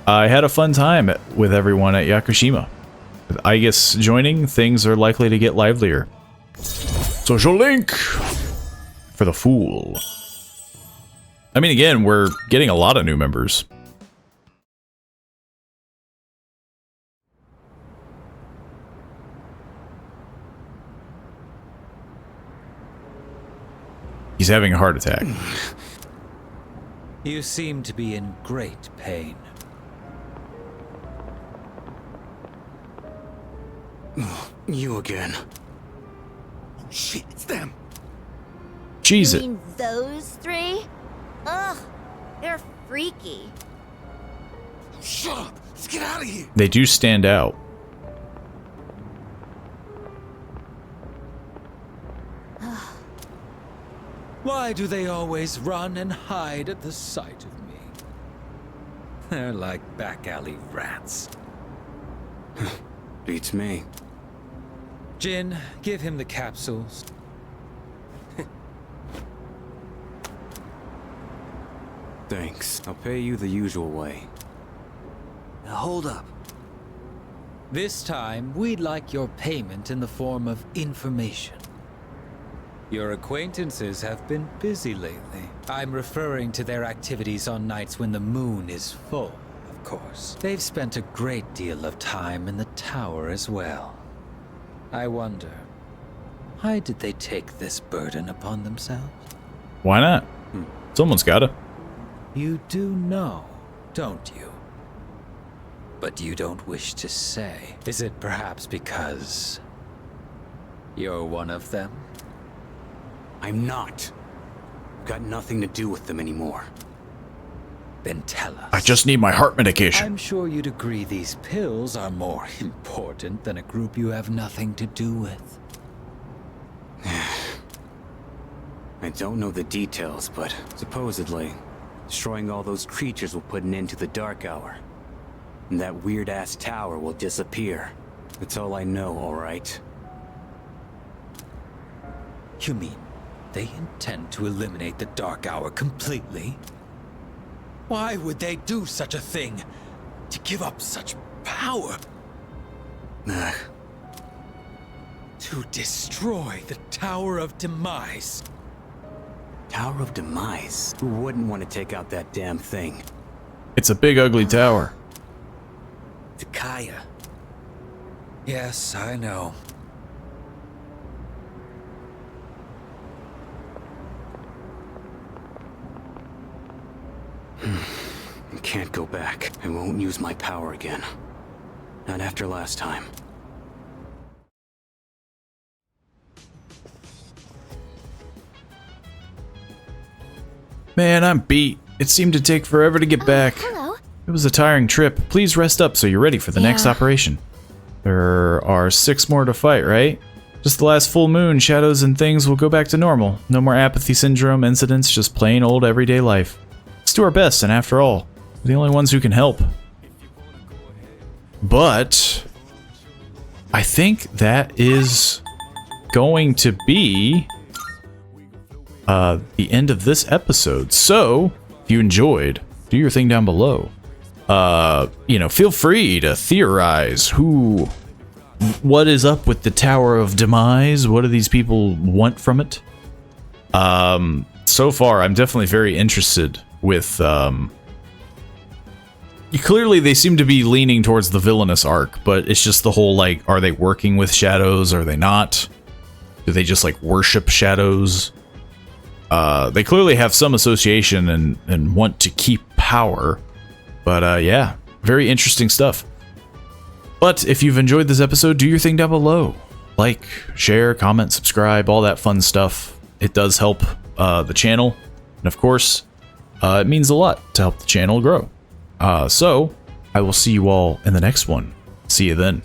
I had a fun time with everyone at Yakushima. With Aigis joining, things are likely to get livelier. Social link for the fool. I mean, again, we're getting a lot of new members. He's having a heart attack. You seem to be in great pain. You again. Oh shit, it's them. Jesus. You mean those three? Ugh, they're freaky. Shut up. Let's get out of here. They do stand out. Why do they always run and hide at the sight of me? They're like back alley rats. Beats me. Jin, give him the capsules. Thanks. I'll pay you the usual way. Now hold up. This time, we'd like your payment in the form of information. Your acquaintances have been busy lately. I'm referring to their activities on nights when the moon is full, of course. They've spent a great deal of time in the tower as well. I wonder, why did they take this burden upon themselves? Why not? Someone's gotta. You do know, don't you? But you don't wish to say. Is it perhaps because you're one of them? I'm not. I've got nothing to do with them anymore. Then tell us. I just need my heart medication. I'm sure you'd agree these pills are more important than a group you have nothing to do with. I don't know the details, but supposedly, destroying all those creatures will put an end to the Dark Hour. And that weird-ass tower will disappear. That's all I know, alright? You mean they intend to eliminate the Dark Hour completely? Why would they do such a thing? To give up such power? To destroy the Tower of Demise. Tower of Demise? Who wouldn't want to take out that damn thing? It's a big ugly tower. Takaya. Yes, I know. can't go back. I won't use my power again. Not after last time. Man, I'm beat. It seemed to take forever to get back. Hello. It was a tiring trip. Please rest up so you're ready for the next operation. There are 6 more to fight, right? Just the last full moon, shadows and things will go back to normal. No more apathy syndrome incidents, just plain old everyday life. Let's do our best, and after all, we're the only ones who can help. But I think that is going to be the end of this episode. So, if you enjoyed, do your thing down below. You know, feel free to theorize what is up with the Tower of Demise. What do these people want from it? So far, I'm definitely very interested with, clearly they seem to be leaning towards the villainous arc, but it's just the whole, like, are they working with shadows? Are they not? Do they just, like, worship shadows? They clearly have some association and want to keep power. But, yeah, very interesting stuff. But if you've enjoyed this episode, do your thing down below. Like, share, comment, subscribe, all that fun stuff. It does help the channel. And of course, it means a lot to help the channel grow. So, I will see you all in the next one. See you then.